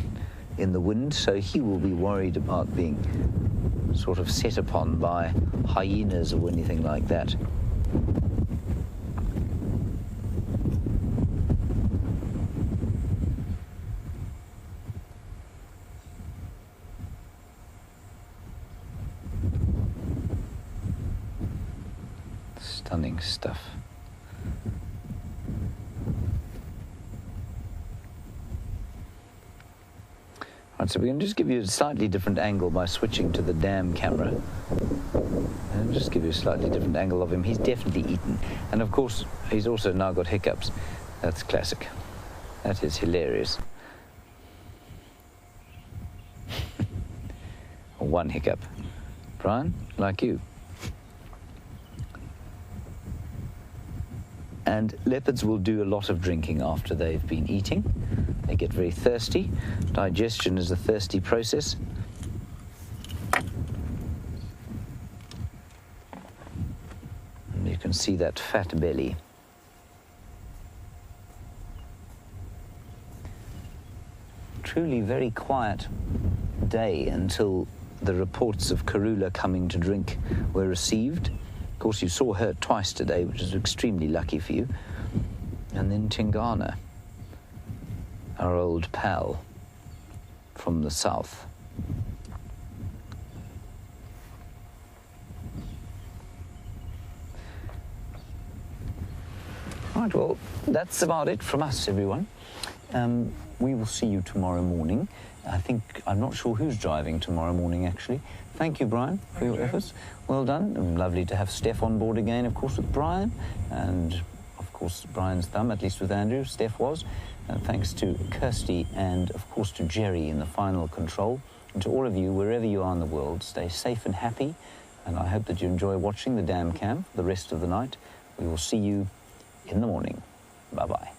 in the wind, so he will be worried about being sort of set upon by hyenas or anything like that. Stunning stuff. Right, so we're going to just give you a slightly different angle by switching to the dam camera. And just give you a slightly different angle of him. He's definitely eaten. And of course, he's also now got hiccups. That's classic. That is hilarious. One hiccup. Brian, like you. And leopards will do a lot of drinking after they've been eating. They get very thirsty. Digestion is a thirsty process. And you can see that fat belly. Truly very quiet day until the reports of Karula coming to drink were received. Of course, you saw her twice today, which is extremely lucky for you. And then Tingana, our old pal from the south. Right, well, that's about it from us, everyone. We will see you tomorrow morning. I'm not sure who's driving tomorrow morning, actually. Thank you, Brian, for your efforts. Well done. And lovely to have Stef on board again, of course, with Brian. And, of course, Brian's thumb, at least with Andrew, Stef was. And thanks to Kirsty and, of course, to Jerry in the final control. And to all of you, wherever you are in the world, stay safe and happy. And I hope that you enjoy watching the dam cam for the rest of the night. We will see you in the morning. Bye-bye.